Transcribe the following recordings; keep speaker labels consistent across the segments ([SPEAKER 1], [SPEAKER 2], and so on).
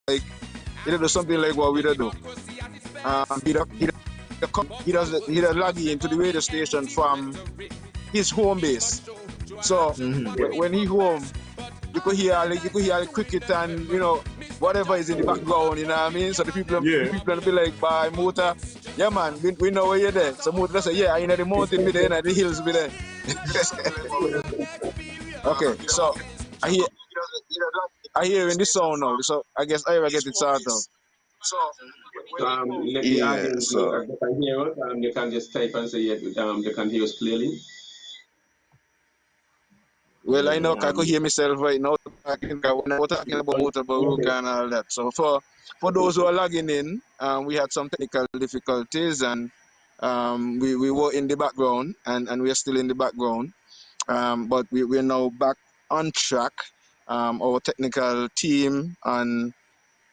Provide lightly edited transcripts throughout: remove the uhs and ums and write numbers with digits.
[SPEAKER 1] like he do something like what we do. He does log in to the radio station from his home base. So when he home, you could hear cricket and whatever is in the background, you know what I mean? So the people will be like, by motor, yeah man, we know where you're there. So motor say, yeah, in the mountain be there, in the hills be there. Okay, so I hear I hear in the sound now. So I guess I will get it started out.
[SPEAKER 2] Let the
[SPEAKER 1] Yeah,
[SPEAKER 2] audience know
[SPEAKER 1] so
[SPEAKER 2] that they can hear us. They can just type and say, yeah, they can hear us clearly.
[SPEAKER 1] well, I know I could hear myself right now talking when I was talking about motor Baruch and all that. So for those who are logging in, we had some technical difficulties and we were in the background and we are still in the background. But we're now back on track. Our technical team and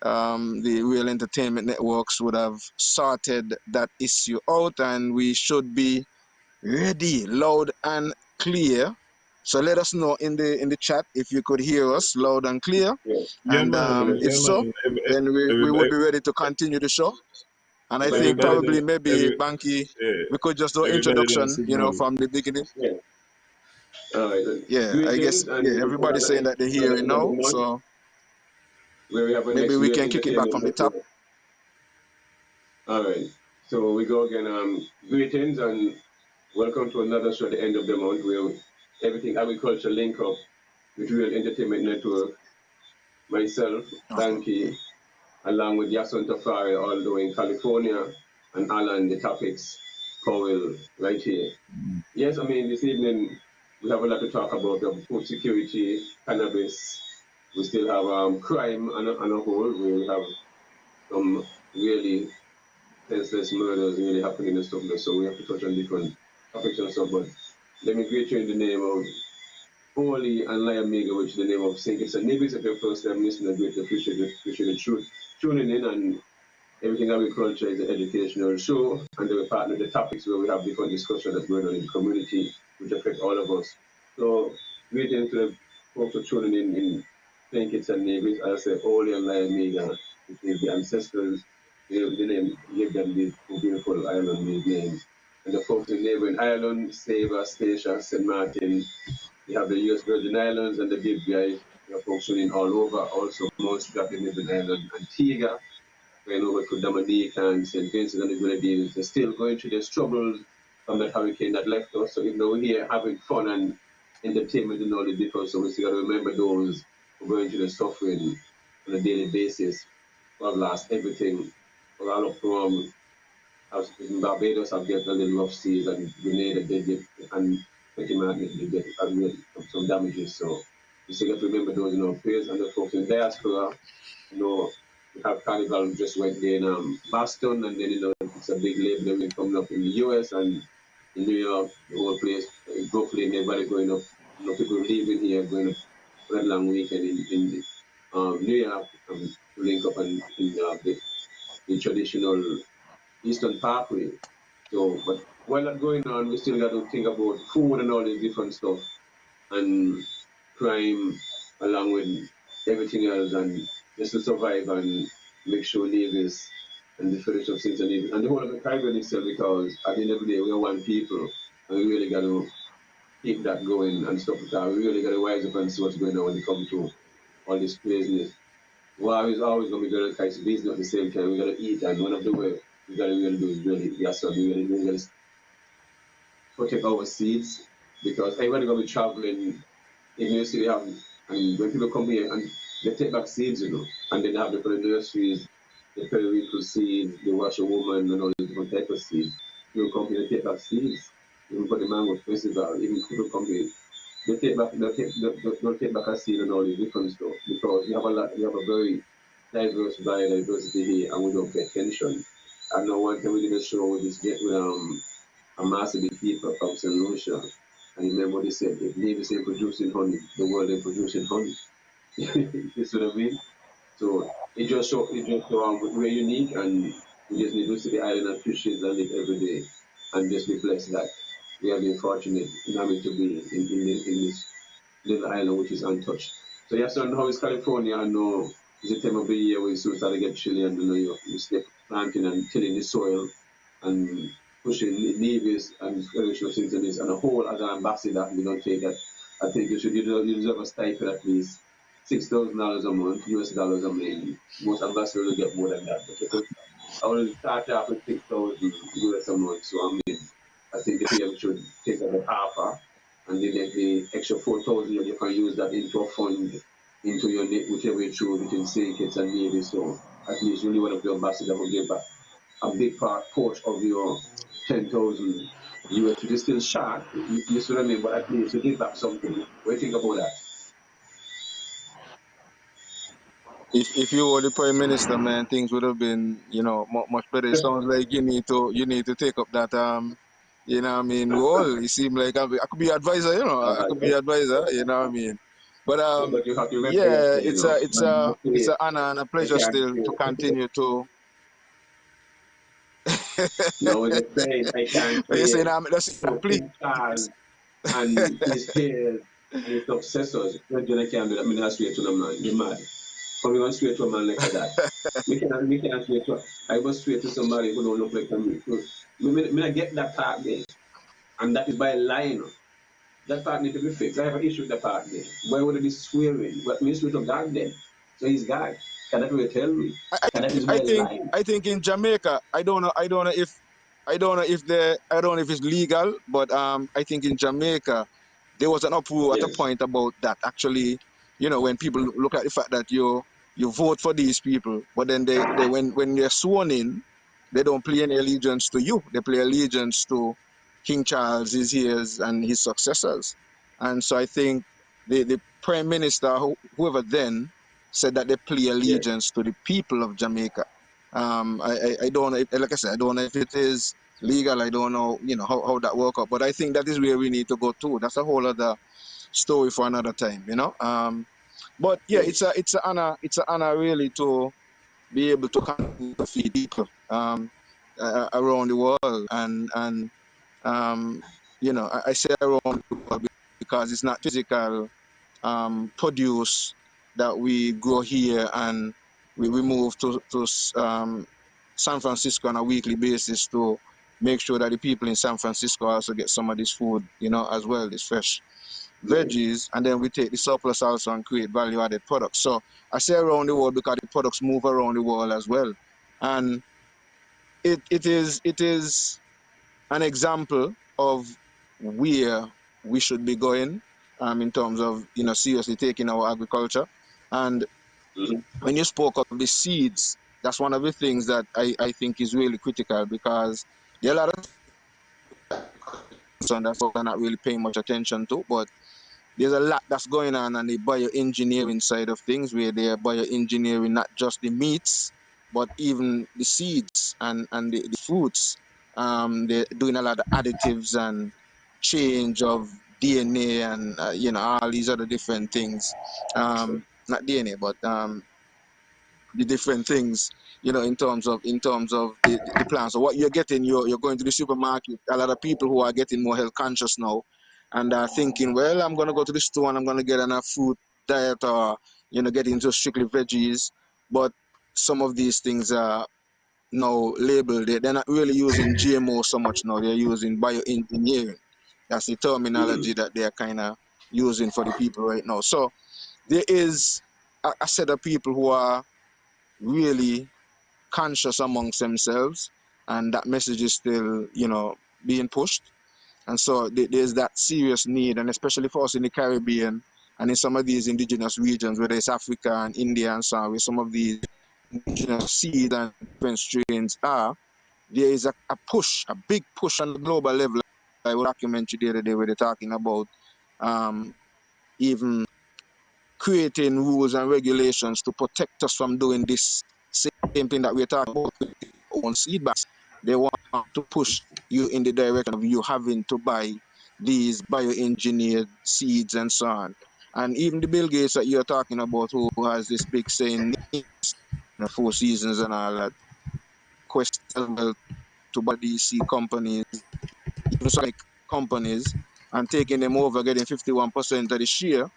[SPEAKER 1] the Real Entertainment Networks would have sorted that issue out and we should be ready, loud and clear. So let us know in the chat if you could hear us loud and clear.
[SPEAKER 2] Yeah.
[SPEAKER 1] And if so, then we would be ready to continue the show. And I think probably maybe Banky, we could just do introduction, from the beginning.
[SPEAKER 2] Yeah. All right.
[SPEAKER 1] Yeah, I guess
[SPEAKER 2] Greetings and
[SPEAKER 1] everybody's saying that they're hearing now. So
[SPEAKER 2] where we have a
[SPEAKER 1] maybe
[SPEAKER 2] next
[SPEAKER 1] we
[SPEAKER 2] Real
[SPEAKER 1] can kick it back
[SPEAKER 2] Entertainment
[SPEAKER 1] from the top.
[SPEAKER 2] Network. All right. So we go again. Greetings and welcome to another show at the end of the month where Everything Agriculture link up with Real Entertainment Network, myself, Banky, along with Yasun Tafari, all the way in California, and Alan, DeTopiks, Powell, right here. Yes, I mean, this evening we have a lot to talk about food security, cannabis. We still have crime on a whole. We have some really senseless murders really happening and stuff like that. So we have to touch on different topics and stuff. But let me greet you in the name of Holy and Lion Mega, which is the name of Saint Kitts and Nevis. If you're first time listening, I greatly appreciate it. Tuning in, and Everything Agriculture is an educational show, and we partner the topics where we have different discussions that going on in the community, which affect all of us. So, greetings to the folks who are tuning in Saint Kitts and Nevis. As I say, Holy and Lion Mega, which is the ancestors, the name gave them these beautiful island names. And the folks in neighboring Ireland, Sava, Statia, St. Martin, you have the US Virgin Islands and the big guys. You have folks tuning all over. Also, most of the Neighboring Island, Antigua, going over to Dominica and St. Vincent and the Grenadines. They're still going through their struggles from that hurricane that left us. So even though we're here having fun and entertainment and all the different, so we still got to remember those who are going through the suffering on a daily basis. God lost everything. We're all up from in Barbados, I've get a little rough seas and Grenada did get and Petty Martin did get some damages. So we still got to remember those in our prayers and the folks in diaspora. We have Carnival just went there in Boston, and then it's a big label event coming up in the US and in New York, the whole place, Brooklyn, everybody going up. People leaving here, going up for a long weekend in New York, to link up and in the traditional Eastern Parkway. So, but while that's going on, we still got to think about food and all this different stuff, and crime along with everything else, and just to survive and make sure neighbors and the federation of things and neighbors and the whole of the Caribbean itself, because at the end of the day we are one people and we really got to keep that going and stuff like that. We really got to wise up and see what's going on when it comes to all this craziness. War is always going to be very kind of business at the same time. We got to eat, and one of the way we got to really do is really, yes, so we really protect our seeds, because everybody going to be traveling in New City have, and when people come here and they take back seeds, and then they have different nurseries, the periwinkle seeds, the washerwoman, and all the different type of seeds. People come here and take back seeds, even for the mango festival, even people come here, they'll take back a seed and all the different stuff, because we have a very diverse biodiversity here, and we don't pay attention. I know one time we did a show with this a massive people from St. Lucia. And remember what they said, if Navy ain't producing honey, the world ain't producing honey. You see what I mean? So we're unique, and we just need to see the island and fishes and live every day, and just be blessed that we have been fortunate in having to be in this little island which is untouched. So yes, I know how is California. I know it's the time of the year where you start to get chilly and you start planting and tilling the soil and pushing navies and spiritual things in this. And a whole as an ambassador, you don't take that. I think you deserve a stipend at least $6,000 a month, US dollars a month. Most ambassadors will get more than that. But I will start off with 6,000 US a month. So I mean, I think the PM should take that at half, and then the extra 4,000 you can use that into a fund into your net, whichever you choose between syndicates and navies. So at least only one of the ambassadors will give back a big portion of your 10,000 US, which is still short. You see what I mean? But at least you give back something. What do you think about that?
[SPEAKER 1] If you were the prime minister, man, things would have been, much better. It sounds like you need to take up that role. You seem like I could be advisor, I could be
[SPEAKER 2] Right.
[SPEAKER 1] advisor, you know what I mean. But
[SPEAKER 2] But you have to remember
[SPEAKER 1] yeah,
[SPEAKER 2] yesterday,
[SPEAKER 1] it's a honor and a
[SPEAKER 2] I
[SPEAKER 1] pleasure
[SPEAKER 2] can't
[SPEAKER 1] still to
[SPEAKER 2] say,
[SPEAKER 1] continue to.
[SPEAKER 2] no, when you're saying I can't
[SPEAKER 1] You say,
[SPEAKER 2] trade,
[SPEAKER 1] that's
[SPEAKER 2] so
[SPEAKER 1] please.
[SPEAKER 2] King Charles and his heirs and his successors, when you can't do that, I mean, that's straight to the man. You're mad. Come on straight to a man like that. We can't straight to, I was straight to somebody who don't look like me. So, I get that part there. And that is by lying. That part need to be fixed. I have an issue with that part there. Why would it be swearing? What means to God then? So he's God. Can that really tell me?
[SPEAKER 1] I
[SPEAKER 2] And that
[SPEAKER 1] think
[SPEAKER 2] is
[SPEAKER 1] I
[SPEAKER 2] by
[SPEAKER 1] think
[SPEAKER 2] lying.
[SPEAKER 1] I think in Jamaica, I don't know if it's legal, but I think in Jamaica there was an uproar at a
[SPEAKER 2] Yes.
[SPEAKER 1] point about that. Actually, when people look at the fact that you vote for these people, but then they when they're sworn in, they don't play any allegiance to you. They play allegiance to King Charles, his heirs, and his successors. And so I think the prime minister, whoever then, said that they play
[SPEAKER 2] Yes.
[SPEAKER 1] allegiance to the people of Jamaica. I don't know, like I said, I don't know if it is legal. I don't know, how that work out. But I think that is where we need to go to. That's a whole other story for another time. But yeah,
[SPEAKER 2] Yes.
[SPEAKER 1] it's an honor really to be able to continue to feed people around the world, and I say around the world because it's not physical produce that we grow here, and we move to San Francisco on a weekly basis to make sure that the people in San Francisco also get some of this food, as well, this fresh
[SPEAKER 2] Yes.
[SPEAKER 1] veggies, and then we take the surplus also and create value-added products. So I say around the world because the products move around the world as well, and it is an example of where we should be going in terms of seriously taking our agriculture. And
[SPEAKER 2] Mm-hmm.
[SPEAKER 1] when you spoke of the seeds, that's one of the things that I think is really critical, because there are a lot of things on that folks are not really paying much attention to, but there's a lot that's going on the bioengineering side of things, where they're bioengineering not just the meats, but even the seeds and the fruits. They're doing a lot of additives and change of DNA and all these other different things. Not DNA, but the different things, in terms of the plants. So what you're getting, you're going to the supermarket. A lot of people who are getting more health conscious now, and are thinking, well, I'm gonna go to the store and I'm gonna get on a fruit diet, or get into strictly veggies. But some of these things are now labeled. They're not really using GMO so much now. They're using bioengineering. That's the
[SPEAKER 2] Mm-hmm.
[SPEAKER 1] terminology that they're kind of using for the people right now. So there is a set of people who are really conscious amongst themselves, and that message is still being pushed. And so there's that serious need, and especially for us in the Caribbean and in some of these indigenous regions, whether it's Africa and India and so on, where some of these indigenous seeds and different strains are, there is a big push on the global level. I will document you the other day where they're talking about even creating rules and regulations to protect us from doing this same thing that we're talking about on seed banks. They want to push you in the direction of you having to buy these bioengineered seeds and so on. And even the Bill Gates that you're talking about, who has this big saying, Four Seasons and all that, quest as well to buy these seed companies, even like companies, and taking them over, getting 51% of the share.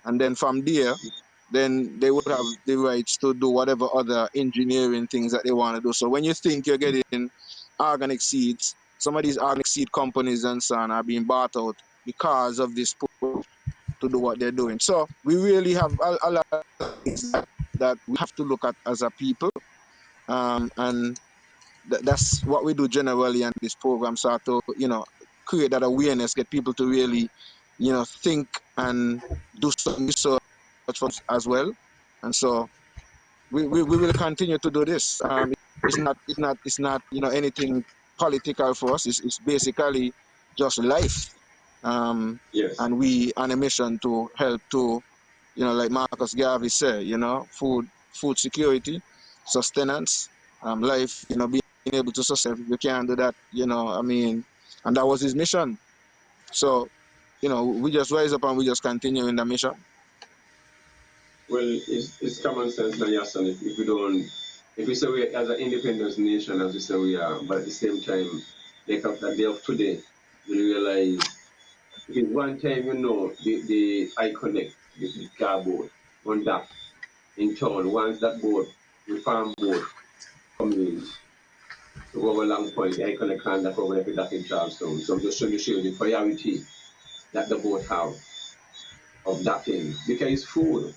[SPEAKER 1] And then from there, then they would have the rights to do whatever other engineering things that they want to do. So when you think you're getting organic seeds, some of these organic seed companies and so on are being bought out because of this push to do what they're doing. So we really have a lot of things that we have to look at as a people, and that's what we do generally in this program. So to create that awareness, get people to really think and do some research as well. And so we will continue to do this. It's not anything political for us. It's basically just life.
[SPEAKER 2] Yes.
[SPEAKER 1] And we on a mission to help to, like Marcus Garvey said, food security, sustenance, life, being able to sustain. If we can't do that, and that was his mission. So, we just rise up and we just continue in the mission.
[SPEAKER 2] Well, it's common sense now, yes, and if we don't, if we say we as an independent nation, as we say we are, but at the same time, like at the day of today, you realize if it's one time, the iConnect, the car board, on that in town, once that board, the farm board, come in to over long point, the iConnect can that over every that in Charleston. So I'm just trying to show you the priority that the board have of that thing, because it's food.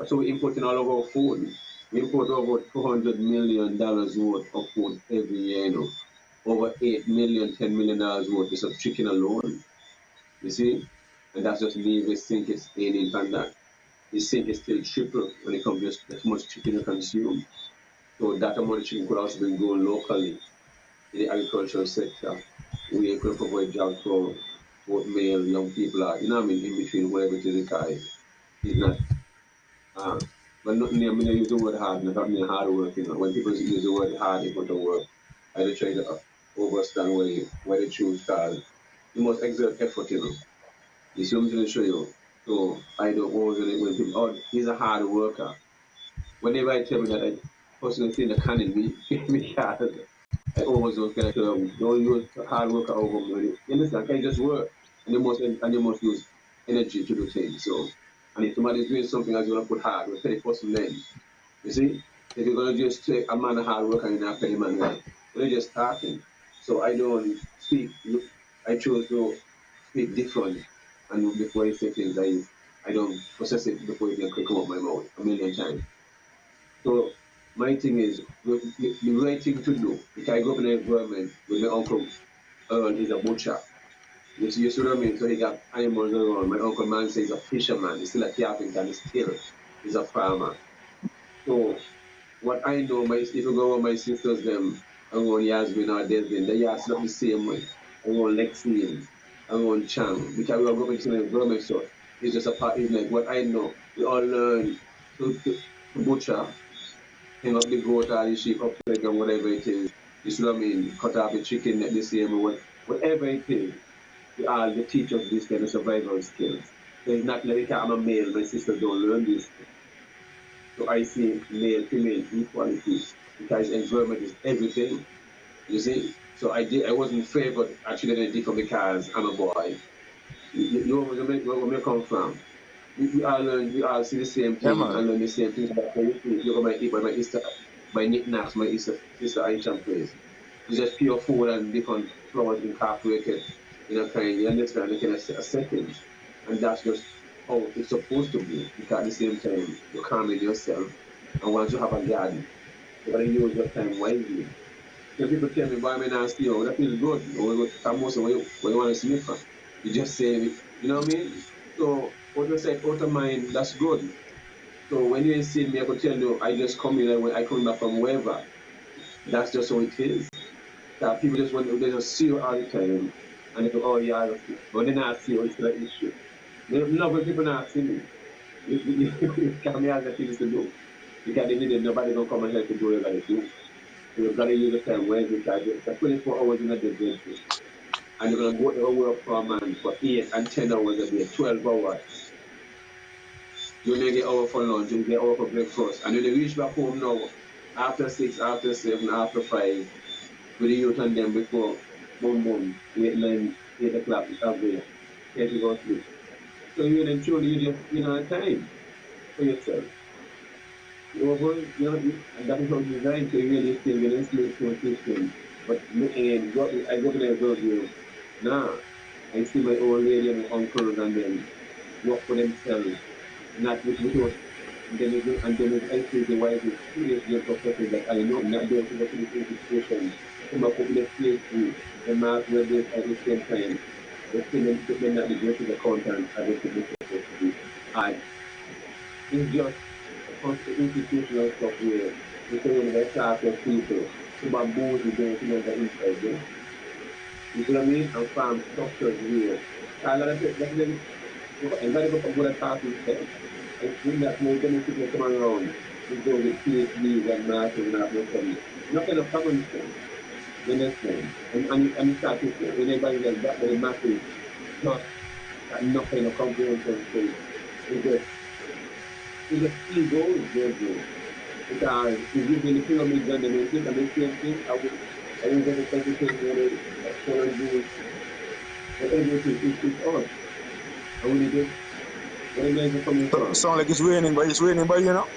[SPEAKER 2] So we're importing all of our food. We import over $200 million worth of food every year, Over 8 million, $10 million worth just of chicken alone. You see? And that's just leave sink it's in from that. The sink is still triple when it comes to just how much chicken you consume. So that amount of chicken could also be grown locally in the agricultural sector. We could provide jobs for both male, young people, in between whatever it is, it's not but not near me use the word hard, not mean hard work, When people use the word hard in front of work, I just try to understand where they choose because you must exert effort, You see what I'm trying to show you? So I don't always when people, oh, he's a hard worker. Whenever I tell me that, I personally think the canning me because I always don't kind of don't use hard worker over money. You understand? Can you just work and you must use energy to do things. So and if somebody's doing something else you want to put hard, we pay the person then. You see? If you're gonna just take a man of hard work and you're not paying man well, you're just starting. So I don't speak I chose to speak different and before I say things I don't process it before it can come out my mouth a million times. So my thing is the right thing to do. If I go up in the environment with my uncle Earl is a butcher. You see what I mean? So he got animals around. My uncle man says he's a fisherman. He's still a carpenter and still he's a farmer. So what I know, if you go with my sisters, them, around Yasmin or Desmond, they are not the same way. Around Lexine, around Chang, because we are going to the environment, so it's just a part, it's like what I know. We all learn to butcher, hang up the goat or the sheep up leg and whatever it is. You see what I mean? Cut off the chicken at the same way. Whatever it is, we all they teach us this kind of survival skills. So it's not like I'm a male, my sisters don't learn this. So I see male female equality because environment is everything. You see? So I wasn't favored actually in different because I'm a boy. You know where I come from. We all see the same
[SPEAKER 1] Yeah,
[SPEAKER 2] things
[SPEAKER 1] man.
[SPEAKER 2] and learn the same things. But you go my Easter, my knickknacks, my Easter Aisha place. It's just pure food and different flowers incorporated in a kind, you understand, the kind of settings. And that's just how it's supposed to be. Because at the same time, you're calming yourself. And once you have a garden, you gotta use your time wisely. When people tell me, boy, man, I see you, that feels good. Come most of where you want to see me from. You just say, you know what I mean? So, what you said, out of mind, that's good. So, when you see me, I could tell you, I just come in, when I come back from wherever. That's just how it is. That people just want they just see you all the time. And they go, oh, yeah, but they not see you, it's like issue. They love when people not see me. You can't be other things to do. Because they need nobody gonna come and help you do what you gotta do. You've got to use the time wisely because it's 24 hours in a day, basically. And you're going to go to work for a man for 8 and 10 hours a day, 12 hours. You only get hour for lunch, you get hour for breakfast. And when you reach back home now, after 6, after 7, after 5, with the youth and them before, boom, boom, 8, 9, 8 o'clock, it's away. Can't you go sleep? So you then truly, you just, time. for yourself. And that is how designed to really stay in a slave to a system. But looking at, I look at it as nah, I see my old lady and my uncles and them work for themselves, not without, and then I see the wife is serious young professors that I know, not those who go to this institution, come up with a slave food, the math where they at the same time, they still may not be going to the content as they could be supposed to be. And it's just institutional stuff where you can only a class of people to bamboozle those who never inside there. You see what I mean? And farm structures where a lot of people, and gotta go for good talking instead. And in that more benefit will come around with those with PhDs and masters and have no study. Nothing of common sense. You understand? And you start to say, when everybody like that, but the masses just got nothing of comprehension skills. It's just ego, Jojo. Because if you really pyramids and then think of the same thing, I would never think the same way that someone do everything is us. I wouldn't do where you guys are coming from.
[SPEAKER 1] Sound like it's raining, but you know.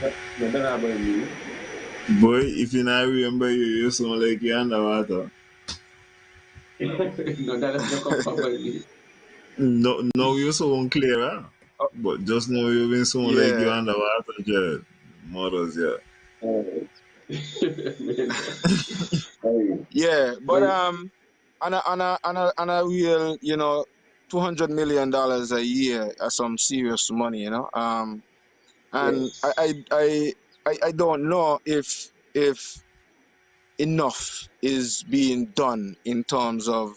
[SPEAKER 2] But no, that about me.
[SPEAKER 3] Boy, if you not remember you sound like you're underwater.
[SPEAKER 2] No, that doesn't come from me.
[SPEAKER 3] No, no, you sound clearer.
[SPEAKER 1] Uh,
[SPEAKER 3] But just now you been sound like you're
[SPEAKER 1] yeah,
[SPEAKER 3] underwater, Jared. Mothers, yeah.
[SPEAKER 2] Oh. Hey,
[SPEAKER 1] yeah, but
[SPEAKER 2] but
[SPEAKER 1] on a real, you know, $200 million a year are some serious money, you know. And
[SPEAKER 2] yes.
[SPEAKER 1] I don't know if enough is being done in terms of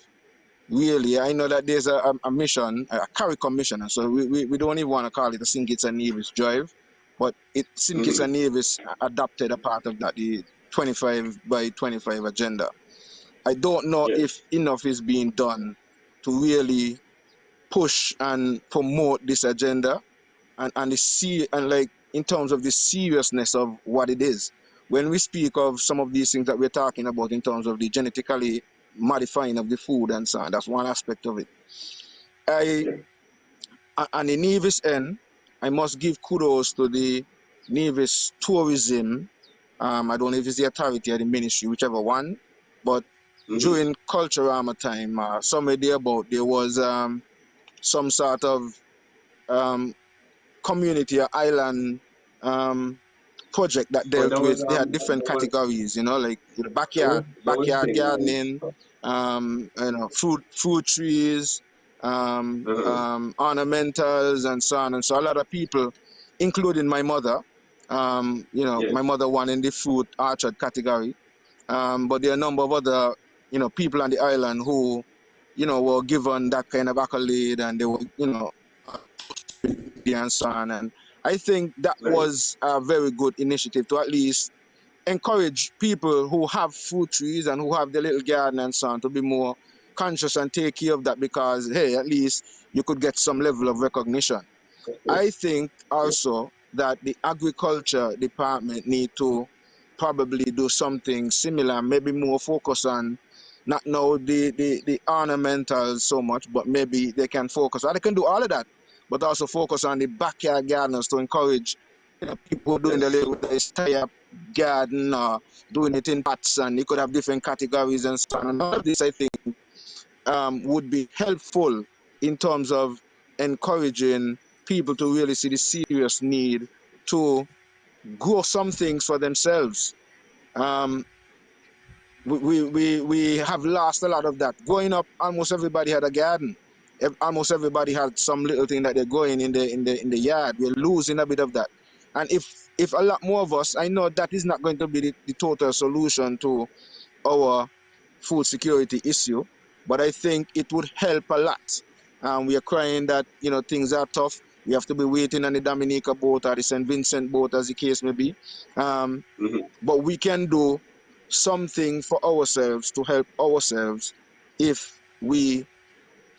[SPEAKER 1] really. I know that there's a mission, a CARICOM mission, and so we don't even want to call it a St. Kitts and Nevis drive, but St. Kitts
[SPEAKER 2] Mm-hmm.
[SPEAKER 1] and Nevis adopted a part of that, the 25 by 25 agenda. I don't know
[SPEAKER 2] Yes.
[SPEAKER 1] if enough is being done to really push and promote this agenda and like in terms of the seriousness of what it is. When we speak of some of these things that we're talking about in terms of the genetically modifying of the food and so on, that's one aspect of it. I
[SPEAKER 2] Yes.
[SPEAKER 1] On the Nevis end, I must give kudos to the Nevis tourism. I don't know if it's the authority or the ministry, whichever one, but
[SPEAKER 2] Mm-hmm.
[SPEAKER 1] during Culturama time, somewhere thereabout, there was some sort of um, community or island um, project that
[SPEAKER 2] But
[SPEAKER 1] dealt with. They had different categories, you know, like the
[SPEAKER 2] that was
[SPEAKER 1] backyard
[SPEAKER 2] thing,
[SPEAKER 1] gardening, you know, fruit trees,
[SPEAKER 2] uh-huh.
[SPEAKER 1] ornamentals, and so on. And so a lot of people, including my mother, you know,
[SPEAKER 2] Yes.
[SPEAKER 1] my mother won in the fruit orchard category. But there are a number of other, you know, people on the island who, you know, were given that kind of accolade, and they were, you know, and so on. And I think that
[SPEAKER 2] Right.
[SPEAKER 1] was a very good initiative to at least encourage people who have fruit trees and who have their little garden and so on to be more conscious and take care of that, because hey, at least you could get some level of recognition.
[SPEAKER 2] Okay.
[SPEAKER 1] I think
[SPEAKER 2] Yes.
[SPEAKER 1] also that the agriculture department need to probably do something similar, maybe more focus on not now the ornamentals so much, but maybe they can focus, or they can do all of that, but also focus on the backyard gardeners to encourage, you know, people doing the
[SPEAKER 2] Yes.
[SPEAKER 1] little tie-up garden or doing it in pots, and you could have different categories and so on. And all of this, I think, would be helpful in terms of encouraging people to really see the serious need to grow some things for themselves. Um, we have lost a lot of that. Growing up, almost everybody had a garden. Almost everybody had some little thing that they're growing in the yard. We're losing a bit of that. And if a lot more of us, I know that is not going to be the total solution to our food security issue, but I think it would help a lot. We are crying that, you know, things are tough. We have to be waiting on the Dominica boat or the St. Vincent boat, as the case may be. Um,
[SPEAKER 2] Mm-hmm.
[SPEAKER 1] but we can do something for ourselves to help ourselves if we,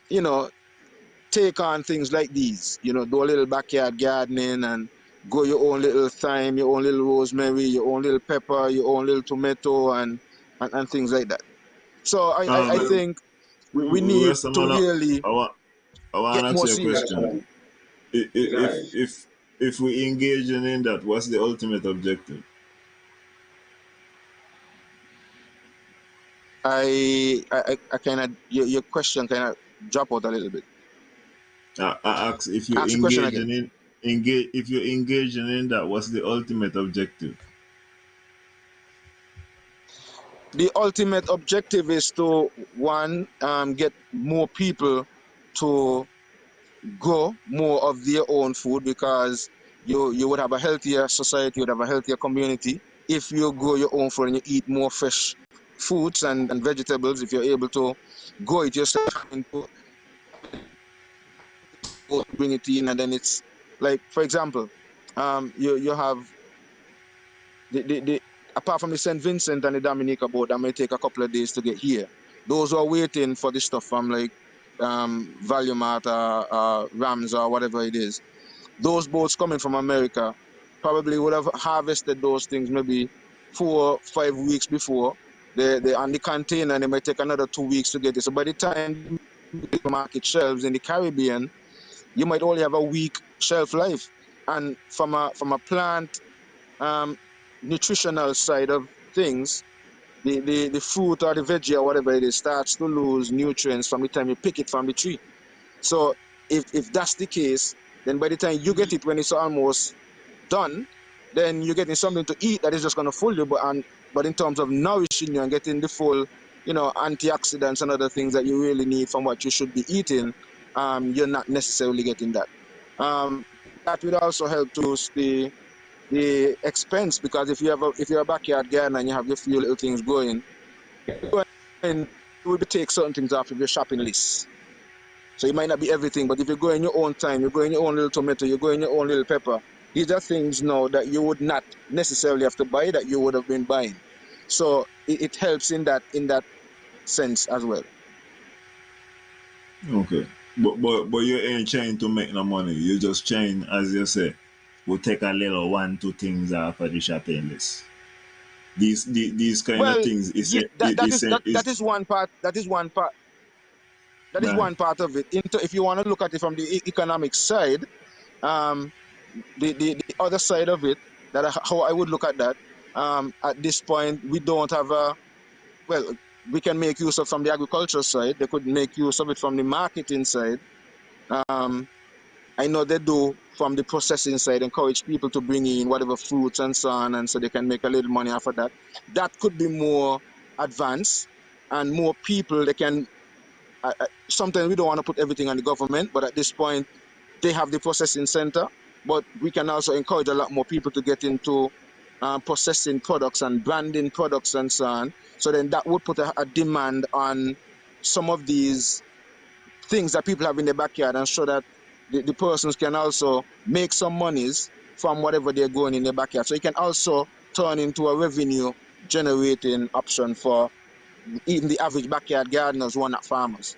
[SPEAKER 1] you know, take on things like these. You know, do a little backyard gardening and grow your own little thyme, your own little rosemary, your own little pepper, your own little tomato, and things like that. So I
[SPEAKER 3] Um,
[SPEAKER 1] think we need
[SPEAKER 3] Rest,
[SPEAKER 1] to
[SPEAKER 3] man,
[SPEAKER 1] really
[SPEAKER 3] I want
[SPEAKER 1] get
[SPEAKER 3] to ask
[SPEAKER 1] more
[SPEAKER 3] you a
[SPEAKER 1] serious.
[SPEAKER 3] question. If
[SPEAKER 2] Right.
[SPEAKER 3] if if we engage in that, what's the ultimate objective?
[SPEAKER 1] I kind of your question kind of drop out a little bit.
[SPEAKER 3] I ask if you're
[SPEAKER 1] Ask the question again.
[SPEAKER 3] engaging in engage if you're engaging in that, what's the ultimate objective?
[SPEAKER 1] The ultimate objective is to one get more people to grow more of their own food, because you would have a healthier society, you would have a healthier community if you grow your own food and you eat more fresh fruits and vegetables. If you're able to grow it yourself and to bring it in, and then it's like, for example, you have the apart from the St. Vincent and the Dominica boat that may take a couple of days to get here, those who are waiting for the stuff from like Valumat or Rams or whatever it is, those boats coming from America probably would have harvested those things maybe 4 or 5 weeks before. They on the container, and they might take another 2 weeks to get it. So by the time the market shelves in the Caribbean, you might only have a week shelf life. And from a plant um, nutritional side of things, the fruit or the veggie or whatever it is starts to lose nutrients from the time you pick it from the tree. So if that's the case, then by the time you get it when it's almost done, then you're getting something to eat that is just going to fool you. But in terms of nourishing you and getting the full, antioxidants and other things that you really need from what you should be eating, you're not necessarily getting that. That would also help to the expense, because if you're a backyard gardener and you have your few little things going, and you will take certain things off of your shopping list. So it might not be everything, but if you go in your own time, you go in your own little tomato, you go in your own little pepper, these are things now that you would not necessarily have to buy that you would have been buying. So it helps in that sense as well.
[SPEAKER 3] Okay. But you ain't trying to make no money. You just trying, as you say, we'll take a little one, two things off of the shopping list. These kind of
[SPEAKER 1] Well,
[SPEAKER 3] things
[SPEAKER 1] yeah, that is that,
[SPEAKER 3] is
[SPEAKER 1] that is one part. That is one part. That is
[SPEAKER 3] right.
[SPEAKER 1] one part of it. If you want to look at it from the economic side, um, the other side of it, how I would look at that, at this point, we don't have well, we can make use of from the agriculture side. They could make use of it from the marketing side. Um, I know they do from the processing side, encourage people to bring in whatever fruits and so on, and so they can make a little money off of that. That could be more advanced, and more people they can. Sometimes we don't want to put everything on the government, but at this point, they have the processing center. But we can also encourage a lot more people to get into processing products and branding products and so on. So then that would put a demand on some of these things that people have in their backyard, and so that the persons can also make some monies from whatever they're growing in their backyard. So it can also turn into a revenue generating option for even the average backyard gardeners who are not farmers.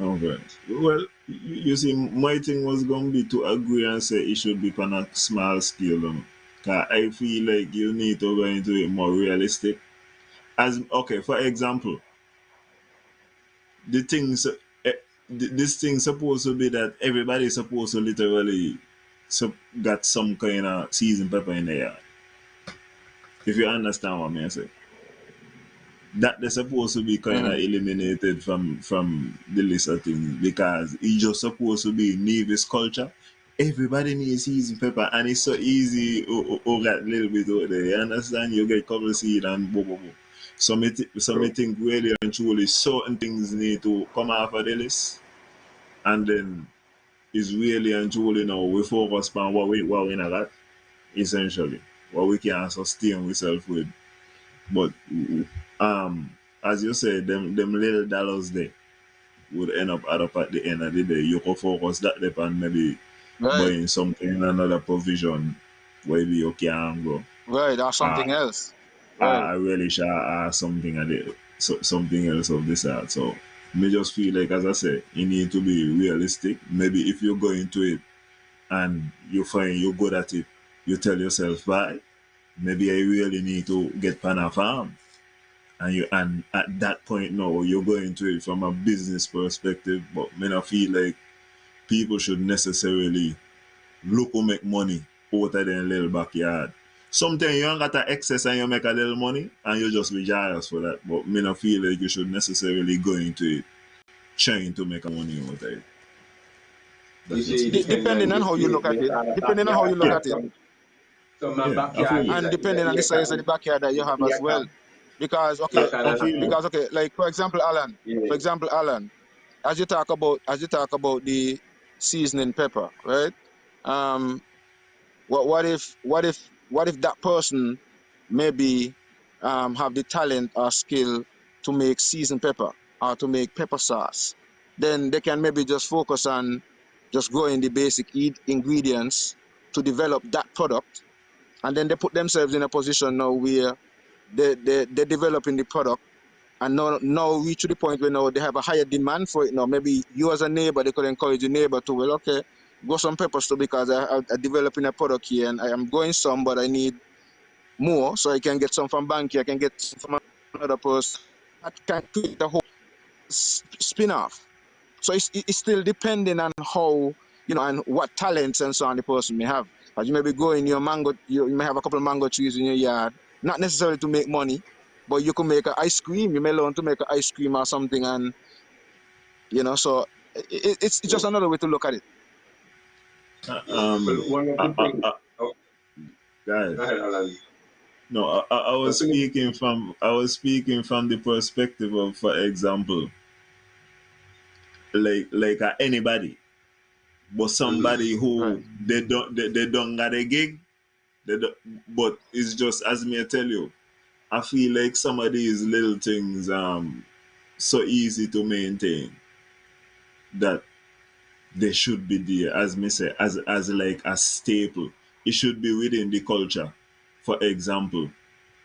[SPEAKER 3] Okay. Well, you see, my thing was gonna be to agree and say it should be on a small scale. 'Cause I feel like you need to go into it more realistic. As okay, for example, the things this thing supposed to be that everybody's supposed to literally got some kind of seasoned pepper in there. If you understand what I say. That they're supposed to be kind of
[SPEAKER 1] Mm-hmm.
[SPEAKER 3] eliminated from the list of things because it's just supposed to be Nevis culture. Everybody needs seasoned pepper, and it's so easy or that little bit out there. You understand? You get cover seed and blah blah blah. So me
[SPEAKER 2] True.
[SPEAKER 3] think really and truly certain things need to come off of the list, and then it's really and truly now we focus on what we not got essentially, what we can sustain ourselves with. But um, as you said, them little dollars there would end up add up at the end of the day. You could focus that depend maybe
[SPEAKER 1] Right,
[SPEAKER 3] buying something in another provision where you can go.
[SPEAKER 1] right, or
[SPEAKER 3] Uh,
[SPEAKER 1] something else. Right.
[SPEAKER 3] I really shall something at the something else of this art. So me just feel like as I say, you need to be realistic. Maybe if you go into it and you find you're good at it, you tell yourself, bye, maybe I really need to get pan a farm and at that point now you're going to it from a business perspective, but me I feel like people should necessarily look to make money out of their little backyard. Sometimes you don't got to excess and you make a little money and you just be joyous for that. But me not feel like you should necessarily go into it trying to make a money out of it.
[SPEAKER 2] You see, it depends
[SPEAKER 1] Depending
[SPEAKER 2] on
[SPEAKER 1] on
[SPEAKER 2] the
[SPEAKER 1] how you look at it, depending on how you look at it,
[SPEAKER 2] So my
[SPEAKER 3] Yeah, I
[SPEAKER 2] backyard
[SPEAKER 3] feel
[SPEAKER 2] is
[SPEAKER 3] it.
[SPEAKER 1] and
[SPEAKER 2] a
[SPEAKER 1] depending on the size of the backyard that you have as well. Because
[SPEAKER 3] I,
[SPEAKER 1] okay,
[SPEAKER 3] I feel it.
[SPEAKER 1] like for example, Alan, as you talk about the seasoning pepper, right? Um, what if that person maybe have the talent or skill to make seasoned pepper or to make pepper sauce? Then they can maybe just focus on just growing the basic ingredients to develop that product, and then they put themselves in a position now where they're developing the product, and now reach to the point where now they have a higher demand for it now. Maybe you as a neighbor, they could encourage your neighbor to, well, okay, grow some peppers too, because I'm developing a product here and I am growing some, but I need more, so I can get some from Banky, I can get some from another person. That can create a whole spin-off. So it's still depending on how, and what talents and so on the person may have. As you may be growing your mango, you may have a couple of mango trees in your yard, not necessarily to make money, but you can make an ice cream. You may learn to make an ice cream or something, and so it's just another way to look at it.
[SPEAKER 3] Um,
[SPEAKER 2] Well, one of the things. Oh,
[SPEAKER 3] guys,
[SPEAKER 2] go ahead, Alan.
[SPEAKER 3] no, I was speaking from the perspective of, for example, like anybody, but somebody
[SPEAKER 1] Right.
[SPEAKER 3] who they don't got a gig, they don't, but it's just as me I tell you, I feel like some of these little things so easy to maintain that they should be there, as me say, as like a staple. It should be within the culture. For example,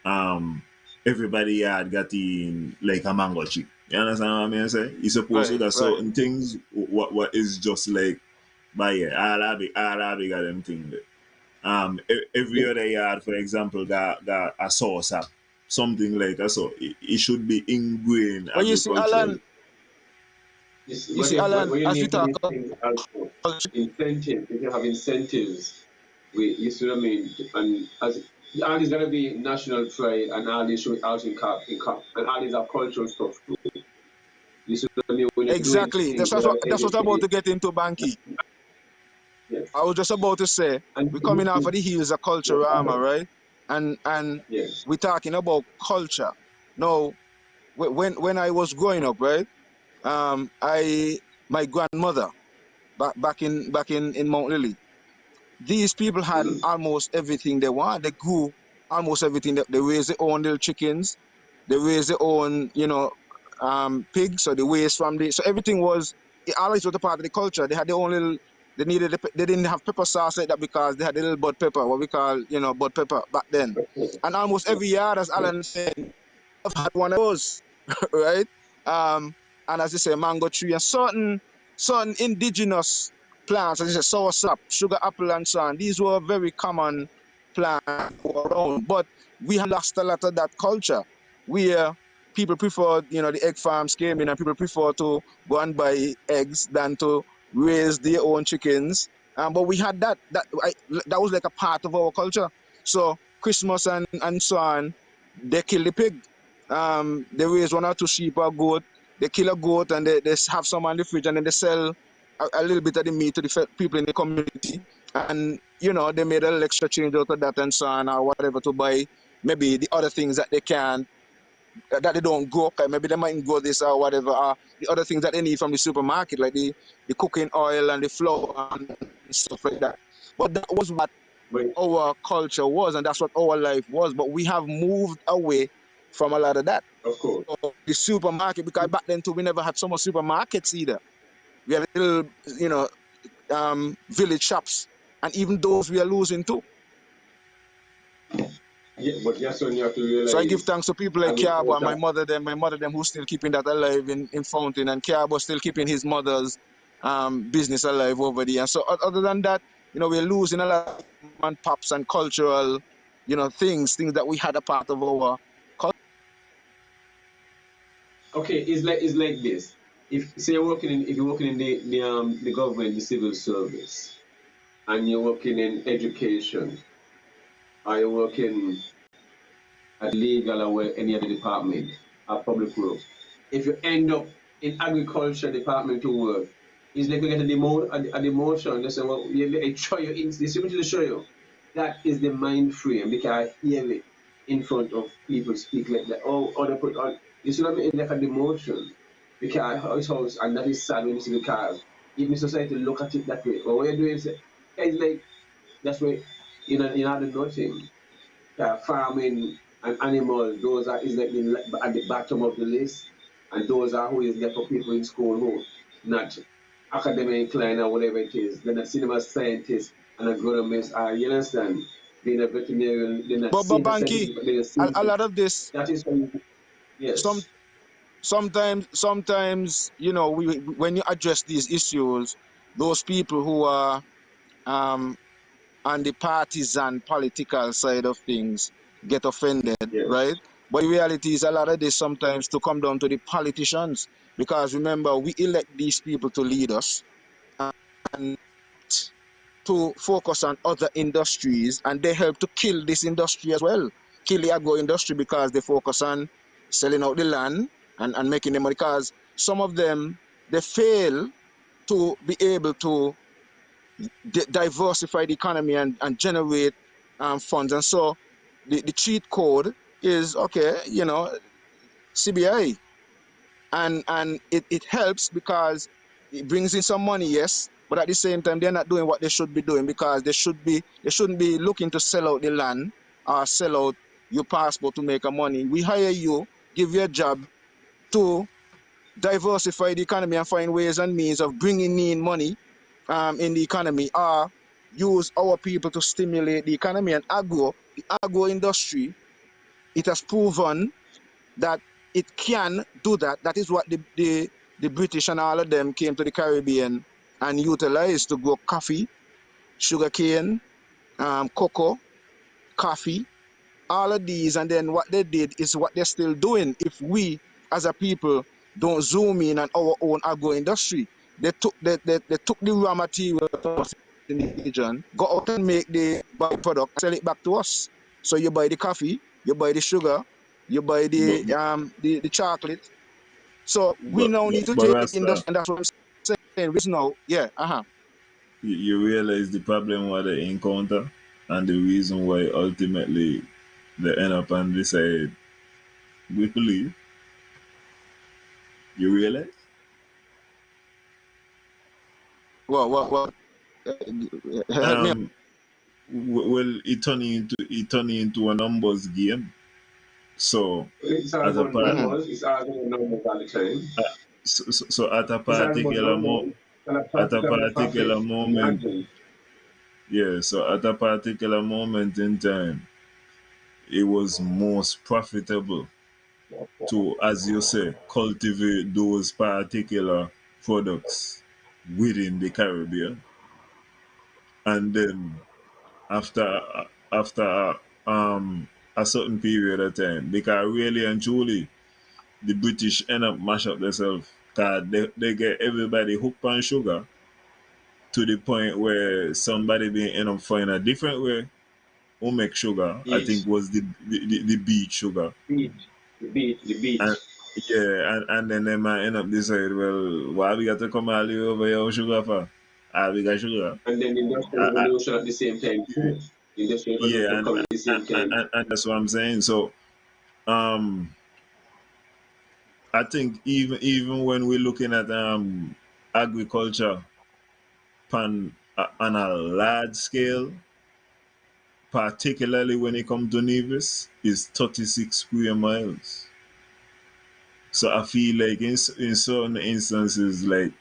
[SPEAKER 3] um everybody had got in like a mango tree. You understand what I mean? Say you supposed to
[SPEAKER 1] Right.
[SPEAKER 3] that
[SPEAKER 1] Right.
[SPEAKER 3] certain things what is just like by yeah, all I be got them thing there. Every other yard, for example, got a sauce up. Something like that. So it should be ingrained
[SPEAKER 1] But you see, Alan,
[SPEAKER 3] agriculturally.
[SPEAKER 2] What you
[SPEAKER 1] as we
[SPEAKER 2] need for
[SPEAKER 1] talk
[SPEAKER 2] these
[SPEAKER 1] about
[SPEAKER 2] things also
[SPEAKER 1] culture,
[SPEAKER 2] incentives. If you have incentives, you see what I mean. And as all is gonna be national pride, and all this should also and all these are cultural stuff too. You see what I mean. When you're doing
[SPEAKER 1] exactly.
[SPEAKER 2] things that are
[SPEAKER 1] That's what I'm about
[SPEAKER 2] educated,
[SPEAKER 1] to get into, Banky.
[SPEAKER 2] yes,
[SPEAKER 1] I was just about to say,
[SPEAKER 2] and
[SPEAKER 1] we're coming off of the heels of
[SPEAKER 2] yes,
[SPEAKER 1] Culturama, right? And
[SPEAKER 2] yes,
[SPEAKER 1] we're talking about culture. Now, when I was growing up, right? I my grandmother back in Mount Lily. These people had
[SPEAKER 2] mm-hmm.
[SPEAKER 1] almost everything they want. They grew almost everything. They raised their own little chickens. They raised their own, pigs. So they raised from the. So everything was. It always was a part of the culture. They had their own little. They needed. They didn't have pepper sauce like that because they had a little bud pepper, what we call, bud pepper back then. And almost every yard, as Alan said, I've had one of those, right? Um, and as you say, mango tree and certain indigenous plants, as you say, soursop, sugar apple, and so on. These were very common plants around, but we have lost a lot of that culture where people prefer, the egg farms came in, and people prefer to go and buy eggs than to raise their own chickens. But we had that was like a part of our culture. So Christmas and so on, they kill the pig. They raise one or two sheep or goat. They kill a goat and they have some on the fridge, and then they sell a little bit of the meat to the people in the community. And they made a little extra change out of that and so on, or whatever, to buy maybe the other things that they can, that they don't grow. Okay, maybe they might grow this or whatever, or the other things that they need from the supermarket, like the cooking oil and the flour and stuff like that. But that was what
[SPEAKER 2] But
[SPEAKER 1] our culture was, and that's what our life was. But we have moved away from a lot of that.
[SPEAKER 2] of course,
[SPEAKER 1] So the supermarket, because back then too, we never had so much supermarkets either. We had little, village shops, and even those we are losing too.
[SPEAKER 2] yeah, but just when you have to
[SPEAKER 1] So I give
[SPEAKER 2] realize
[SPEAKER 1] thanks to people like Carbo and
[SPEAKER 2] agriculture.
[SPEAKER 1] my mother them who's still keeping that alive in Fountain, and Carbo still keeping his mother's business alive over there. And so other than that, we're losing a lot of man pops and cultural, things that we had a part of our culture.
[SPEAKER 2] Okay, it's like this. if you're working in the government, the civil service, and you're working in education, or you're working at legal or any other department or public work, if you end up in agriculture department to work, is like you get a demotion. They say, well, I show you, they simply show you. That is the mind frame because I hear it in front of people speak like that. Oh, they put on, you see what I mean? Like a demotion. Because house, and that is sad when you see because even society look at it that way. But what you're doing is, it's like, that's why you know, the nothing. Farming and animals, those are is like at the bottom of the list, and those are who is there for people in school who not academic inclined or whatever it is. They're not cinema scientists and agronomists. You understand? Being a veterinarian, they're not
[SPEAKER 1] But
[SPEAKER 2] scientists,
[SPEAKER 1] Banky,
[SPEAKER 2] they're
[SPEAKER 1] a
[SPEAKER 2] scientists.
[SPEAKER 1] lot of this,
[SPEAKER 2] That is how
[SPEAKER 1] some
[SPEAKER 2] yes,
[SPEAKER 1] sometimes, you know, when you address these issues, those people who are um, on the partisan political side of things get offended,
[SPEAKER 2] yes,
[SPEAKER 1] right? But the reality is a lot of this sometimes to come down to the politicians, because remember, we elect these people to lead us and to focus on other industries, and they help to kill this industry as well, kill the agro industry, because they focus on selling out the land and making the money, because some of them, they fail to be able to diversify the economy and generate funds. And so the cheat code is, okay, you know, CBI. And it helps because it brings in some money, yes, but at the same time they're not doing what they should be doing, because they shouldn't be looking to sell out the land or sell out your passport to make a money. We hire you, give you a job to diversify the economy and find ways and means of bringing in money in the economy, or use our people to stimulate the economy. And the agro industry, it has proven that it can do that. That is what the British and all of them came to the Caribbean and utilized to grow coffee, sugarcane, cocoa, coffee, all of these. And then what they did is what they're still doing. If we as a people don't zoom in on our own agro industry, they took the raw material in the region, go out and make the byproduct, sell it back to us. So you buy the coffee, you buy the sugar, you buy
[SPEAKER 3] But
[SPEAKER 1] the chocolate. So we
[SPEAKER 3] but
[SPEAKER 1] now
[SPEAKER 3] but,
[SPEAKER 1] need to
[SPEAKER 3] but
[SPEAKER 1] take
[SPEAKER 3] Rasta,
[SPEAKER 1] industry, and that's what I'm saying. Right now, yeah,
[SPEAKER 3] you realize the problem what they encounter and the reason why ultimately they end up on this side we believe. You realize?
[SPEAKER 1] what help me.
[SPEAKER 3] Um, well, it turning into a numbers game. So
[SPEAKER 2] it's all
[SPEAKER 3] at a
[SPEAKER 2] about
[SPEAKER 3] part,
[SPEAKER 1] Mm-hmm.
[SPEAKER 2] numbers. It's all about numbers all the time.
[SPEAKER 3] so at a
[SPEAKER 2] It's all about
[SPEAKER 3] particular
[SPEAKER 2] numbers.
[SPEAKER 3] at a
[SPEAKER 2] It's all about
[SPEAKER 3] particular
[SPEAKER 2] profit,
[SPEAKER 3] moment,
[SPEAKER 2] margin.
[SPEAKER 3] yeah. So at a particular moment in time, it was most profitable to, as you say, cultivate those particular products within the Caribbean, and then after after a certain period of time, because really and truly the British end up mash up themselves, cause they get everybody hooked on sugar to the point where somebody may end up finding a different way who make sugar. I think
[SPEAKER 2] Beach,
[SPEAKER 3] was the beet sugar.
[SPEAKER 2] beach, the
[SPEAKER 3] And
[SPEAKER 2] beach.
[SPEAKER 3] yeah, and then they might end up decide, well, why we got to come all the way over here with sugar for? Ah, we got sugar.
[SPEAKER 2] And then industrial
[SPEAKER 3] Uh, uh,
[SPEAKER 2] revolution at the same time too. Industrial
[SPEAKER 3] yeah,
[SPEAKER 2] revolution come at the same time.
[SPEAKER 3] and that's what I'm saying. So um, I think even when we're looking at agriculture on a large scale, particularly when it comes to Nevis, is 36 square miles. So I feel like in certain instances, like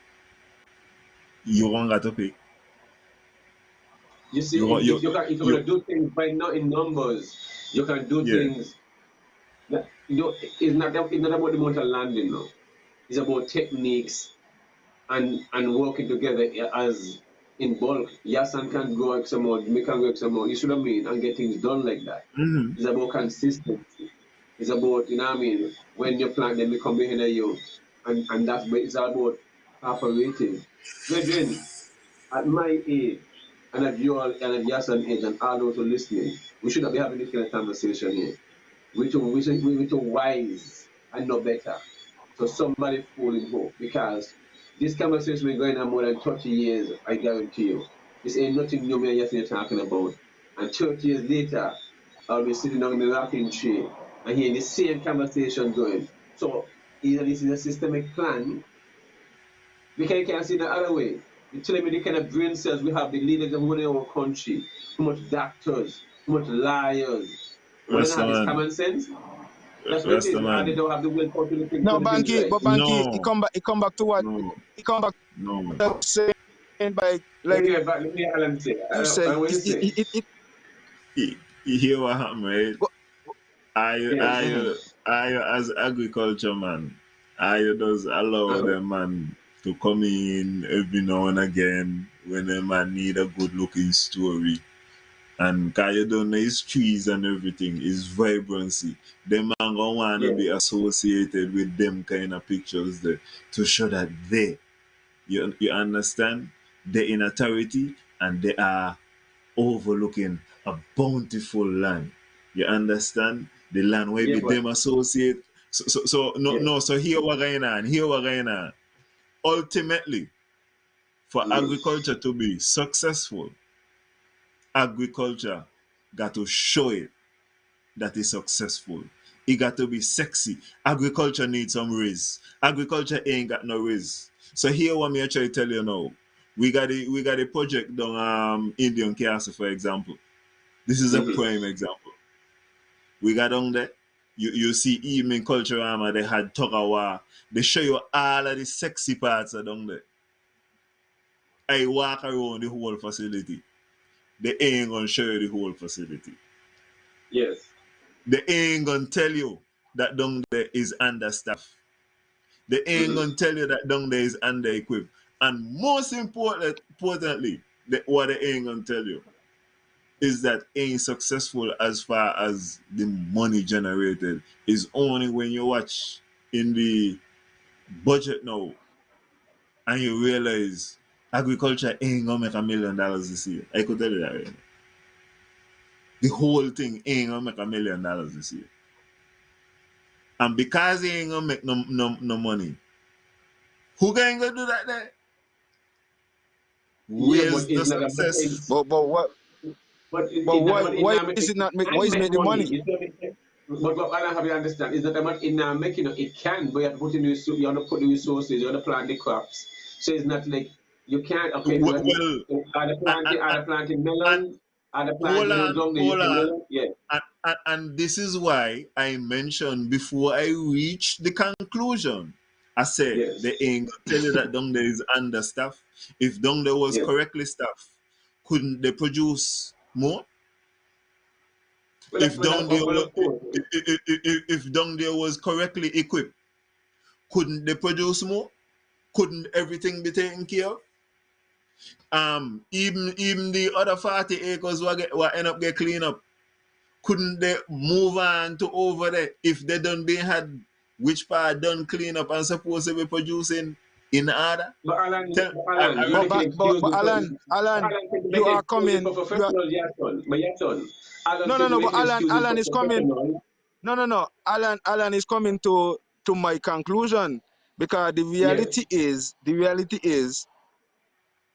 [SPEAKER 3] you don't got to pick.
[SPEAKER 2] You see,
[SPEAKER 3] You want
[SPEAKER 2] if you're
[SPEAKER 3] you
[SPEAKER 2] gonna do things by not in numbers, you can do
[SPEAKER 3] yeah.
[SPEAKER 2] things that it's not about the amount of land, you know. It's about techniques and working together as in bulk. Yasan can go X amount, me can go X amount. You see what I mean? And get things done like that.
[SPEAKER 3] Mm-hmm.
[SPEAKER 2] It's about consistency. It's about, you know what I mean? When you plant, then we come behind you. And that's what it's all about operating. Brethren, at my age, and at your and at Yasan's age, and all those who are listening, we should not be having this kind of conversation here. We're too wise and no better. So somebody falling hope because this conversation been going on more than 30 years, I guarantee you. This ain't nothing new me and Yasin talking about. And 30 years later, I'll be sitting on the rocking chair and hearing the same conversation going. So either this is a systemic plan, because you can't see the other way. You're telling me the kind of brain cells we have, the leaders of our country, how much doctors, how much liars. We don't have this
[SPEAKER 3] Rastaman.
[SPEAKER 2] common sense. That's what it is. Or they
[SPEAKER 3] Rastaman.
[SPEAKER 2] don't have the willpower to think
[SPEAKER 1] No,
[SPEAKER 2] for the things
[SPEAKER 1] Banky,
[SPEAKER 2] right.
[SPEAKER 1] but Banky,
[SPEAKER 3] No.
[SPEAKER 1] he come back to what?
[SPEAKER 3] No.
[SPEAKER 1] He come back
[SPEAKER 3] No.
[SPEAKER 1] to saying by
[SPEAKER 2] Let
[SPEAKER 1] like
[SPEAKER 2] me get back. Let me hear Alan say.
[SPEAKER 1] you said,
[SPEAKER 2] What you say?
[SPEAKER 3] You hear what happened, right?
[SPEAKER 1] go,
[SPEAKER 2] Yes.
[SPEAKER 3] I as agriculture man, I does allow
[SPEAKER 2] Uh-huh.
[SPEAKER 3] the man to come in every now and again when a man need a good looking story. And cause you don't know his trees and everything, his vibrancy. The man gonna wanna
[SPEAKER 2] Yes.
[SPEAKER 3] be associated with them kind of pictures there to show that you understand, they're in authority and they are overlooking a bountiful land. You understand? The land where
[SPEAKER 2] Yeah,
[SPEAKER 3] be
[SPEAKER 2] but
[SPEAKER 3] them associate. So no,
[SPEAKER 2] yeah.
[SPEAKER 3] no, so here what going on, here what going on. Ultimately, for
[SPEAKER 2] Mm-hmm.
[SPEAKER 3] agriculture to be successful, agriculture got to show it that is successful. It got to be sexy. Agriculture needs some riz. Agriculture ain't got no riz. So here what me I try to tell you now. We got a project down Indian Castle, for example. This is a
[SPEAKER 2] Mm-hmm.
[SPEAKER 3] prime example. We got down there. You see even culture armor, they had tug of war. They show you all of the sexy parts of down there. I walk around the whole facility. They ain't gonna show you the whole facility.
[SPEAKER 2] Yes.
[SPEAKER 3] They ain't gonna tell you that down there is understaffed. They ain't
[SPEAKER 2] Mm-hmm.
[SPEAKER 3] gonna tell you that down there is under equipped. And most importantly, what they ain't gonna tell you is that ain't successful as far as the money generated is only when you watch in the budget now and you realize agriculture ain't gonna make $1 million this year. I could tell you that right now. The whole thing ain't gonna make $1 million this year. And because he ain't gonna make no money, who going to do that there?
[SPEAKER 2] Yeah, but
[SPEAKER 3] Where's the
[SPEAKER 2] it's not a matter.
[SPEAKER 3] success?
[SPEAKER 1] but what?
[SPEAKER 2] But
[SPEAKER 1] But
[SPEAKER 2] it's not
[SPEAKER 1] why?
[SPEAKER 2] about it
[SPEAKER 1] Why
[SPEAKER 2] now
[SPEAKER 1] is
[SPEAKER 2] making
[SPEAKER 1] it not make? Why
[SPEAKER 2] and
[SPEAKER 1] is it
[SPEAKER 2] make
[SPEAKER 1] make the
[SPEAKER 2] money.
[SPEAKER 1] money?
[SPEAKER 2] It's not but what I have to understand is not about it now making it. It can, but you have to put in you have to put the resources, you have to plant the crops. So it's not like you can't okay,
[SPEAKER 3] Well,
[SPEAKER 2] but are the planting
[SPEAKER 3] and
[SPEAKER 2] melons, are the
[SPEAKER 3] hold
[SPEAKER 2] planting
[SPEAKER 3] on,
[SPEAKER 2] down there, you
[SPEAKER 3] hold
[SPEAKER 2] see
[SPEAKER 3] on.
[SPEAKER 2] melon? Yeah,
[SPEAKER 3] And this is why I mentioned before I reached the conclusion. I said
[SPEAKER 2] yes,
[SPEAKER 3] they ain't gonna tell you that down there is understaffed. If down there was
[SPEAKER 2] yeah.
[SPEAKER 3] correctly staffed, couldn't they produce more? If down there
[SPEAKER 2] Well
[SPEAKER 3] was
[SPEAKER 2] of course.
[SPEAKER 3] if down there was correctly equipped, couldn't they produce more? Couldn't everything be taken care of? Even the other 40 acres what end up get cleaned up. Couldn't they move on to over there if they done been had which part done clean up and supposed to be producing in order?
[SPEAKER 2] But
[SPEAKER 3] Tell,
[SPEAKER 2] Alan, you're
[SPEAKER 3] I,
[SPEAKER 2] making
[SPEAKER 1] But
[SPEAKER 2] excuses for
[SPEAKER 1] Alan,
[SPEAKER 2] Alan can
[SPEAKER 1] you
[SPEAKER 2] make
[SPEAKER 1] are
[SPEAKER 2] excuses
[SPEAKER 1] coming.
[SPEAKER 2] for
[SPEAKER 1] You are
[SPEAKER 2] professionals, yes, son. But yes, son. Alan
[SPEAKER 1] no,
[SPEAKER 2] can
[SPEAKER 1] no,
[SPEAKER 2] be
[SPEAKER 1] no. But
[SPEAKER 2] making excuses for
[SPEAKER 1] Alan is coming.
[SPEAKER 2] professionals.
[SPEAKER 1] No, no, no. Alan is coming to my conclusion because
[SPEAKER 2] Yes,
[SPEAKER 1] the reality is,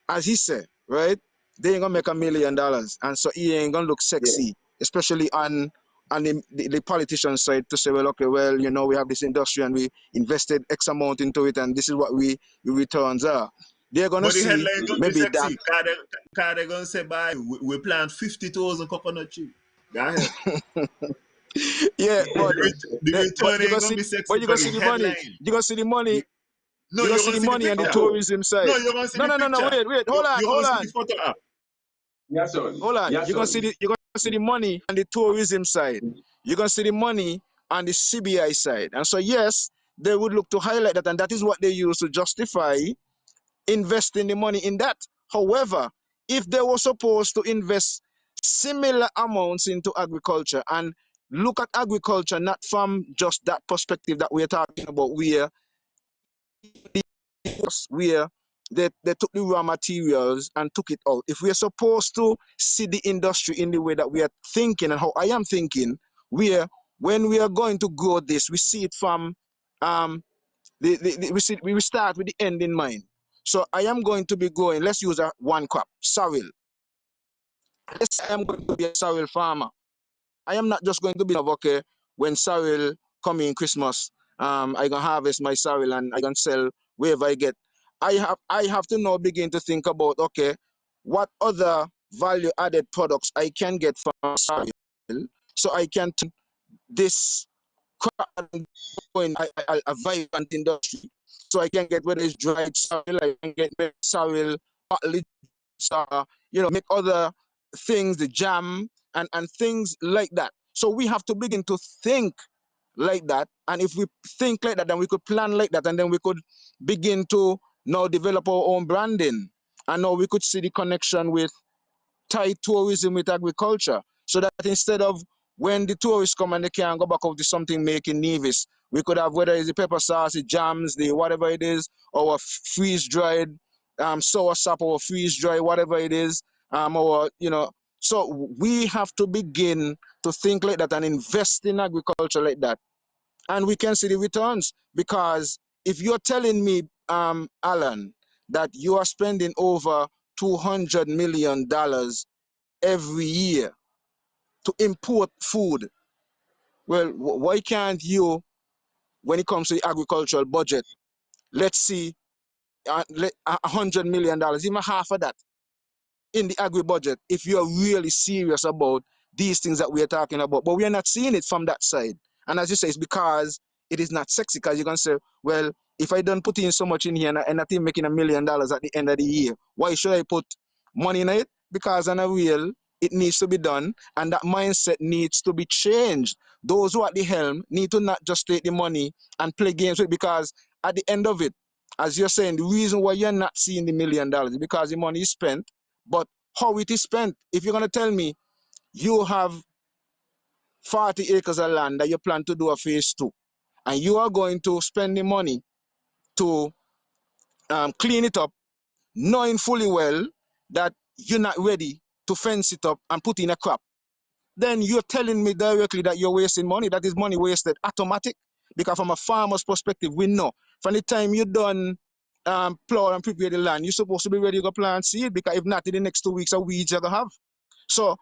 [SPEAKER 1] as he said, right? They ain't gonna make $1 million, and so he ain't gonna look
[SPEAKER 2] yes.
[SPEAKER 1] sexy, especially on the politician side to say, well, okay, well, we have this industry and we invested X amount into it, and this is what we returns are. They're gonna
[SPEAKER 3] but the
[SPEAKER 1] see
[SPEAKER 3] headline don't be
[SPEAKER 1] maybe that.
[SPEAKER 3] sexy. Cause they gonna say, "Bye, we plant 50,000 coconut tree." Go ahead.
[SPEAKER 1] Yeah, but
[SPEAKER 3] The return
[SPEAKER 1] you
[SPEAKER 3] ain't
[SPEAKER 1] gonna
[SPEAKER 3] gonna
[SPEAKER 1] see,
[SPEAKER 3] be sexy,
[SPEAKER 1] but you
[SPEAKER 3] but
[SPEAKER 1] gonna
[SPEAKER 3] the
[SPEAKER 1] see the money.
[SPEAKER 3] headline.
[SPEAKER 1] You gonna see the money.
[SPEAKER 3] No,
[SPEAKER 1] You gonna
[SPEAKER 3] you're
[SPEAKER 1] see
[SPEAKER 3] gonna
[SPEAKER 1] the
[SPEAKER 3] see the
[SPEAKER 1] money and the
[SPEAKER 2] Of
[SPEAKER 3] picture.
[SPEAKER 2] course.
[SPEAKER 1] tourism side.
[SPEAKER 3] No, you're gonna see
[SPEAKER 1] No,
[SPEAKER 3] the
[SPEAKER 1] no, no, no.
[SPEAKER 3] picture.
[SPEAKER 1] Wait. Hold on,
[SPEAKER 3] You're gonna
[SPEAKER 1] hold
[SPEAKER 3] see the
[SPEAKER 1] on,
[SPEAKER 3] photo up.
[SPEAKER 2] Yes, son.
[SPEAKER 1] hold on.
[SPEAKER 2] Yes, son.
[SPEAKER 1] You're gonna see the money and the tourism side. You're gonna see the money on the CBI side. And so yes, they would look to highlight that, and that is what they use to justify investing the money in that. However, if they were supposed to invest similar amounts into agriculture and look at agriculture not from just that perspective that we're talking about, where where they took the raw materials and took it out. If we are supposed to see the industry in the way that we are thinking and how I am thinking, where when we are going to grow this, we see it from we start with the end in mind. So I am going to be growing. Let's use one crop, sorrel. Let's say I am going to be a sorrel farmer. I am not just going to be okay when sorrel come in Christmas. I can harvest my sorrel and I can sell wherever I get. I have to now begin to think about okay, what other value added products I can get from sorrel, so I can turn this crop going a vibrant industry. So I can get whether it's dried sorrel, I can get sorrel, partly make other things, the jam and things like that. So we have to begin to think like that. And if we think like that, then we could plan like that, and then we could begin to now develop our own branding. And now we could see the connection with tie tourism with agriculture, so that instead of when the tourists come and they can't go back out to something making Nevis, we could have whether it's the pepper sauce, the jams, the whatever it is, or freeze dried sour sap or freeze dry, whatever it is, or So we have to begin to think like that and invest in agriculture like that, and we can see the returns. Because if you're telling me, Alan, that you are spending over $200 million every year to import food, well, why can't you, when it comes to the agricultural budget, let's see, $100 million, even half of that, in the agri budget, if you're really serious about these things that we are talking about. But we are not seeing it from that side. And as you say, it's because it is not sexy. Because you can say, well, if I don't put in so much in here and I think making $1 million at the end of the year, why should I put money in it? Because on a real, it needs to be done, and that mindset needs to be changed. Those who are at the helm need to not just take the money and play games with it, because at the end of it, as you're saying, the reason why you're not seeing the $1 million is because the money is spent, but how it is spent. If you're going to tell me you have 40 acres of land that you plan to do a phase 2, and you are going to spend the money to clean it up, knowing fully well that you're not ready to fence it up and put in a crop, then you're telling me directly that you're wasting money. That is money wasted automatic. Because from a farmer's perspective, we know from the time you're done plow and prepare the land, you're supposed to be ready to go plant seed, because if not, in the next 2 weeks, a weeds you're going to have. So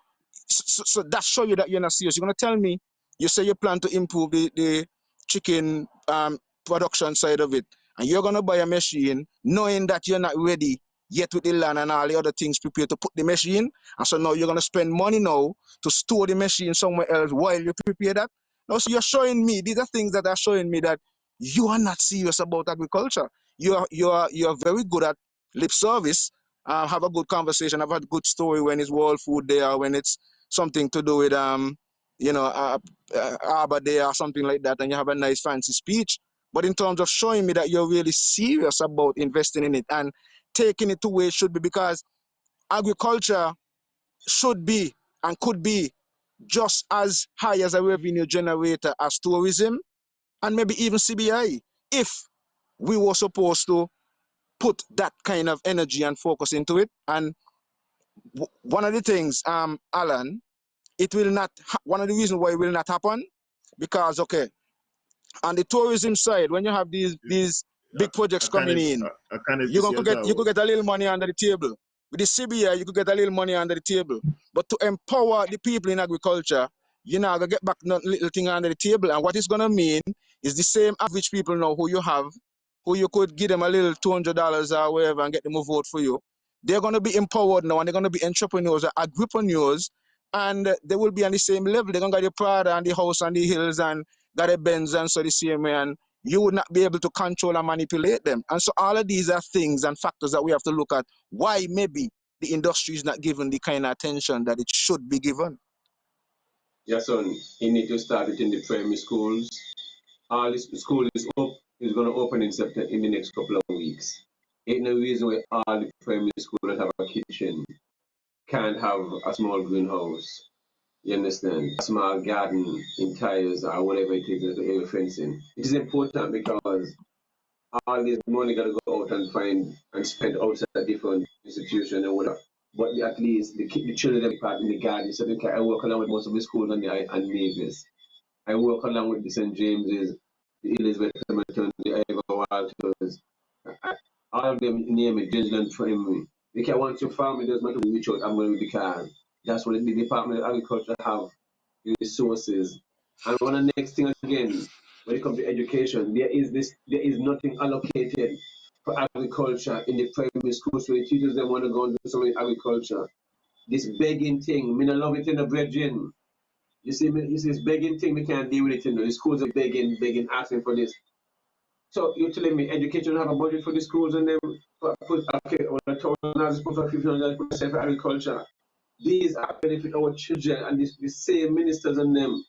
[SPEAKER 1] that show you that you're not serious. You're going to tell me, you say you plan to improve the chicken production side of it, and you're going to buy a machine knowing that you're not ready yet with the land and all the other things prepared to put the machine. And so now you're going to spend money now to store the machine somewhere else while you prepare that. Now, so you're showing me, these are things that are showing me that you are not serious about agriculture. You're very good at lip service, have a good conversation, have a good story when it's World Food Day, or when it's something to do with Arbor Day or something like that, and you have a nice fancy speech. But in terms of showing me that you're really serious about investing in it and taking it to where it should be, because agriculture should be and could be just as high as a revenue generator as tourism, and maybe even CBI, if we were supposed to put that kind of energy and focus into it. And one of the things, Alan, it will not, one of the reasons why it will not happen, because, okay, on the tourism side, when you have these big projects coming in,
[SPEAKER 3] I can't
[SPEAKER 1] you
[SPEAKER 3] see
[SPEAKER 1] could get a little money under the table. With the CBI, you could get a little money under the table. But to empower the people in agriculture, you're not going to get back no little thing under the table. And what it's going to mean is the same average people now who you have, who you could give them a little $200 or whatever and get them to vote for you. They're going to be empowered now, and they're going to be entrepreneurs, agripreneurs, and they will be on the same level. They're going to get the Prada and the house on the hills and got a Benz and so the same way. And you would not be able to control and manipulate them. And so all of these are things and factors that we have to look at why maybe the industry is not given the kind of attention that it should be given.
[SPEAKER 2] Yes, son, you need to start it in the primary schools. All the school is going to open in September, in the next couple of weeks. Ain't no reason why all the primary schools that have a kitchen can't have a small greenhouse. You understand? A small garden in tires or whatever it is, that area fencing. It is important because all this money gotta go out and find and spend outside a different institution and whatever. But at least the children are part in the garden. So I work along with most of the schools and Mavis. I work along with the St. James's, the Elizabeth Hamilton, the Ivor Walters. All of them name it, Gisland Primary. Because once your family does not reach out, I'm going to because that's what the Department of Agriculture have, the resources. And one of the next thing again, when it comes to education, there is nothing allocated for agriculture in the primary schools, so the teachers them want to go and do something in agriculture. This begging thing, me not love it in the brethren. You see, this begging thing, we can't deal with it in the schools are begging, asking for this. So you're telling me education have a budget for the schools and then put okay, or $1,000 put for $1,500 for agriculture. These are benefit our children and the same ministers and them.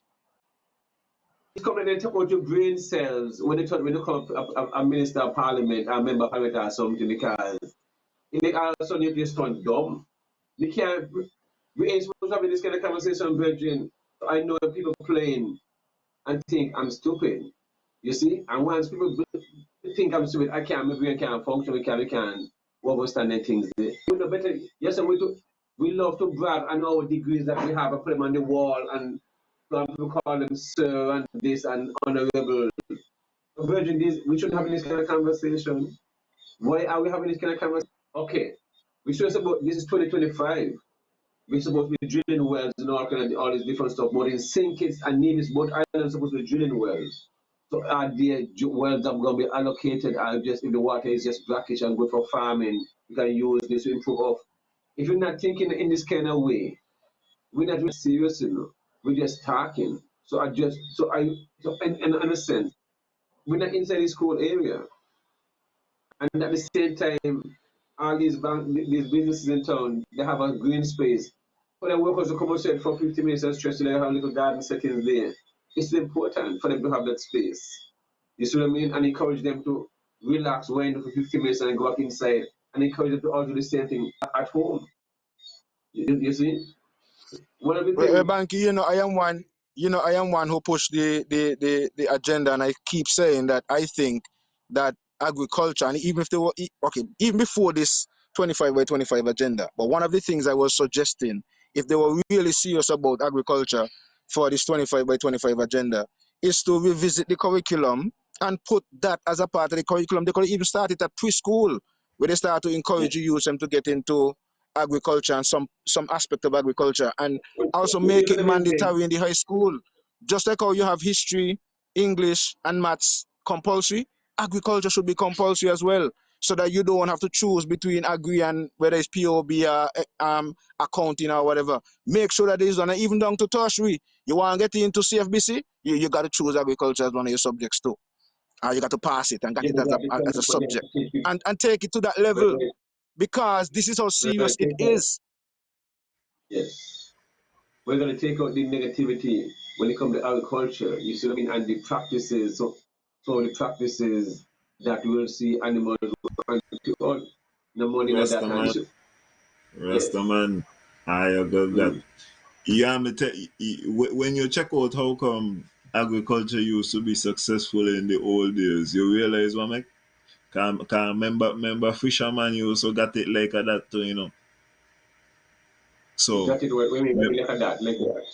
[SPEAKER 2] It's coming they talk about your brain cells when they call up a minister of parliament, a member of parliament or something because all of a sudden you just turn dumb. We ain't supposed to have this kind of conversation, brethren. I know people playing and think I'm stupid. You see? And once people think I'm stupid, my brain can't function, we can't understand the things there. We know better. Yes, and we love to brag on our degrees that we have and put them on the wall and people call them sir and this and honorable. Virgin, we shouldn't have this kind of conversation. Why are we having this kind of conversation? Okay, we should about this is 2025. We're supposed to be drilling wells and all this different stuff, but in St. Kitts and Nevis, both islands are supposed to be drilling wells. So are there wells that are going to be allocated, or just if the water is just brackish and good for farming, you can use this to improve off. If you're not thinking in this kind of way, we're not really serious, we're just talking. So in a sense, we're not inside the school area. And at the same time, all these businesses in town, they have a green space. For the workers to come outside for 50 minutes and stress, they have little garden settings there. It's important for them to have that space. You see what I mean? And encourage them to relax, wind up for 50 minutes and go back inside. And encourage them to all do the same thing at home. You see? One of the things.
[SPEAKER 1] Banky, I am one who pushed the agenda, and I keep saying that I think that agriculture, and even if they were even before this 25 by 25 agenda, but one of the things I was suggesting, if they were really serious about agriculture for this 25 by 25 agenda, is to revisit the curriculum and put that as a part of the curriculum. They could even start it at preschool, where they start to encourage you use them to get into agriculture and some aspect of agriculture, and also make it mandatory in the high school. Just like how you have history, English, and maths compulsory, agriculture should be compulsory as well, so that you don't have to choose between agri and whether it's POB or accounting or whatever. Make sure that it is done, and even down to tertiary. You want to get into CFBC, you got to choose agriculture as one of your subjects too. You got to pass it and get it as a subject, and take it to that level, because this is how serious it is.
[SPEAKER 2] Yes. We're going to take out the negativity when it comes to agriculture. You see what I mean? And the practices, so the practices that we will see animals and no money like that.
[SPEAKER 3] Rastaman, I got that. Yeah, when you check out how come agriculture used to be successful in the old days, you realize what make? Can remember fisherman you also got it like that too, So
[SPEAKER 2] got it like that, like that.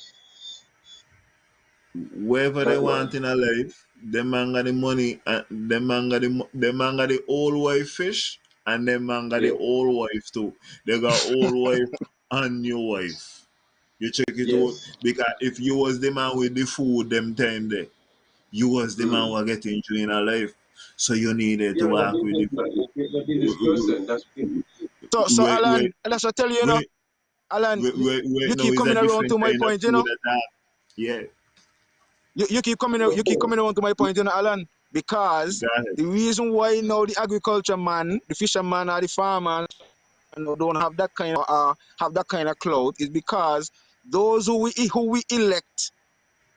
[SPEAKER 3] Wherever they want in a life, them man got the money and them man got the old wife fish and them man got the old wife too. They got old wife and new wife. You check it out. Because if you was the man with the food them time there, you was the man who getting you in a life. So you needed to work with
[SPEAKER 2] the
[SPEAKER 1] So Alan, that's what I tell you, Alan, you keep coming around to my point,
[SPEAKER 3] Yeah.
[SPEAKER 1] You keep coming around to my point, Alan, because the reason why now the agriculture man, the fisherman or the farmer don't have that kind of clout is because those who we elect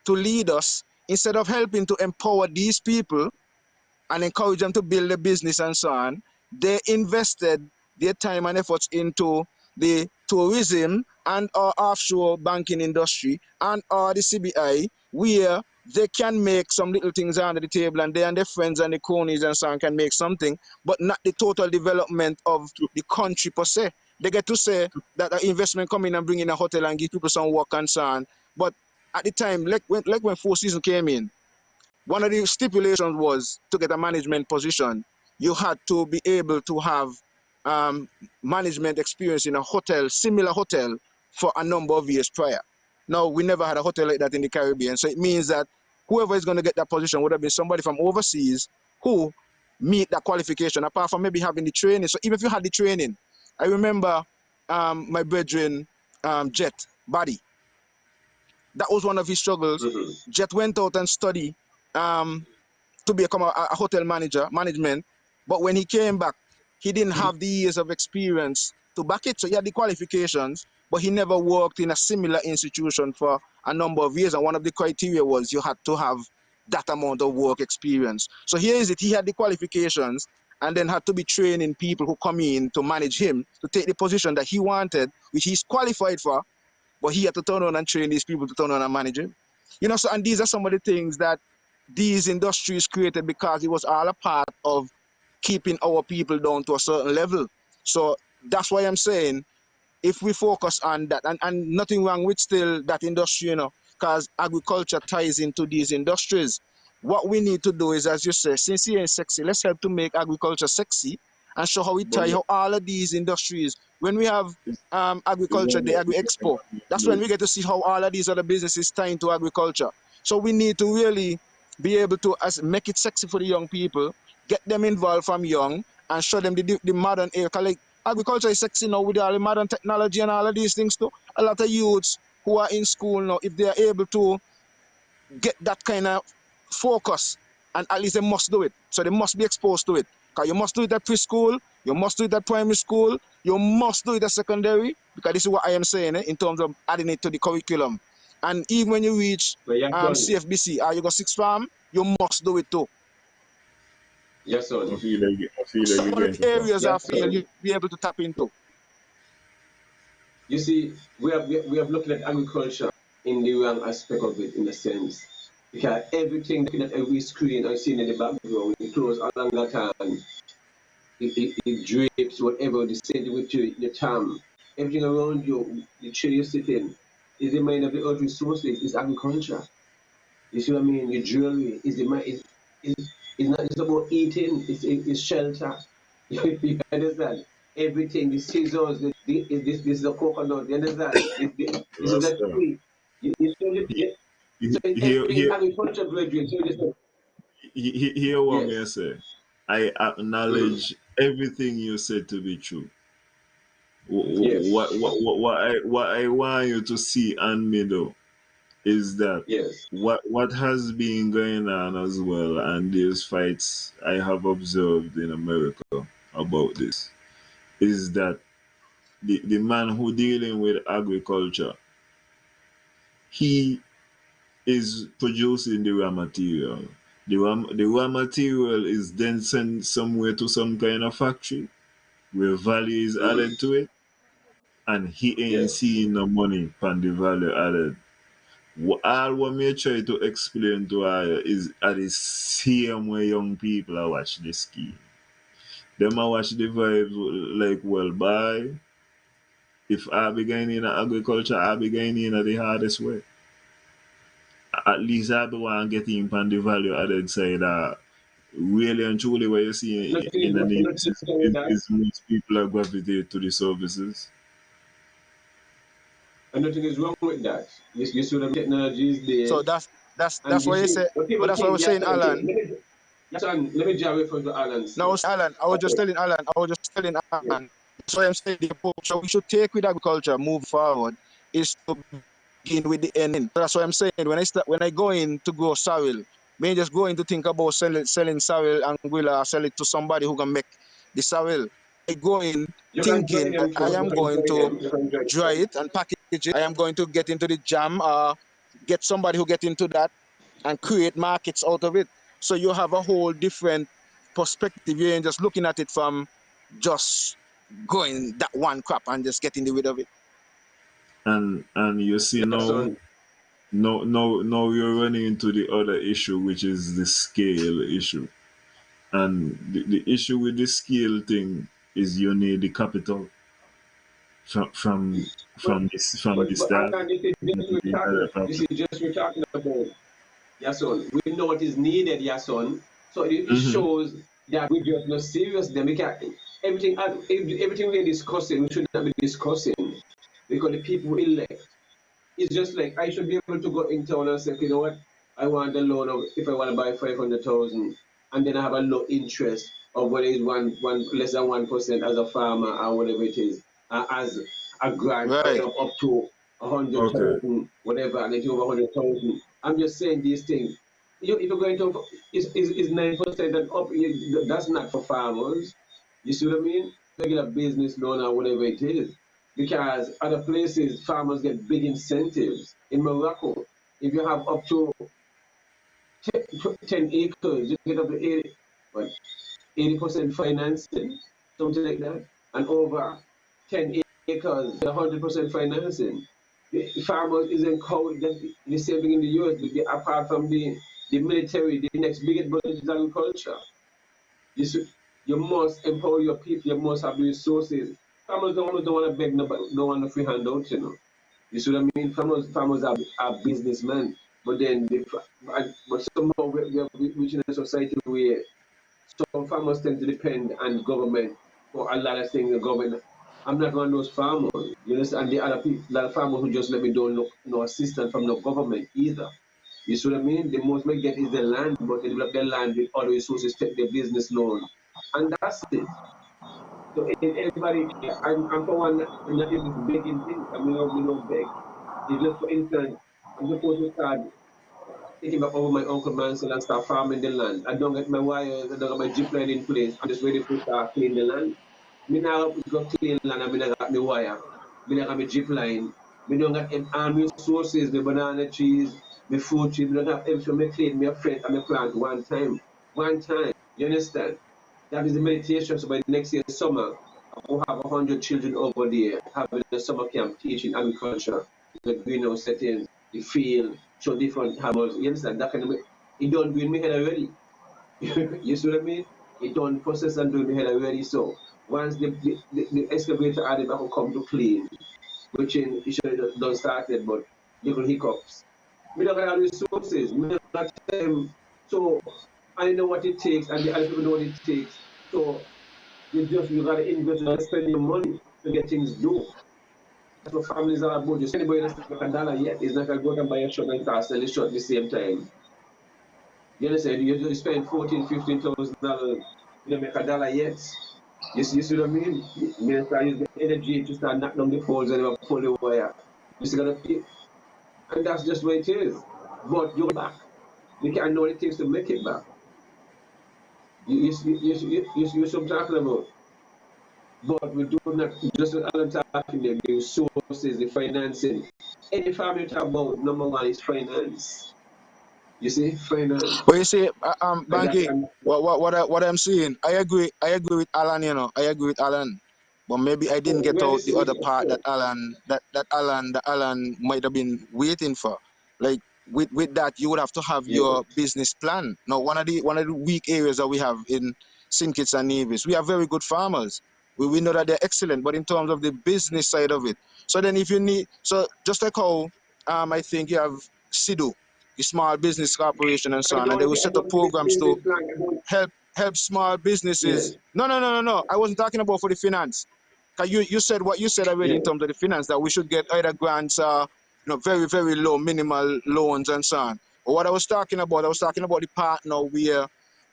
[SPEAKER 1] to lead us, instead of helping to empower these people and encourage them to build a business and so on, they invested their time and efforts into the tourism and our offshore banking industry and the CBI, where they can make some little things under the table, and they and their friends and the cronies and so on can make something, but not the total development of the country per se. They get to say that an investment come in and bring in a hotel and give people some work and so on. But at the time, like when Four Seasons came in, one of the stipulations was to get a management position, you had to be able to have um, management experience in a hotel, similar hotel, for a number of years prior. Now, we never had a hotel like that in the Caribbean. So it means that whoever is going to get that position would have been somebody from overseas who meet that qualification, apart from maybe having the training. So even if you had the training, I remember my brethren, Jet Body, that was one of his struggles.
[SPEAKER 2] Mm-hmm.
[SPEAKER 1] Jet went out and studied to become a hotel management. But when he came back, he didn't have the years of experience to back it. So he had the qualifications, but he never worked in a similar institution for a number of years. And one of the criteria was you had to have that amount of work experience. So here is it. He had the qualifications and then had to be training people who come in to manage him to take the position that he wanted, which he's qualified for, but he had to turn on and train these people to turn on and manage him. You know, so and these are some of the things that these industries created because it was all a part of keeping our people down to a certain level. So that's why I'm saying if we focus on that, and nothing wrong with still that industry, you know, because agriculture ties into these industries. What we need to do is, as you say, since it ain't sexy, let's help to make agriculture sexy and show how we tie how all of these industries. When we have agriculture, the Agri Expo, that's when we get to see how all of these other businesses tie into agriculture. So we need to really be able to make it sexy for the young people, get them involved from young, and show them the modern era. Like, agriculture is sexy now with all the modern technology and all of these things too. A lot of youths who are in school now, if they are able to get that kind of focus, and at least they must do it. So they must be exposed to it. Because you must do it at preschool, you must do it at primary school, you must do it at secondary, because this is what I am saying in terms of adding it to the curriculum. And even when you reach CFBC or you go sixth farm, you must do it too.
[SPEAKER 2] Yes, sir.
[SPEAKER 3] I feel like
[SPEAKER 1] Some
[SPEAKER 3] you're
[SPEAKER 1] of
[SPEAKER 3] getting
[SPEAKER 1] the
[SPEAKER 3] to come.
[SPEAKER 1] areas I
[SPEAKER 2] Yes,
[SPEAKER 1] feel
[SPEAKER 2] sir.
[SPEAKER 1] you'll be able to tap into.
[SPEAKER 2] You see, we have looked at agriculture in the wrong aspect of it, in a sense. Because everything that every screen I seen in the background, it close along that hand, it drapes, whatever, the center with you, the term, everything around you, the chair you sit in, is the mind of the earth resources, is agriculture. You see what I mean? The jewelry is the mind, it's not just about eating, it's shelter. You understand? Everything, the scissors, this is a coconut, you understand? This is a
[SPEAKER 3] Rasta.
[SPEAKER 2] tree. So in
[SPEAKER 3] Here,
[SPEAKER 2] agriculture graduate, so just,
[SPEAKER 3] hear what me I
[SPEAKER 2] yes.
[SPEAKER 3] say. I
[SPEAKER 2] Mm.
[SPEAKER 3] acknowledge everything you said to be true.
[SPEAKER 2] Yes.
[SPEAKER 3] What I want you to see and me though is that
[SPEAKER 2] Yes.
[SPEAKER 3] what has been going on as well, and these fights I have observed in America about this, is that the man who dealing with agriculture, he is producing the raw material. The raw material is then sent somewhere to some kind of factory where value is
[SPEAKER 2] Mm.
[SPEAKER 3] added to it, and he ain't
[SPEAKER 2] Yes.
[SPEAKER 3] seeing no money from the value added. All what me try to explain to her is at the same way young people are watch the scheme. Them are watch the vibes like, well, bye. If I be going in agriculture, I be going in the hardest way. At least I be want getting on the value added side. Really and truly, what you see
[SPEAKER 2] Nothing
[SPEAKER 3] in
[SPEAKER 2] is
[SPEAKER 3] the
[SPEAKER 2] wrong,
[SPEAKER 3] news
[SPEAKER 2] nothing is wrong with that.
[SPEAKER 3] is most people are gravitate to the services.
[SPEAKER 2] And nothing is wrong with that. You see the technology is there.
[SPEAKER 1] So that's
[SPEAKER 2] And you
[SPEAKER 1] why you
[SPEAKER 2] see,
[SPEAKER 1] say.
[SPEAKER 2] what
[SPEAKER 1] But
[SPEAKER 2] people
[SPEAKER 1] that's what I
[SPEAKER 2] think,
[SPEAKER 1] was
[SPEAKER 2] yes,
[SPEAKER 1] saying, Alan.
[SPEAKER 2] let me jump away from the Alan
[SPEAKER 1] No,
[SPEAKER 2] still.
[SPEAKER 1] Alan, I was just
[SPEAKER 2] Okay.
[SPEAKER 1] telling Alan,
[SPEAKER 2] Yes.
[SPEAKER 1] that's why I'm saying the approach we should take with agriculture move forward is to begin with the end in. So that's why I'm saying when I go in to grow sorrel, may just go in to think about selling sorrel and will sell it to somebody who can make the sorrel. I go in
[SPEAKER 2] You can
[SPEAKER 1] thinking
[SPEAKER 2] join
[SPEAKER 1] that
[SPEAKER 2] them
[SPEAKER 1] I
[SPEAKER 2] too. You
[SPEAKER 1] am
[SPEAKER 2] can
[SPEAKER 1] going
[SPEAKER 2] join
[SPEAKER 1] to
[SPEAKER 2] them. You can join
[SPEAKER 1] dry
[SPEAKER 2] them.
[SPEAKER 1] it and package it. I am going to get into the jam get somebody who get into that and create markets out of it. So you have a whole different perspective. You ain't just looking at it from just going that one crop and just getting rid of it.
[SPEAKER 3] And you see
[SPEAKER 2] Yes,
[SPEAKER 3] now,
[SPEAKER 2] son.
[SPEAKER 3] Now you're running into the other issue, which is the scale issue. And the issue with the scale thing is you need the capital from from
[SPEAKER 2] But
[SPEAKER 3] from the
[SPEAKER 2] but
[SPEAKER 3] start.
[SPEAKER 2] and this is just we're talking about, yeah, son. We know what is needed, yeah, son. So it
[SPEAKER 3] Mm-hmm.
[SPEAKER 2] shows that we're just not serious. Then we can everything we're discussing, we should not be discussing because the people we elect. It's just like I should be able to go in town and say, you know what, I want a loan of if I want to buy 500,000, and then I have a low interest of whether it's one less than 1% as a farmer or whatever it is, as a grant
[SPEAKER 1] Right.
[SPEAKER 2] up to a hundred
[SPEAKER 3] Okay.
[SPEAKER 2] thousand, whatever, and it's over 100,000. I'm just saying these things. If you're going to is 9% and up, that's not for farmers. You see what I mean? Regular business loan or whatever it is because other places farmers get big incentives. In Morocco, if you have up to 10 acres, you get up to 80% financing, something like that, and over 10 acres, 100% financing. The farmers is encouraged. The same thing in the US. Apart from the military, the next biggest budget is agriculture. You should, you must empower your people. You must have the resources. Farmers don't want to beg, nobody, don't want a free handout, you know. You see what I mean? Farmers are businessmen, but then but somehow we are reaching a society where some farmers tend to depend on government for a lot of things. The government, I'm not one of those farmers. You understand? The other people, a lot of farmers who just let me don't look no assistance from the government either. You see what I mean? The most we get is the land, but they develop their land with all the resources, take their business loan, and that's it. So everybody, I'm for one, not this begging thing. I mean, we don't beg. It's just for instance, I'm supposed to start taking back over my uncle Mansell and start farming the land. I don't get my wires, I don't get my jeep line in place. I'm just ready to start cleaning the land. Me now go clean land, I mean I got my wire, me I got my jeep line, me don't got resources, my banana trees, my fruit trees, me don't have everything, me clean, me a friend, and me plant one time. One time. You understand? That is the meditation. So by next year summer, I will have 100 children over there having a summer camp teaching agriculture, the greenhouse settings, the field, show different animals. You understand? That kind of it don't do in my head already. You see what I mean? It don't process and do in my head already. So once the excavator added back will come to clean, which it should have done started, but little hiccups. We don't have resources. We don't have time. So I know what it takes, and the other people know what it takes. So you gotta invest, you gotta spend your money to get things done. That's what families are about. You see anybody that's make $1 yet is not gonna go and buy a shot and start sell the shot at the same time. You understand? You spend 14, $15,000, you don't make $1 yet. You see what I mean? You start using the energy to start knocking down the poles and pull the wire. You still gotta pay. And that's just what it is. But you're back. You can't know what it takes to make it back. You see what I'm talking about. But we do not, just what Alan talking there, the resources, the financing. Any farm you talk about, number one is finance. You see, finance.
[SPEAKER 1] But you see,
[SPEAKER 2] And that
[SPEAKER 1] Banky,
[SPEAKER 2] can,
[SPEAKER 1] what I'm saying, I agree with Alan. I agree with Alan. But maybe I didn't get
[SPEAKER 2] well,
[SPEAKER 1] out
[SPEAKER 2] this
[SPEAKER 1] the
[SPEAKER 2] is,
[SPEAKER 1] other part that Alan might have been waiting for. Like with that, you would have to have
[SPEAKER 2] yeah,
[SPEAKER 1] your business plan. Now, one of the weak areas that we have in St. Kitts and Nevis, we have very good farmers. We know that they're excellent, but in terms of the business side of it, so then if you need, so just like how I think you have SIDU, the Small Business Corporation and so on, and they will
[SPEAKER 2] I
[SPEAKER 1] set up
[SPEAKER 2] don't need
[SPEAKER 1] programs to
[SPEAKER 2] business plan. I don't,
[SPEAKER 1] help small
[SPEAKER 2] yeah,
[SPEAKER 1] businesses. No. I wasn't talking about for the finance. 'Cause you said what you said already
[SPEAKER 2] yeah,
[SPEAKER 1] in terms of the finance that we should get either grants or very very low minimal loans and so on. But what I was talking about the partner where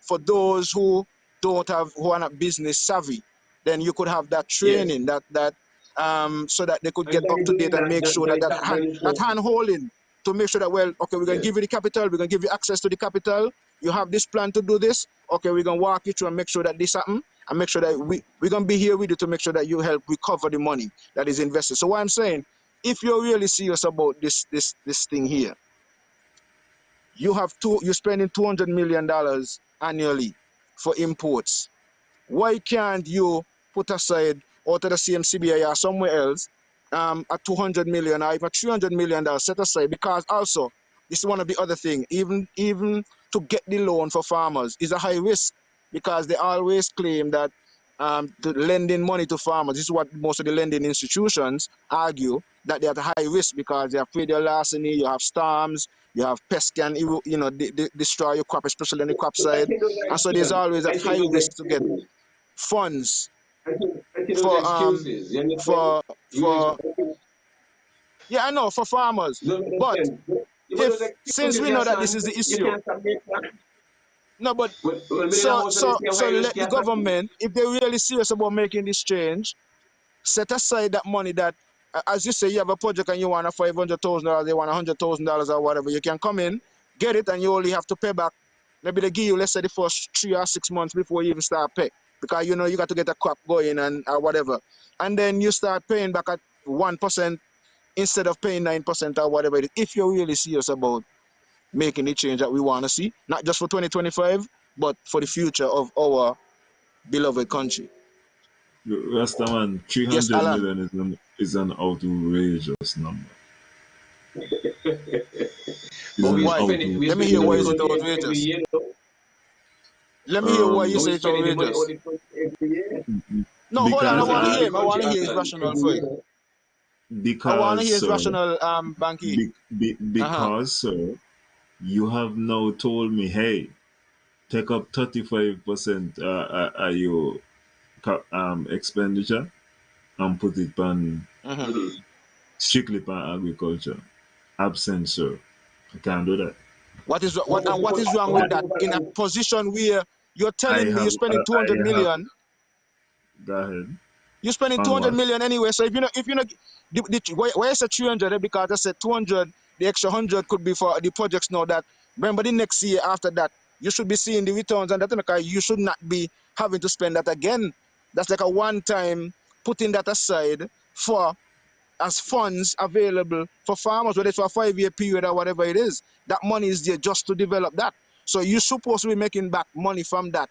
[SPEAKER 1] for those who are not business savvy, then you could have that
[SPEAKER 2] yes.
[SPEAKER 1] training so that they could
[SPEAKER 2] And
[SPEAKER 1] get
[SPEAKER 2] that
[SPEAKER 1] up
[SPEAKER 2] is
[SPEAKER 1] to
[SPEAKER 2] doing
[SPEAKER 1] date and make sure
[SPEAKER 2] that
[SPEAKER 1] that
[SPEAKER 2] is happening.
[SPEAKER 1] that hand holding to make sure that, well, okay, we're gonna
[SPEAKER 2] Yes.
[SPEAKER 1] give you the capital, we're gonna give you access to the capital, you have this plan to do this, okay, we're gonna walk you through and make sure that this happen and make sure that we're gonna be here with you to make sure that you help recover the money that is invested. So what I'm saying, if you're really serious about this thing here, you're spending $200 million annually for imports. Why can't you put aside out of the same CBI or somewhere else a 200 million or even $300 million set aside, because also this is one of the other things. Even to get the loan for farmers is a high risk, because they always claim that the lending money to farmers, this is what most of the lending institutions argue, that they're at high risk because they're afraid of larceny, you have storms, you have pests can destroy your crop, especially on the crop
[SPEAKER 2] So I
[SPEAKER 1] side.
[SPEAKER 2] think those are
[SPEAKER 1] And so there's
[SPEAKER 2] excuses.
[SPEAKER 1] always that
[SPEAKER 2] I think
[SPEAKER 1] high
[SPEAKER 2] those are
[SPEAKER 1] risk to get
[SPEAKER 2] excuses.
[SPEAKER 1] funds
[SPEAKER 2] I think those are
[SPEAKER 1] for
[SPEAKER 2] excuses. You understand?
[SPEAKER 1] for
[SPEAKER 2] You
[SPEAKER 1] for yeah, I know, for farmers.
[SPEAKER 2] don't
[SPEAKER 1] But
[SPEAKER 2] understand. Yeah, but those
[SPEAKER 1] if, since
[SPEAKER 2] excuses,
[SPEAKER 1] we
[SPEAKER 2] your
[SPEAKER 1] know that this
[SPEAKER 2] son,
[SPEAKER 1] is the
[SPEAKER 2] you
[SPEAKER 1] issue,
[SPEAKER 2] can't stop making that.
[SPEAKER 1] no, but
[SPEAKER 2] When we don't most of the same
[SPEAKER 1] so
[SPEAKER 2] high risk
[SPEAKER 1] let the
[SPEAKER 2] can't happen.
[SPEAKER 1] government, if they're really serious about making this change, set aside that money that, as you say, you have a project and you want a $500,000, they want $100,000 or whatever, you can come in, get it, and you only have to pay back. Maybe they give you, let's say, the first 3 or 6 months before you even start pay, because you know you got to get a crop going and or whatever, and then you start paying back at 1% instead of paying 9% or whatever it is. If you're really serious about making the change that we want to see, not just for 2025, but for the future of our beloved country.
[SPEAKER 3] Rastaman, three
[SPEAKER 1] Yes,
[SPEAKER 3] hundred
[SPEAKER 1] Alan.
[SPEAKER 3] million is an outrageous number. It's
[SPEAKER 2] But
[SPEAKER 3] an
[SPEAKER 1] Why?
[SPEAKER 2] we
[SPEAKER 1] Let me
[SPEAKER 2] spend
[SPEAKER 1] hear
[SPEAKER 2] the
[SPEAKER 1] why
[SPEAKER 2] money
[SPEAKER 1] is
[SPEAKER 2] on
[SPEAKER 1] it
[SPEAKER 3] outrageous.
[SPEAKER 2] the every
[SPEAKER 1] outrageous.
[SPEAKER 2] year,
[SPEAKER 1] Let me hear why you
[SPEAKER 2] and
[SPEAKER 3] Um,
[SPEAKER 1] say
[SPEAKER 2] we
[SPEAKER 1] it's
[SPEAKER 2] spending the money on
[SPEAKER 1] outrageous.
[SPEAKER 2] the every year.
[SPEAKER 1] No, hold on. I
[SPEAKER 3] because
[SPEAKER 2] Money
[SPEAKER 1] want to
[SPEAKER 2] leave
[SPEAKER 1] hear
[SPEAKER 2] the
[SPEAKER 1] him. I
[SPEAKER 2] country
[SPEAKER 1] want to hear his
[SPEAKER 2] often
[SPEAKER 1] rationale
[SPEAKER 2] every
[SPEAKER 1] for it.
[SPEAKER 2] year.
[SPEAKER 1] I want to hear his
[SPEAKER 3] sir,
[SPEAKER 1] rationale, Banky. Uh-huh.
[SPEAKER 3] because sir, you have now told me, hey, take up 35% your expenditure and put it on
[SPEAKER 1] Mm-hmm.
[SPEAKER 2] Mhm.
[SPEAKER 3] strictly on agriculture. Absent, sir. I can't do that.
[SPEAKER 1] What is wrong with that? In a position where you're
[SPEAKER 3] I
[SPEAKER 1] telling me
[SPEAKER 3] have
[SPEAKER 1] you're spending 200
[SPEAKER 3] I have
[SPEAKER 1] million,
[SPEAKER 3] go ahead.
[SPEAKER 1] you're spending
[SPEAKER 3] On
[SPEAKER 1] 200
[SPEAKER 3] what?
[SPEAKER 1] million anyway. So if you know, why is it 300? Because I said 200, the extra 100 could be for the projects now that, remember, the next year after that, you should be seeing the returns and that, because you should not be having to spend that again. That's like a one time putting that aside for as funds available for farmers, whether it's for a 5 year period or whatever it is. That money is there just to develop that. So you're supposed to be making back money from that,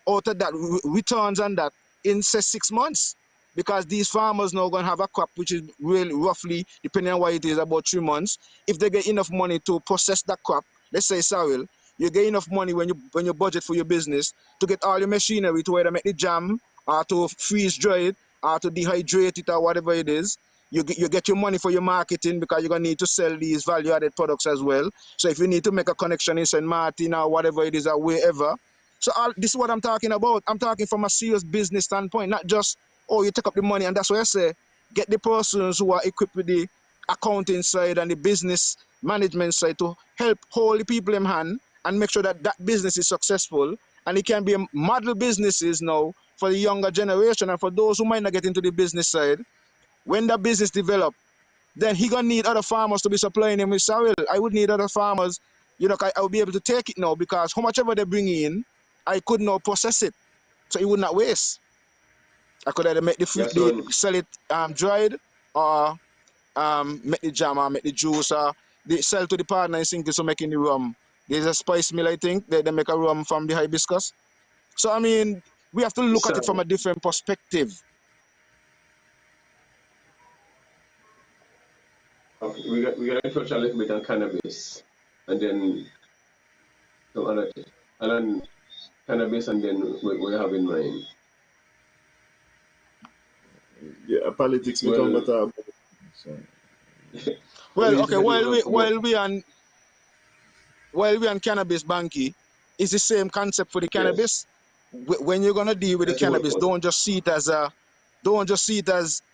[SPEAKER 1] out of that, returns on that, in say 6 months, because these farmers now going to have a crop which is really roughly, depending on what it is, about 3 months. If they get enough money to process that crop, let's say sorrel, you get enough money when you budget for your business to get all your machinery to either make the jam or to freeze dry it or to dehydrate it or whatever it is. You get your money for your marketing, because you're going to need to sell these value added products as well. So if you need to make a connection in St. Martin or whatever it is or wherever, so this is what I'm talking about. I'm talking from a serious business standpoint, not just, oh, you take up the money. And that's why I say, get the persons who are equipped with the accounting side and the business management side to help hold the people in hand and make sure that that business is successful. And it can be a model businesses now for the younger generation, and for those who might not get into the business side. When that business develop, then he gonna need other farmers to be supplying him with soil. I would need other farmers, I would be able to take it now, because how much ever they bring in, I could now process it, so it would not waste. I could either make
[SPEAKER 2] Yes, son.
[SPEAKER 1] sell it dried, or make the jam or make the juice, or they sell to the partner in Sinky, so making the rum. There's a spice mill, I think, they make a rum from the hibiscus. So I mean, we have to look at it from
[SPEAKER 2] Son.
[SPEAKER 1] a different perspective.
[SPEAKER 2] Okay, we got to touch a little bit on cannabis, and then some other, and then cannabis, and then we have in mind.
[SPEAKER 3] Yeah, politics become
[SPEAKER 2] Well,
[SPEAKER 3] better. So,
[SPEAKER 1] Well,
[SPEAKER 2] politics
[SPEAKER 1] okay,
[SPEAKER 2] are taking up more.
[SPEAKER 1] while we on cannabis, Banky, it's the same concept for the
[SPEAKER 2] Yes,
[SPEAKER 1] cannabis. When you're gonna deal with the
[SPEAKER 2] that's the whole
[SPEAKER 1] cannabis,
[SPEAKER 2] point.
[SPEAKER 1] don't just see it as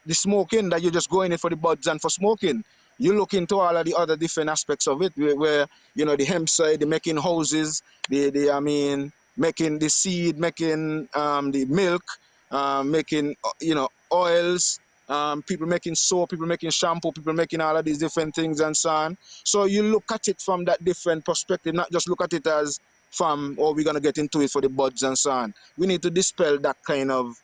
[SPEAKER 1] the smoking, that you're just going in for the buds and for smoking. You look into all of the other different aspects of it, where the hemp side, the making houses, the I mean, making the seed, making the milk, making oils, people making soap, people making shampoo, people making all of these different things and so on. So you look at it from that different perspective, not just look at it as from, oh, we're gonna get into it for the buds and so on. We need to dispel that kind of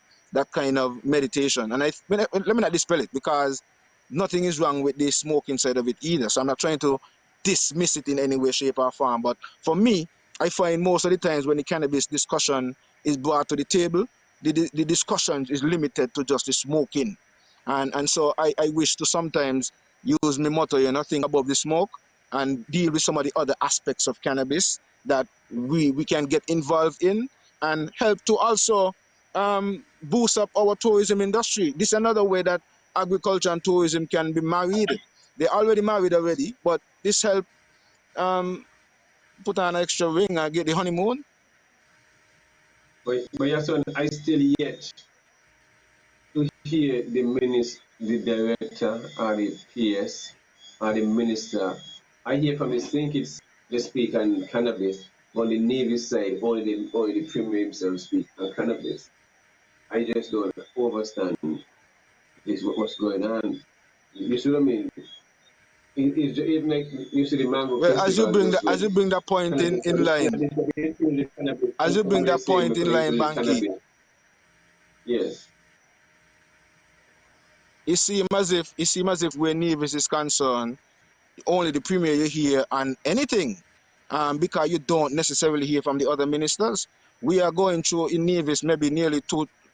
[SPEAKER 1] meditation. And let me not dispel it, because nothing is wrong with the smoking side of it either. So I'm not trying to dismiss it in any way, shape, or form. But for me, I find most of the times when the cannabis discussion is brought to the table, the discussion is limited to just the smoking. And so I wish to sometimes use my motto, think above the smoke and deal with some of the other aspects of cannabis that we can get involved in and help to also boost up our tourism industry. This is another way that agriculture and tourism can be married. They're already married already, but this help um, put on an extra ring and get the honeymoon.
[SPEAKER 2] But your son, I still yet to hear the director or the PS or the minister. I hear from the think it's they speak on cannabis. On the Navy side, only the premier himself speak on cannabis. I just don't understand this what's going on. You see what I mean? It make you see the mango
[SPEAKER 1] Well, as you
[SPEAKER 2] festival
[SPEAKER 1] bring
[SPEAKER 2] just
[SPEAKER 1] that point
[SPEAKER 2] cannabis,
[SPEAKER 1] in line,
[SPEAKER 2] cannabis,
[SPEAKER 1] as you
[SPEAKER 2] and
[SPEAKER 1] bring
[SPEAKER 2] we're
[SPEAKER 1] that
[SPEAKER 2] saying
[SPEAKER 1] point
[SPEAKER 2] we're
[SPEAKER 1] in
[SPEAKER 2] going
[SPEAKER 1] line,
[SPEAKER 2] to
[SPEAKER 1] Banky,
[SPEAKER 2] cannabis. Yes.
[SPEAKER 1] it seems as if where Nevis is concerned, only the premier you hear on anything, because you don't necessarily hear from the other ministers. We are going through in Nevis maybe nearly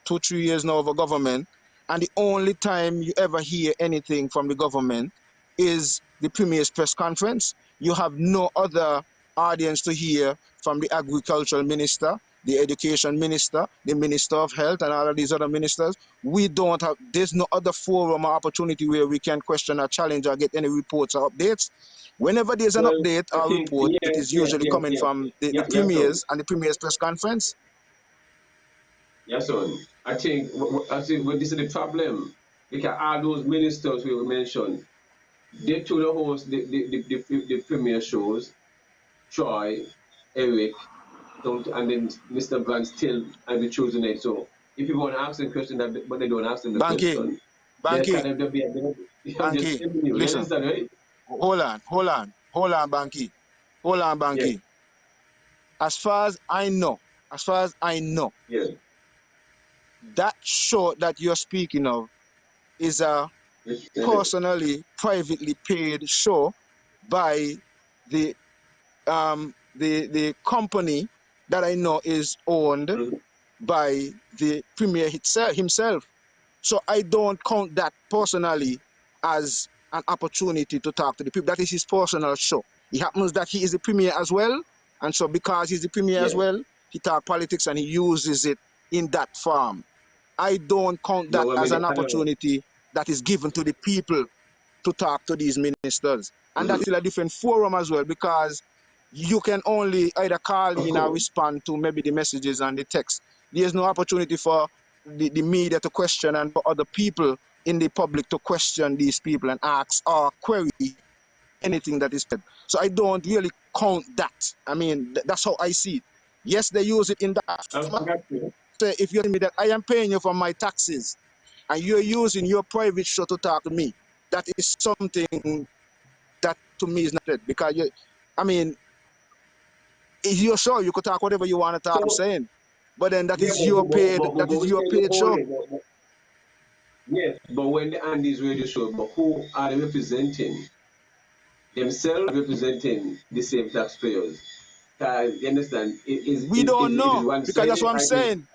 [SPEAKER 1] 3 years now of a government, and the only time you ever hear anything from the government is the premier's press conference. You have no other audience to hear from the agricultural minister, the education minister, the minister of health, and all of these other ministers. We don't have, there's no other forum or opportunity where we can question or challenge or get any reports or updates. Whenever there's an
[SPEAKER 2] Well,
[SPEAKER 1] update
[SPEAKER 2] I
[SPEAKER 1] or
[SPEAKER 2] think
[SPEAKER 1] report, it is usually coming from the
[SPEAKER 2] yeah, son.
[SPEAKER 1] premiers and the premier's press conference.
[SPEAKER 2] Yeah, son. I think well, this is the problem. Because all those ministers we mentioned, they to the host the premier shows, Troy, Eric, and then Mr. Van still and be choosing it. So if you want to ask them question but they don't ask them the
[SPEAKER 1] Banky,
[SPEAKER 2] question, they're
[SPEAKER 1] Banky,
[SPEAKER 2] kind of I'm just
[SPEAKER 1] Banky,
[SPEAKER 2] telling you. You
[SPEAKER 1] listen,
[SPEAKER 2] understand, right?
[SPEAKER 1] hold on, Banky, hold on,
[SPEAKER 2] Yeah,
[SPEAKER 1] Banky. As far as I know, as far as I know,
[SPEAKER 2] yeah.
[SPEAKER 1] that show that you're speaking of is a personally, privately paid show by the the company that I know is owned
[SPEAKER 2] Mhm.
[SPEAKER 1] by the premier himself. So I don't count that personally as an opportunity to talk to the people. That is his personal show. It happens that he is the premier as well, and so because he's the premier as
[SPEAKER 2] Yeah.
[SPEAKER 1] well, he talk politics and he uses it in that form. I don't count that
[SPEAKER 2] No, I
[SPEAKER 1] as
[SPEAKER 2] mean,
[SPEAKER 1] an
[SPEAKER 2] I don't.
[SPEAKER 1] opportunity that is given to the people to talk to these ministers. And that
[SPEAKER 2] Mhm.
[SPEAKER 1] is a different forum as well, because you can only either call
[SPEAKER 2] Of
[SPEAKER 1] in or
[SPEAKER 2] course.
[SPEAKER 1] respond to maybe the messages and the text. There's no opportunity for the media to question and for other people in the public to question these people and ask or query anything that is said. So I don't really count that. I mean, that's how I see it. Yes, they use it in that
[SPEAKER 2] I
[SPEAKER 1] format.
[SPEAKER 2] got you.
[SPEAKER 1] Say, if you're telling me that I am paying you for my taxes and you're using your private show to talk to me, that is something that to me is not it. Because I mean, if you're sure you could talk whatever you want to talk, I'm
[SPEAKER 2] So,
[SPEAKER 1] saying, but then
[SPEAKER 2] yeah, but
[SPEAKER 1] that is
[SPEAKER 2] we
[SPEAKER 1] your
[SPEAKER 2] say you
[SPEAKER 1] paid
[SPEAKER 2] hold
[SPEAKER 1] show.
[SPEAKER 2] it. Yes, but when the Andy's radio show, but who are they representing? Themselves representing the same taxpayers. You understand?
[SPEAKER 1] We don't
[SPEAKER 2] If it's
[SPEAKER 1] know,
[SPEAKER 2] one
[SPEAKER 1] because that's
[SPEAKER 2] sided,
[SPEAKER 1] what I'm
[SPEAKER 2] I think,
[SPEAKER 1] saying.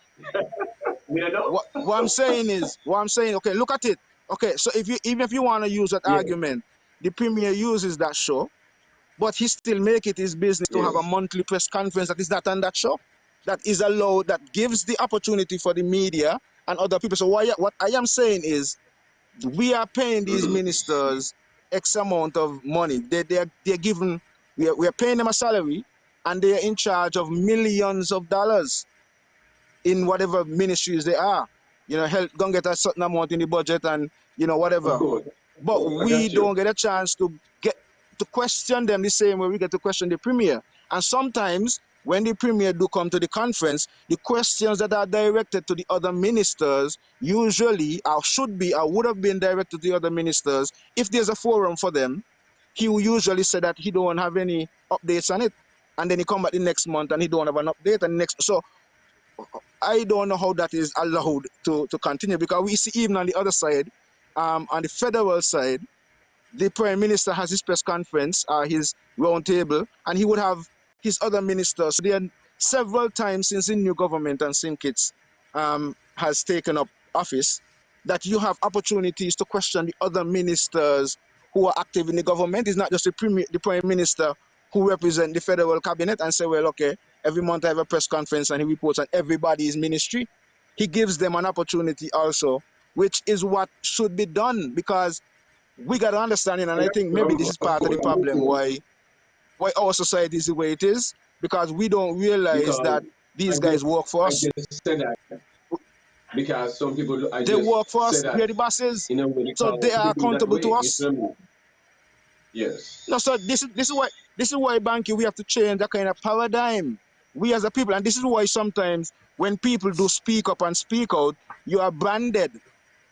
[SPEAKER 2] we don't know.
[SPEAKER 1] What I'm saying, okay, look at it. Okay, so if you even if you want to use that
[SPEAKER 2] Yeah,
[SPEAKER 1] argument, the premier uses that show, but he still make it his business to
[SPEAKER 2] yeah.
[SPEAKER 1] have a monthly press conference that is not on that show. That is allowed, that gives the opportunity for the media and other people. So what I am saying is we are paying these
[SPEAKER 2] Mm-hmm.
[SPEAKER 1] ministers X amount of money. They're given, we are paying them a salary, and they're in charge of millions of dollars in whatever ministries they are. Help gonna get a certain amount in the budget and
[SPEAKER 2] Of
[SPEAKER 1] whatever.
[SPEAKER 2] course, of
[SPEAKER 1] But
[SPEAKER 2] course. I
[SPEAKER 1] we
[SPEAKER 2] got you.
[SPEAKER 1] don't get a chance to get to question them the same way we get to question the premier. And sometimes when the premier do come to the conference, the questions that are directed to the other ministers usually or should be or would have been directed to the other ministers. If there's a forum for them, he will usually say that he don't have any updates on it. And then he come back the next month and he don't have an update and next. So I don't know how that is allowed to continue, because we see even on the other side, on the federal side, the prime minister has his press conference, his round table, and he would have his other ministers. So there are several times since the new government and St. Kitts has taken up office, that you have opportunities to question the other ministers who are active in the government. It's not just the prime minister who represent the federal cabinet and say, well, okay, every month I have a press conference and he reports on everybody's ministry. He gives them an opportunity also, which is what should be done, because we got to understand it, and I think maybe this is part of the problem why our society is the way it is, because we don't realize
[SPEAKER 2] Because
[SPEAKER 1] that these guys work for
[SPEAKER 2] I
[SPEAKER 1] us.
[SPEAKER 2] just said that because some people, I
[SPEAKER 1] They
[SPEAKER 2] just
[SPEAKER 1] work for
[SPEAKER 2] said
[SPEAKER 1] us. We
[SPEAKER 2] that
[SPEAKER 1] are the bosses,
[SPEAKER 2] in a way
[SPEAKER 1] so
[SPEAKER 2] because
[SPEAKER 1] they are
[SPEAKER 2] people think that
[SPEAKER 1] accountable
[SPEAKER 2] way.
[SPEAKER 1] to
[SPEAKER 2] You
[SPEAKER 1] us.
[SPEAKER 2] feel me? Yes.
[SPEAKER 1] No, so this is why, Banky, we have to change that kind of paradigm. We as a people, and this is why sometimes when people do speak up and speak out, you are branded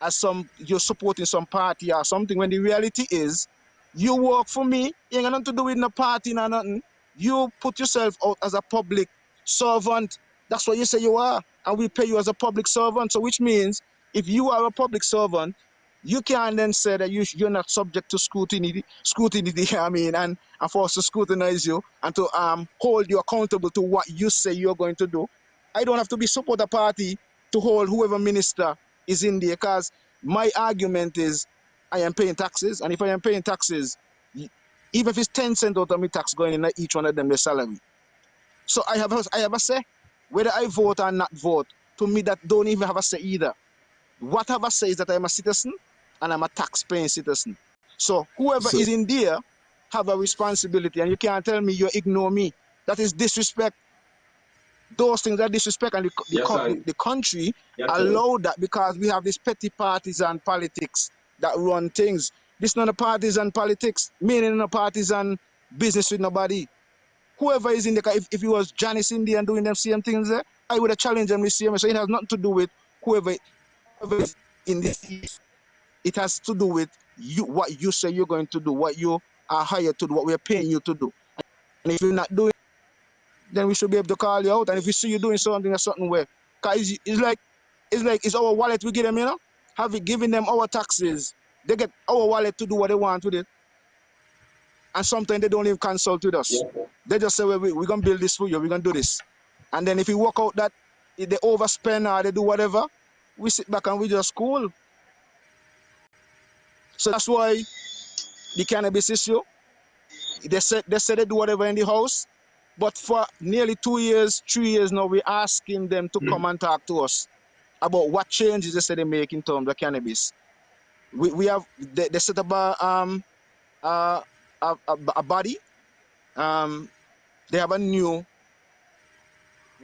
[SPEAKER 1] as you're supporting some party or something. When the reality is, you work for me, you ain't got nothing to do with no party or nothing. You put yourself out as a public servant. That's what you say you are, and we pay you as a public servant. So, which means if you are a public servant, you can then say that you're not subject to scrutiny, I mean, and for us to scrutinize you and to hold you accountable to what you say you're going to do. I don't have to be support a party to hold whoever minister is in there, because my argument is I am paying taxes, and if I am paying taxes, even if it's 10 cents out of my tax going in each one of them their salary. So I have a say. Whether I vote or not vote, to me that don't even have a say either. What I have a say is that I'm a citizen and I'm a tax-paying citizen. So whoever
[SPEAKER 3] So,
[SPEAKER 1] is in there have a responsibility, and you can't tell me you ignore me. That is disrespect. Those things are disrespect, and
[SPEAKER 2] Yes, son.
[SPEAKER 1] the country
[SPEAKER 2] Yes, son.
[SPEAKER 1] allow that, because we have these petty partisan politics that run things. This is not a partisan politics, meaning a partisan business with nobody. Whoever is in the car, if it was Janice in there and doing them same things there, I would have challenged them the same way. So it has nothing to do with whoever is in this. It has to do with you, what you say you're going to do, what you are hired to do, what we're paying you to do. And if you're not doing, then we should be able to call you out. And if we see you doing something a certain way, because it's our wallet we give them, you know. Have we given them our taxes? They get our wallet to do what they want with it. And sometimes they don't even consult with us.
[SPEAKER 2] Yes, sir.
[SPEAKER 1] They just say, well, we're going to build this for you, we're going to do this. And then if we work out that if they overspend or they do whatever, we sit back and we just cool. So that's why the cannabis issue, they say they do whatever in the house. But for nearly 2 years, 3 years now, we're asking them to come and talk to us about what changes they say they make in terms of cannabis. We have they set up uh, a body. Um, they have a new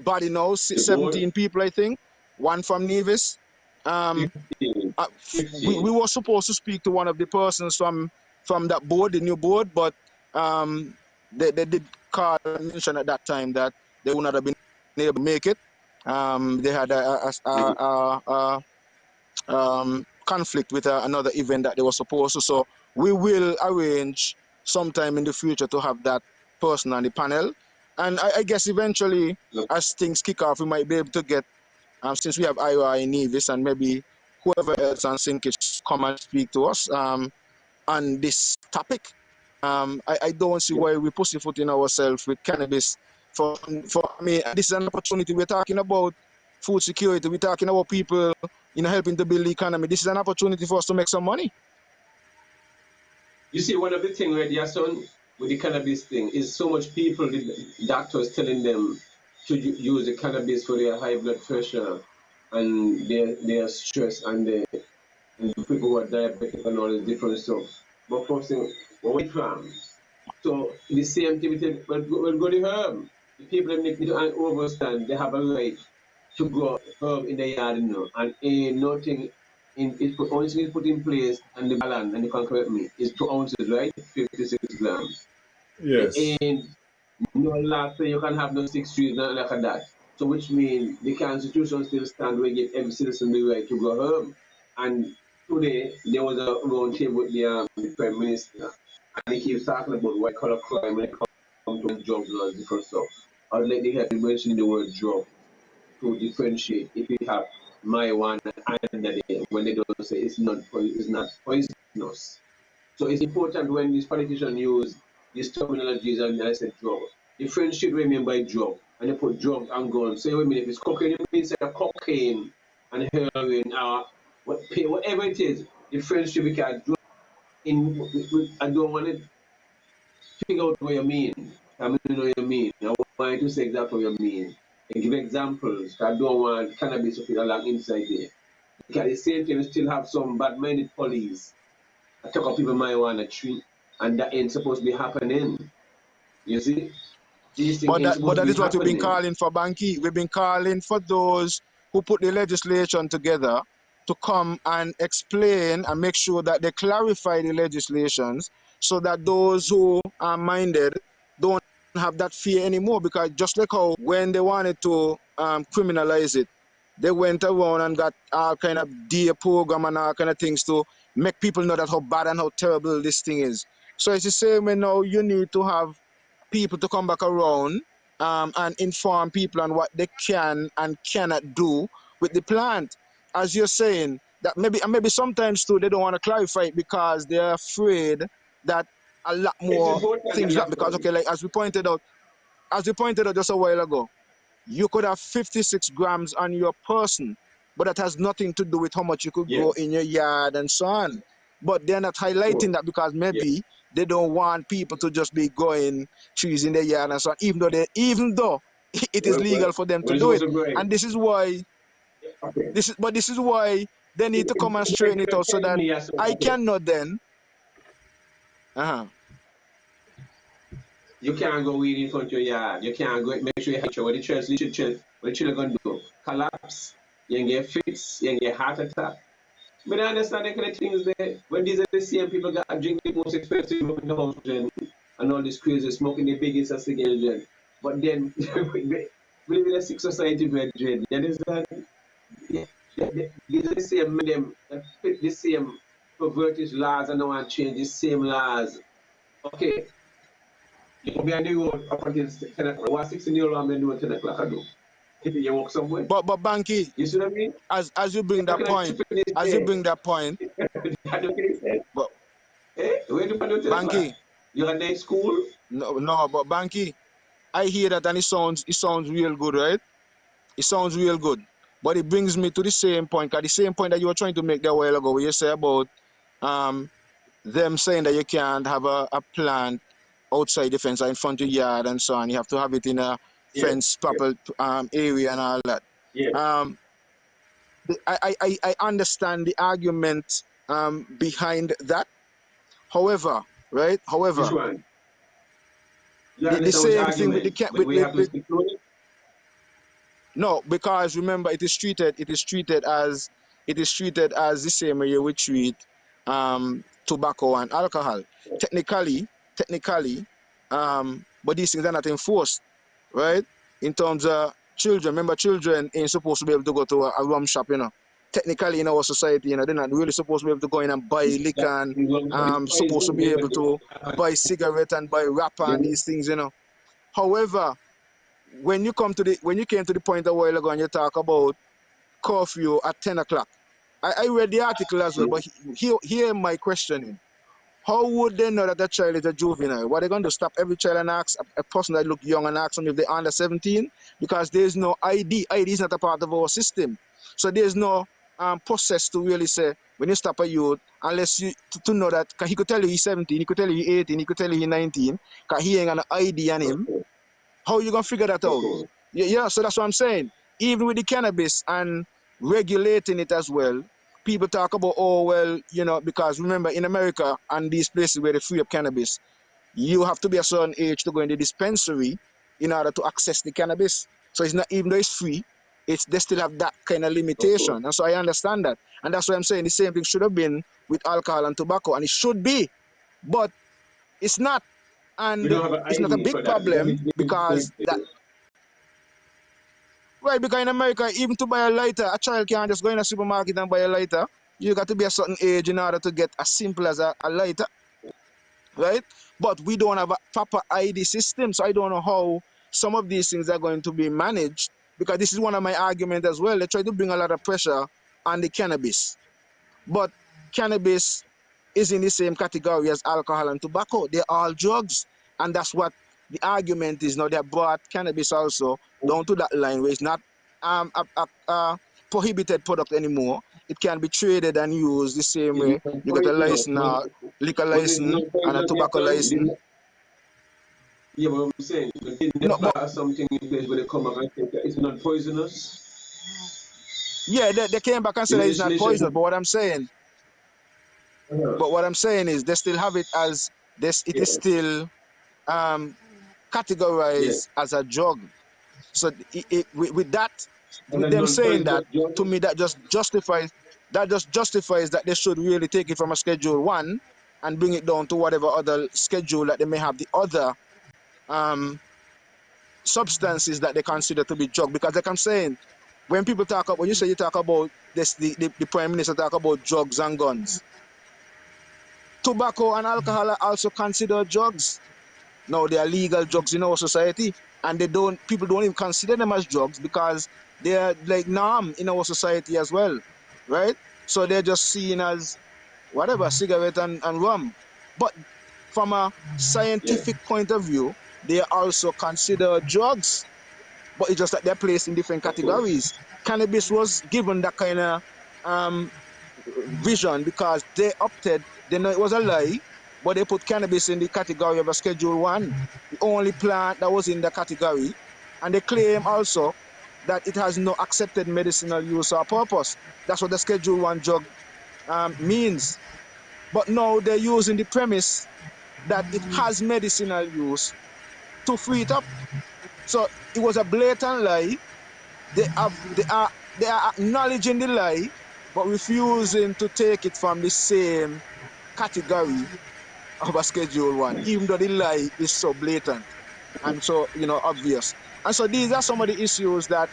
[SPEAKER 1] body now,
[SPEAKER 2] The board,
[SPEAKER 1] 17 people, I think. One from Nevis. Um,
[SPEAKER 2] 15.
[SPEAKER 1] we
[SPEAKER 2] 15.
[SPEAKER 1] were supposed to speak to one of the persons from that board, the new board, but they did call and mention at that time that they would not have been able to make it. They had a conflict with another event that they were supposed to. So we will arrange sometime in the future to have that person on the panel. And I guess eventually,
[SPEAKER 2] Look,
[SPEAKER 1] as things kick off, we might be able to get, since we have Ira in Nevis and maybe whoever else on Sinkage come and speak to us on this topic. I don't see
[SPEAKER 2] yeah.
[SPEAKER 1] why we're pussyfooting ourselves with cannabis. I mean, this is an opportunity. We're talking about food security. We're talking about people, helping to build the economy. This is an opportunity for us to make some money.
[SPEAKER 2] You see, one of the things where their son with the cannabis thing is so much people, the doctors telling them to use the cannabis for their high blood pressure and their stress and the people who are diabetic and all this different stuff. But first thing, well, wait from. So the same thing with we'll go to herb. The people that need to understand they have a right to grow herb in the yard, and ain't nothing only thing is put in place and the balance, and you can correct me, is 2 ounces, right? 56 grams. It
[SPEAKER 3] yes.
[SPEAKER 2] ain't no last thing you can have no 6 trees, nothing like that. So which means the constitution still stand where give every citizen the right to grow herb. And today there was a round table with the Prime Minister, and he keeps talking about white collar crime when it comes to drugs and different stuff. I'd like to hear him mentioning the word drug to differentiate if you have marijuana under there when they don't say it's not poisonous. So it's important when these politicians use these terminologies and I said drug. Differentiate what I mean by drug. And they put drug and guns. Say, wait a minute, if it's cocaine, it means cocaine and heroin are whatever it is, the friendship we can do I don't want to figure out what you mean. I mean, know what you mean. I want you to say exactly what you mean. And give examples. I don't want cannabis to feel like inside there. Because at the same time, you still have some bad-minded police that talk up people marijuana tree, and that ain't supposed to be happening. You see? These things ain't
[SPEAKER 1] But
[SPEAKER 2] supposed to
[SPEAKER 1] that
[SPEAKER 2] be
[SPEAKER 1] is what we've been
[SPEAKER 2] happening.
[SPEAKER 1] calling for, Banky. We've been calling for those who put the legislation together to come and explain and make sure that they clarify the legislations so that those who are minded don't have that fear anymore. Because just like how when they wanted to criminalize it, they went around and got all kind of DA program and all kind of things to make people know that how bad and how terrible this thing is. So it's the same way now you need to have people to come back around and inform people on what they can and cannot do with the plant. As you're saying, that maybe sometimes too they don't want to clarify it because they're afraid that a lot
[SPEAKER 2] It's
[SPEAKER 1] more
[SPEAKER 2] important
[SPEAKER 1] things
[SPEAKER 2] that
[SPEAKER 1] happen. Because okay, like as we pointed out just a while ago, you could have 56 grams on your person, but that has nothing to do with how much you could grow
[SPEAKER 2] yes.
[SPEAKER 1] in your yard and so on. But they're not highlighting
[SPEAKER 2] Sure.
[SPEAKER 1] that because
[SPEAKER 2] Yes.
[SPEAKER 1] maybe they don't want people to just be growing trees in their yard and so on, even though it is legal for them to
[SPEAKER 2] When it's
[SPEAKER 1] do it.
[SPEAKER 2] supposed to go
[SPEAKER 1] And this is why
[SPEAKER 2] okay.
[SPEAKER 1] this is why they need to come and straighten it out so that I cannot then
[SPEAKER 2] You can't go weed in front of your yard. You can't go make sure you hit what the children gonna do. Collapse, you can get fits, you can get heart attack. But I understand the kind of things there. When these are the same people that drink the most expensive in the house and all this crazy smoking the biggest of cigarettes. But then we live in a sick society, brethren. You understand? These are the same them that fit the same perverted laws and no one change the same laws. Okay, you can be on the road up until 10 o'clock. What 16-year-old man do at 10 o'clock? I do. You walk somewhere.
[SPEAKER 1] but Banky,
[SPEAKER 2] You see what I mean?
[SPEAKER 1] as you bring
[SPEAKER 2] How
[SPEAKER 1] that
[SPEAKER 2] can I
[SPEAKER 1] point,
[SPEAKER 2] chip in
[SPEAKER 1] as you
[SPEAKER 2] there?
[SPEAKER 1] bring that point,
[SPEAKER 2] I don't get
[SPEAKER 1] but
[SPEAKER 2] where do you do 10 o'clock?
[SPEAKER 1] Banky,
[SPEAKER 2] You're at night school?
[SPEAKER 1] no, but Banky, I hear that and it sounds real good, right? It sounds real good. But it brings me to the same point, because the same point that you were trying to make there a while ago, where you say about um, them saying that you can't have a plant outside the fence or in front of your yard and so on. You have to have it in a
[SPEAKER 2] Yes,
[SPEAKER 1] fence
[SPEAKER 2] yes,
[SPEAKER 1] proper area and all that.
[SPEAKER 2] yes.
[SPEAKER 1] Um, I understand the argument behind that. However, right?
[SPEAKER 2] Which
[SPEAKER 1] However,
[SPEAKER 2] one? You
[SPEAKER 1] the
[SPEAKER 2] understand which
[SPEAKER 1] same thing with
[SPEAKER 2] argument? We have to stick to it?
[SPEAKER 1] no, because remember it is treated as the same way you would treat tobacco and alcohol. Technically, but these things are not enforced, right? In terms of children, remember children ain't supposed to be able to go to a rum shop, Technically in our society, they're not really supposed to be able to go in and buy liquor and supposed to be able to buy cigarette and buy wrapper and these things. However, when you came to the point a while ago and you talk about curfew at 10 o'clock, I read the article as well, but here my questioning. How would they know that that child is a juvenile? What are they going to stop every child and ask a person that look young and ask them if they're under 17? Because there's no ID. ID is not a part of our system. So there's no process to really say when you stop a youth, unless you to know that, cause he could tell you he's 17, he could tell you he's 18, he could tell you he's 19, because he ain't got an ID on him. How you gonna figure that out? Yeah, so that's what I'm saying. Even with the cannabis and regulating it as well, people talk about, oh well, because remember in America and these places where they free up cannabis, you have to be a certain age to go in the dispensary in order to access the cannabis. So it's not, even though it's free, they still have that kind of limitation. And so I understand that. And that's why I'm saying the same thing should have been with alcohol and tobacco. And it should be, but it's not.
[SPEAKER 2] We
[SPEAKER 1] And
[SPEAKER 2] don't have an
[SPEAKER 1] it's not a
[SPEAKER 2] ID
[SPEAKER 1] big
[SPEAKER 2] for that. That
[SPEAKER 1] problem
[SPEAKER 2] is
[SPEAKER 1] because that. Right, because in America, even to buy a lighter, a child can't just go in a supermarket and buy a lighter. You got to be a certain age in order to get as simple as a lighter, right? But we don't have a proper ID system, so I don't know how some of these things are going to be managed, because this is one of my arguments as well. They try to bring a lot of pressure on the cannabis, but cannabis is in the same category as alcohol and tobacco. They're all drugs, and that's what the argument is now. They brought cannabis also down to that line where it's not prohibited product anymore. It can be traded and used the same way.
[SPEAKER 2] It's not
[SPEAKER 1] You got a license, liquor
[SPEAKER 2] but there's
[SPEAKER 1] license,
[SPEAKER 2] no
[SPEAKER 1] and a
[SPEAKER 2] poison yet,
[SPEAKER 1] tobacco
[SPEAKER 2] though.
[SPEAKER 1] license.
[SPEAKER 2] Yeah, but I'm saying, but didn't
[SPEAKER 1] No,
[SPEAKER 2] they
[SPEAKER 1] but
[SPEAKER 2] pass something in place where they come up and say that it's not poisonous?
[SPEAKER 1] yeah, they came back and
[SPEAKER 2] The
[SPEAKER 1] said that it's not
[SPEAKER 2] legislation.
[SPEAKER 1] poison. But what I'm saying is they still have it as this. It is
[SPEAKER 2] Yeah,
[SPEAKER 1] still
[SPEAKER 2] yeah.
[SPEAKER 1] categorized as a drug. So with that,
[SPEAKER 2] And
[SPEAKER 1] with
[SPEAKER 2] a
[SPEAKER 1] them saying
[SPEAKER 2] non-poisonous
[SPEAKER 1] that,
[SPEAKER 2] drug.
[SPEAKER 1] to me that just justifies that they should really take it from a Schedule 1 and bring it down to whatever other schedule that they may have the other um, substances that they consider to be drug. Because like I'm saying, when people talk about, when you talk about this, the Prime Minister talk about drugs and guns, tobacco and alcohol are also considered drugs. Now they are legal drugs in our society, and people don't even consider them as drugs because they are like norm in our society as well, right? So they're just seen as whatever, cigarette and rum. But from a
[SPEAKER 2] Yeah,
[SPEAKER 1] scientific point of view, they are also considered drugs, but it's just that they're placed in different
[SPEAKER 2] of course.
[SPEAKER 1] categories. Cannabis was given that kind of um, vision because they know it was a lie, but they put cannabis in the category of a Schedule 1, the only plant that was in the category. And they claim also that it has no accepted medicinal use or purpose. That's what the Schedule 1 drug means. But now they're using the premise that it has medicinal use to free it up. So it was a blatant lie. They have they are acknowledging the lie, but refusing to take it from the same category of a Schedule 1, even though the lie is so blatant and so obvious. And so these are some of the issues that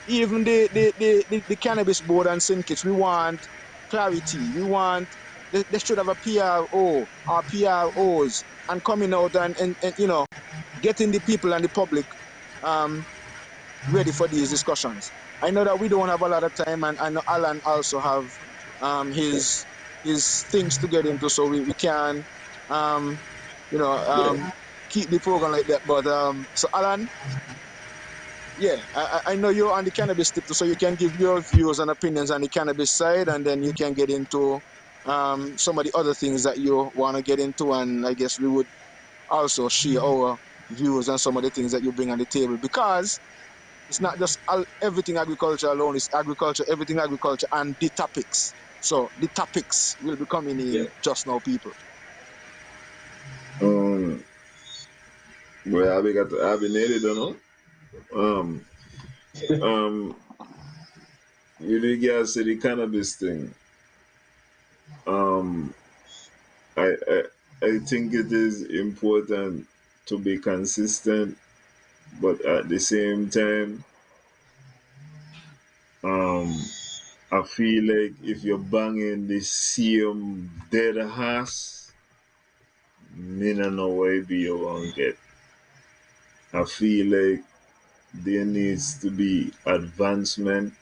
[SPEAKER 1] even the cannabis board and syndicates, we want clarity. We want they should have a PRO or PROs and coming out and getting the people and the public um ready for these discussions. I know that we don't have a lot of time, and I know Alan also have his things to get into, so we can um, you know
[SPEAKER 2] Yeah.
[SPEAKER 1] um, keep the program like that. But so Alan, yeah, I know you're on the cannabis tip, so you can give your views and opinions on the cannabis side, and then you can get into some of the other things that you want to get into, and I guess we would also share our views on some of the things that you bring on the table because it's not just everything agriculture alone, it's agriculture, everything agriculture, and the topics. So the topics will be coming
[SPEAKER 2] Yeah.
[SPEAKER 1] in just now, people.
[SPEAKER 3] Um, well, I've been needed, you know. Um, um, with regards to the cannabis thing, um, I, I I think it is important to be consistent, but at the same time, um, I feel like if you're banging the same dead horse, me no know where be you won't get. I feel like there needs to be advancement,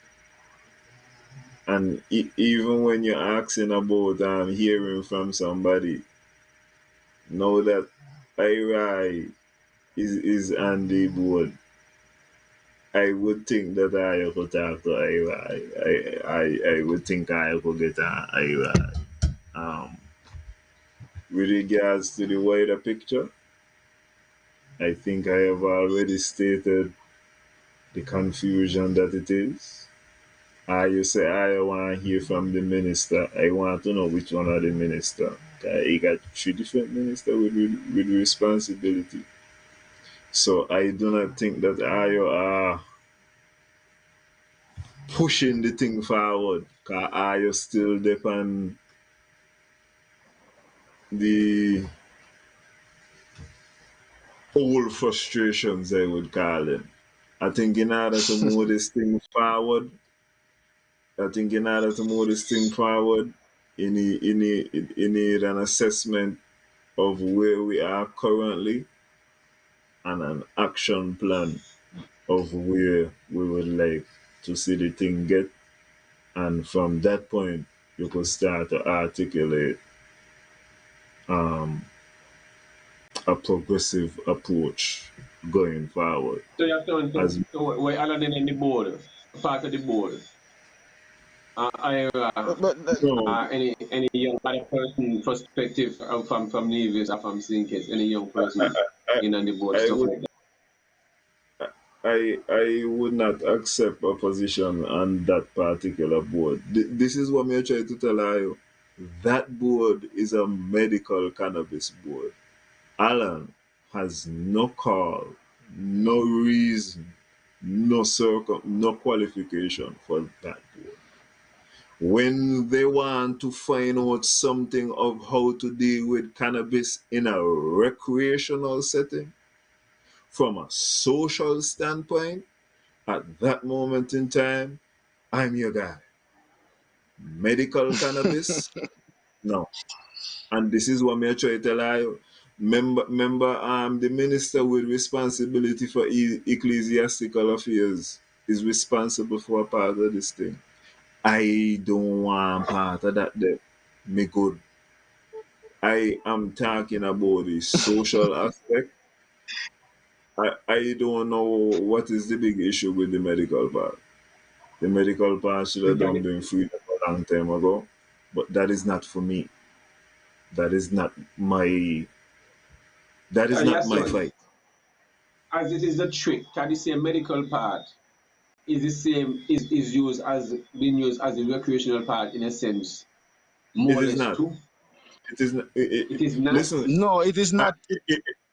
[SPEAKER 3] and even when you're asking about hearing from somebody, know that IRI is on the board. I would think that I could talk to IRI. I would think I could get an IRI. Um, with regards to the wider picture, I think I have already stated the confusion that it is. You say I want to hear from the minister. I want to know which one of the minister. He got three different ministers with responsibility. So I do not think that I are pushing the thing forward. Cause I still depend the old frustrations, I would call it. I think in order to move this thing forward, you need an assessment of where we are currently and an action plan of where we would like to see the thing get. And from that point, you could start to articulate um, a progressive approach going forward.
[SPEAKER 2] So you're saying
[SPEAKER 3] As
[SPEAKER 2] so we're Alan in the board, part of the board.
[SPEAKER 1] But
[SPEAKER 3] No,
[SPEAKER 2] Any young other person perspective from Nevis or from Sinkers, any young person
[SPEAKER 3] I,
[SPEAKER 2] in on the board,
[SPEAKER 3] I
[SPEAKER 2] stuff
[SPEAKER 3] would
[SPEAKER 2] like that.
[SPEAKER 3] I would not accept a position on that particular board. This is what me try to tell you. That board is a medical cannabis board. Alan has no call, no reason, no qualification for that board. When they want to find out something of how to deal with cannabis in a recreational setting, from a social standpoint, at that moment in time, I'm your guy. Medical cannabis, no. And this is what me try to tell you. Remember, the minister with responsibility for ecclesiastical affairs is responsible for a part of this thing. I don't want part of that there. Me good. I am talking about the social aspect. I don't know what is the big issue with the medical part. The medical part should have done been freed up a long time ago. But that is not for me. That is not my that is not
[SPEAKER 2] Yes,
[SPEAKER 3] my
[SPEAKER 2] son.
[SPEAKER 3] fight.
[SPEAKER 2] As it is the trick, can you say medical part is the same is used as being used as the recreational part in a sense,
[SPEAKER 3] It
[SPEAKER 2] more or
[SPEAKER 3] is
[SPEAKER 2] less
[SPEAKER 3] not.
[SPEAKER 2] too.
[SPEAKER 3] It is not.
[SPEAKER 2] It is not.
[SPEAKER 3] Listen,
[SPEAKER 1] no, it is
[SPEAKER 3] I-
[SPEAKER 1] not.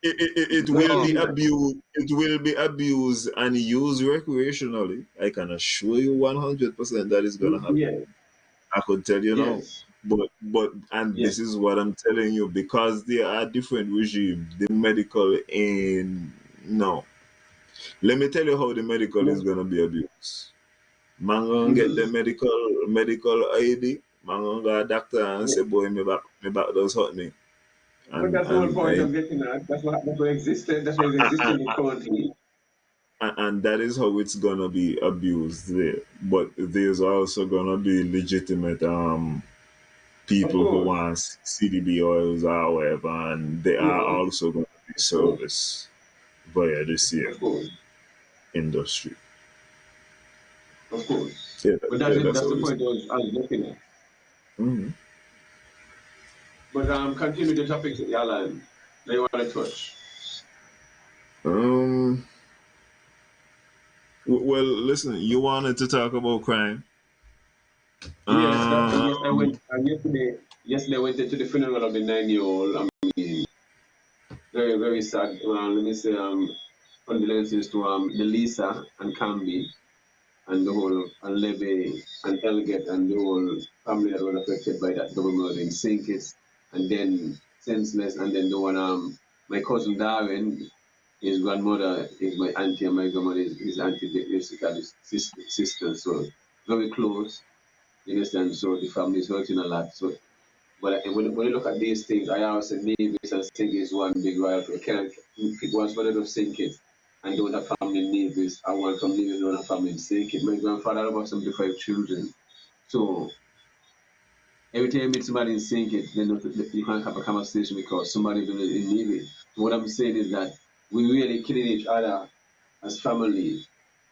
[SPEAKER 3] it will
[SPEAKER 2] It
[SPEAKER 1] No,
[SPEAKER 3] be
[SPEAKER 2] is not.
[SPEAKER 3] abused. It will be abused and used recreationally. I can assure you 100% that is gonna happen.
[SPEAKER 2] Yeah.
[SPEAKER 3] I could tell you now.
[SPEAKER 2] Yes.
[SPEAKER 3] And
[SPEAKER 2] Yes.
[SPEAKER 3] this is what I'm telling you because there are different regimes. The medical and no. Let me tell you how the medical is
[SPEAKER 2] No.
[SPEAKER 3] gonna be abused. Man gonna get the
[SPEAKER 2] Mm-hmm.
[SPEAKER 3] medical ID. Man gonna go to doctor and say,
[SPEAKER 2] Yeah.
[SPEAKER 3] boy, me back does hurt me.
[SPEAKER 2] But
[SPEAKER 3] And
[SPEAKER 2] that's the whole
[SPEAKER 3] and
[SPEAKER 2] point
[SPEAKER 3] I
[SPEAKER 2] of getting that. That's what existed. That's what is existing currently.
[SPEAKER 3] and that is how it's gonna be abused there. But there's also gonna be legitimate
[SPEAKER 2] Of
[SPEAKER 3] people who
[SPEAKER 2] course.
[SPEAKER 3] want CDB oils or whatever, and they are
[SPEAKER 2] Yeah.
[SPEAKER 3] also gonna be
[SPEAKER 2] Of course.
[SPEAKER 3] serviced via the
[SPEAKER 2] Of
[SPEAKER 3] same
[SPEAKER 2] course.
[SPEAKER 3] industry.
[SPEAKER 2] Of course.
[SPEAKER 3] Yeah,
[SPEAKER 2] But
[SPEAKER 3] yeah,
[SPEAKER 2] that's it.
[SPEAKER 3] that's
[SPEAKER 2] That's
[SPEAKER 3] how
[SPEAKER 2] the
[SPEAKER 3] it's.
[SPEAKER 2] point I was looking at.
[SPEAKER 3] Mm-hmm.
[SPEAKER 2] But continue the topics that y'all that you want to touch.
[SPEAKER 3] Um. Well, listen. You wanted to talk about crime.
[SPEAKER 2] Yes, yes, I
[SPEAKER 3] Um.
[SPEAKER 2] went yesterday. Yesterday I went into the funeral of the 9-year-old. I mean, very very sad. Let me say condolences to the Lisa and Camby and the whole and Levy and Elgate and the whole family that were affected by that double murder in Sinkis and then senseless and then the one my cousin Darwin, his grandmother is my auntie and my grandmother is his auntie basically sister, so very close. You understand? So the family is hurting a lot. So but when you look at these things, I always say Nevis and Sink is one big rivalry. You can't pick one spot of Sink it and don't have family in Nevis. I want from Nevis don't have family in Sink it. My grandfather had about 75 children. So every time you meet somebody in Sink it, then you can't have a conversation because somebody in Nevis. So what I'm saying is that we really killing each other as family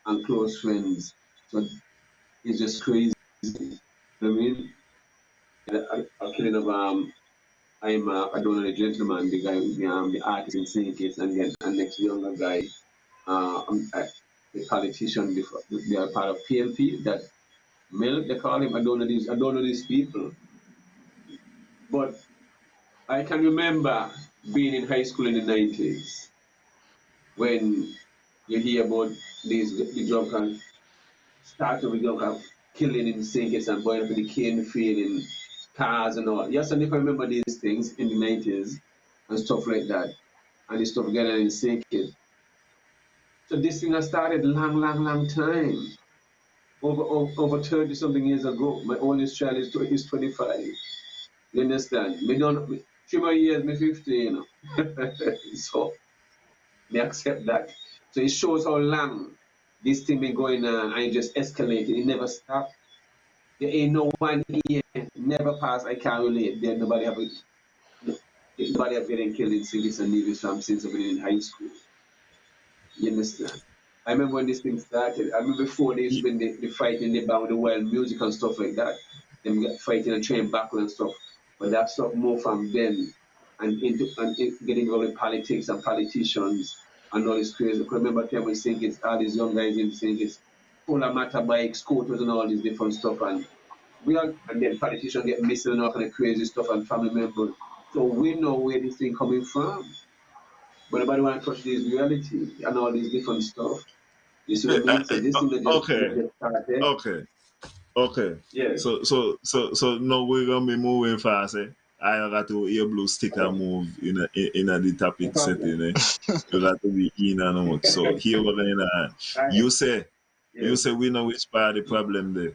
[SPEAKER 2] and close friends. So it's just crazy. You know what I mean? A killing of I don't know the gentleman, the guy, the artist in St. Kitts, and then the next younger guy, the politician, they are part of PLP. That Milk, they call him. I don't know these people, but I can remember being in high school in the 90s when you hear about these the drug and start with drug and killing in St. Kitts and going for the cane field in cars and all. Yes, and if I remember these things in the 90s and stuff like that. And this stuff together in sync it. So this thing has started long time. Over 30 something years ago. My oldest child is 25. You understand? Me don't 3 more years, me 15. So me accept that. So it shows how long this thing been going on and it just escalated. It never stopped. There ain't no 1 year, never passed. I can't relate. There nobody have getting killed in cities and Nevis from since I've been in high school. You understand? I remember when this thing started. I remember before they used to be the fighting about the world music and stuff like that. Them get fighting and train battle and stuff. But that stuff more from then and getting all the politics and politicians and all this crazy. Because remember time we think it's all these young guys in think it's full of matter bikes, scooters and all this different stuff and and then politicians get missing and all kind of crazy stuff and family members. So we know where this thing coming from. But nobody want to touch this reality and all this different stuff. You see what I mean? So this thing that
[SPEAKER 3] Okay,
[SPEAKER 2] just started.
[SPEAKER 3] okay, okay.
[SPEAKER 2] Yes.
[SPEAKER 3] So now we're gonna be moving fast. Eh? I got to hear blue sticker move in a the
[SPEAKER 2] No
[SPEAKER 3] topic
[SPEAKER 2] problem.
[SPEAKER 3] setting. Eh? You got to be in and out. So here we're going on.
[SPEAKER 2] All right.
[SPEAKER 3] You say
[SPEAKER 2] Yes.
[SPEAKER 3] we know which part of the problem there,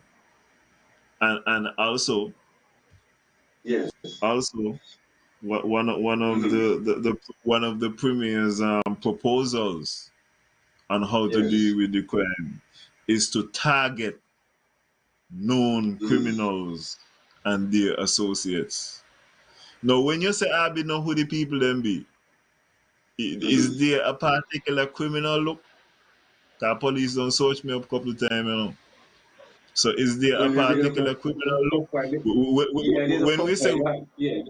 [SPEAKER 3] and also
[SPEAKER 2] Yes.
[SPEAKER 3] one of
[SPEAKER 2] Mm-hmm.
[SPEAKER 3] the one of the premier's proposals on how to
[SPEAKER 2] Yes.
[SPEAKER 3] deal with the crime is to target known
[SPEAKER 2] Mm-hmm.
[SPEAKER 3] criminals and their associates. Now, when you say I be know who the people them be, is
[SPEAKER 2] Mm-hmm.
[SPEAKER 3] there a particular criminal look? Cause police don't search me up a couple of times, you know. So is there a
[SPEAKER 2] Well,
[SPEAKER 3] particular criminal
[SPEAKER 2] there's a
[SPEAKER 3] look?
[SPEAKER 2] profile. Yeah, there's a
[SPEAKER 3] When we say
[SPEAKER 2] profile. Right? Yeah.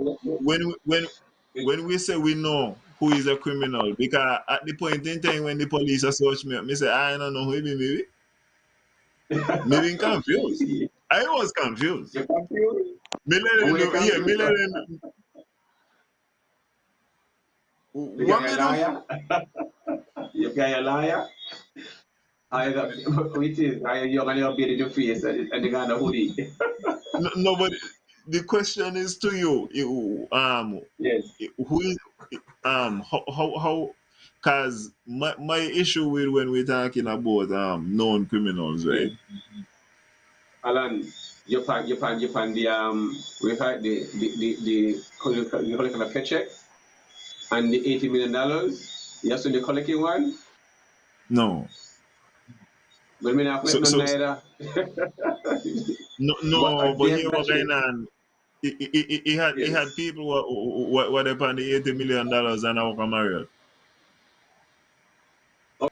[SPEAKER 3] when we say we know who is a criminal, because at the point in time when the police are search me up, me say I don't know who it be maybe. Maybe confused. I was confused.
[SPEAKER 2] You're confused?
[SPEAKER 3] Me let
[SPEAKER 2] And
[SPEAKER 3] them
[SPEAKER 2] when you're
[SPEAKER 3] know, yeah, me
[SPEAKER 2] confused,
[SPEAKER 3] let them
[SPEAKER 2] the
[SPEAKER 3] what
[SPEAKER 2] guy a
[SPEAKER 3] me do?
[SPEAKER 2] liar? You guy a liar? Either which is either you're gonna be in your face and the guy in the hoodie.
[SPEAKER 3] No, but the question is to you,
[SPEAKER 2] Yes.
[SPEAKER 3] who is how cause my issue with when we're talking about known criminals, right?
[SPEAKER 2] Yes. Alan, you find the we had you collect a paycheck and the $80 million. Yes, so the collecting one.
[SPEAKER 3] No.
[SPEAKER 2] But me not collect
[SPEAKER 3] So
[SPEAKER 2] none
[SPEAKER 3] so
[SPEAKER 2] neither.
[SPEAKER 3] no,
[SPEAKER 2] But
[SPEAKER 3] but
[SPEAKER 2] them
[SPEAKER 3] here what
[SPEAKER 2] catch
[SPEAKER 3] going
[SPEAKER 2] it.
[SPEAKER 3] on. He had
[SPEAKER 2] Yes.
[SPEAKER 3] people what upon the $80 million and I walk married.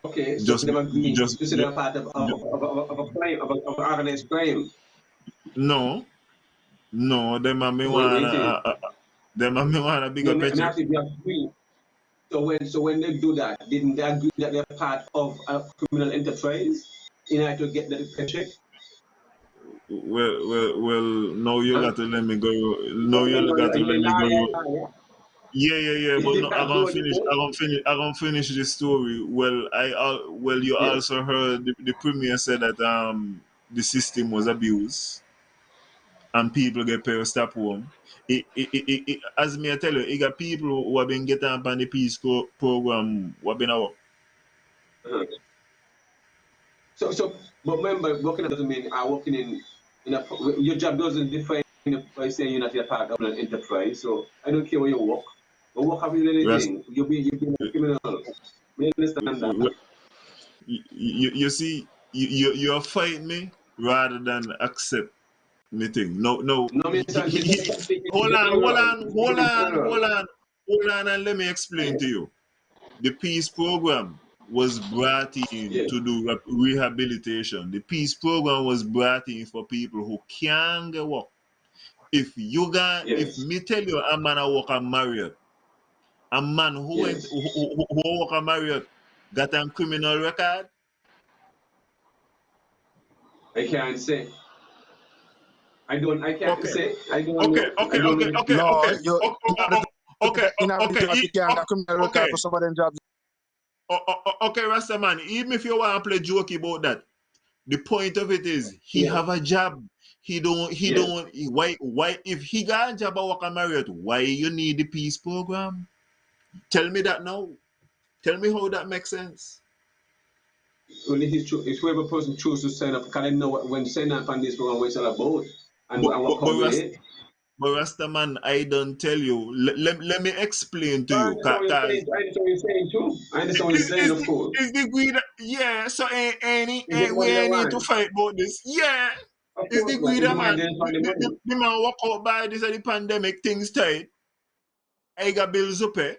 [SPEAKER 2] Okay, so
[SPEAKER 3] Just
[SPEAKER 2] them agree
[SPEAKER 3] just,
[SPEAKER 2] to say they're part of a crime of an organized crime.
[SPEAKER 3] no, no,
[SPEAKER 2] What it is?
[SPEAKER 3] them and me want a
[SPEAKER 2] No,
[SPEAKER 3] bigger
[SPEAKER 2] me
[SPEAKER 3] picture.
[SPEAKER 2] ask if you agree. So when they do that, didn't they agree that they're part of a criminal enterprise in order to get the paycheck?
[SPEAKER 3] Well, now you
[SPEAKER 2] Huh?
[SPEAKER 3] got to let me go.
[SPEAKER 2] No,
[SPEAKER 3] Now
[SPEAKER 2] no,
[SPEAKER 3] you
[SPEAKER 2] no,
[SPEAKER 3] got to
[SPEAKER 2] you're
[SPEAKER 3] let me
[SPEAKER 2] liar,
[SPEAKER 3] go.
[SPEAKER 2] liar.
[SPEAKER 3] Yeah. But no, I'm
[SPEAKER 2] Yeah,
[SPEAKER 3] gonna
[SPEAKER 2] go on, you
[SPEAKER 3] finish.
[SPEAKER 2] say.
[SPEAKER 3] I'm gonna finish the story. Well, you
[SPEAKER 2] Yes.
[SPEAKER 3] also heard the premier said that the system was abused and people get paid stop home. As me I tell you, it got people who have been getting up on the peace program who have been out.
[SPEAKER 2] Uh-huh. But remember, working doesn't mean working in a your job doesn't define by saying you're not a part of an enterprise. So I don't care where you work. But work have you done
[SPEAKER 3] Rest,
[SPEAKER 2] anything? You be a criminal. We understand that.
[SPEAKER 3] you see, you're fighting me rather than accept me thing. No.
[SPEAKER 2] No, Mr.
[SPEAKER 3] Hold
[SPEAKER 2] Speaking
[SPEAKER 3] on,
[SPEAKER 2] general. Speaking general.
[SPEAKER 3] hold on, and let me explain to you. The peace program was brought in
[SPEAKER 2] Yes.
[SPEAKER 3] to do rehabilitation. The peace program was brought in for people who can't get work. If
[SPEAKER 2] Yes.
[SPEAKER 3] me tell you a man I work a Marriott, a man who went
[SPEAKER 2] Yes.
[SPEAKER 3] who work a Marriott got a criminal record.
[SPEAKER 2] I can't say. I can't
[SPEAKER 3] Okay,
[SPEAKER 2] say. I don't
[SPEAKER 3] okay,
[SPEAKER 2] know. I
[SPEAKER 3] okay,
[SPEAKER 2] don't
[SPEAKER 3] okay,
[SPEAKER 2] know.
[SPEAKER 3] okay,
[SPEAKER 1] No,
[SPEAKER 3] okay,
[SPEAKER 1] you in order to
[SPEAKER 3] okay,
[SPEAKER 1] get a job, you can't get criminal record
[SPEAKER 3] okay,
[SPEAKER 1] for some of them jobs.
[SPEAKER 3] okay, Rasta man. Even if you want to play jokey about that, the point of it is he
[SPEAKER 2] Yes.
[SPEAKER 3] have a job. He
[SPEAKER 2] Yes.
[SPEAKER 3] don't why if he got a job at work at Marriott, why you need the peace program? Tell me that now. Tell me how that makes sense.
[SPEAKER 2] Well, it's whoever person chooses to sign up. Can I know when sign up on this program what it's all about
[SPEAKER 3] But
[SPEAKER 2] and
[SPEAKER 3] but
[SPEAKER 2] what
[SPEAKER 3] but,
[SPEAKER 2] come with
[SPEAKER 3] Rast,
[SPEAKER 2] it?
[SPEAKER 3] but Rasta man, I don't tell you. Let me explain to
[SPEAKER 2] I
[SPEAKER 3] you.
[SPEAKER 2] understand what you're
[SPEAKER 3] Cause
[SPEAKER 2] saying. I understand what you're saying too. I understand what you're saying, of course.
[SPEAKER 3] is the greed yeah, so
[SPEAKER 2] Is the
[SPEAKER 3] we
[SPEAKER 2] money you
[SPEAKER 3] ain't need to
[SPEAKER 2] want?
[SPEAKER 3] fight about this. Yeah.
[SPEAKER 2] Of
[SPEAKER 3] Is the
[SPEAKER 2] course not.
[SPEAKER 3] greed
[SPEAKER 2] Is the
[SPEAKER 3] man.
[SPEAKER 2] money then find the money?
[SPEAKER 3] The man walk out by this of the pandemic, things tight. I got bills to pay.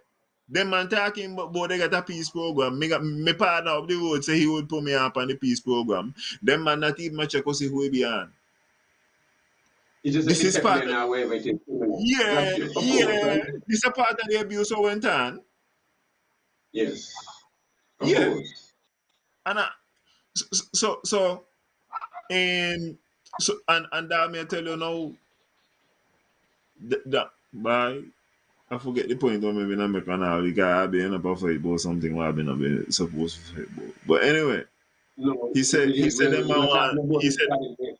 [SPEAKER 3] Them man talking about they got a peace program. Me partner up the road say he would put me up on the peace program. Them man not even check us who we be on.
[SPEAKER 2] It's just a
[SPEAKER 3] This is part
[SPEAKER 2] discipline
[SPEAKER 3] of,
[SPEAKER 2] now, wherever it is.
[SPEAKER 3] yeah,
[SPEAKER 2] Got you. Of course,
[SPEAKER 3] yeah.
[SPEAKER 2] right?
[SPEAKER 3] This is a part of the abuse that went on.
[SPEAKER 2] Yes. Of
[SPEAKER 3] Yeah.
[SPEAKER 2] course.
[SPEAKER 3] And and that may tell you now that by I forget the point of maybe not make an hour because I've been up a fight about something what I've been supposed to fight about. But anyway,
[SPEAKER 2] No,
[SPEAKER 3] he said them man
[SPEAKER 2] we're
[SPEAKER 3] want
[SPEAKER 2] talking about
[SPEAKER 3] he
[SPEAKER 2] this
[SPEAKER 3] said
[SPEAKER 2] starting point.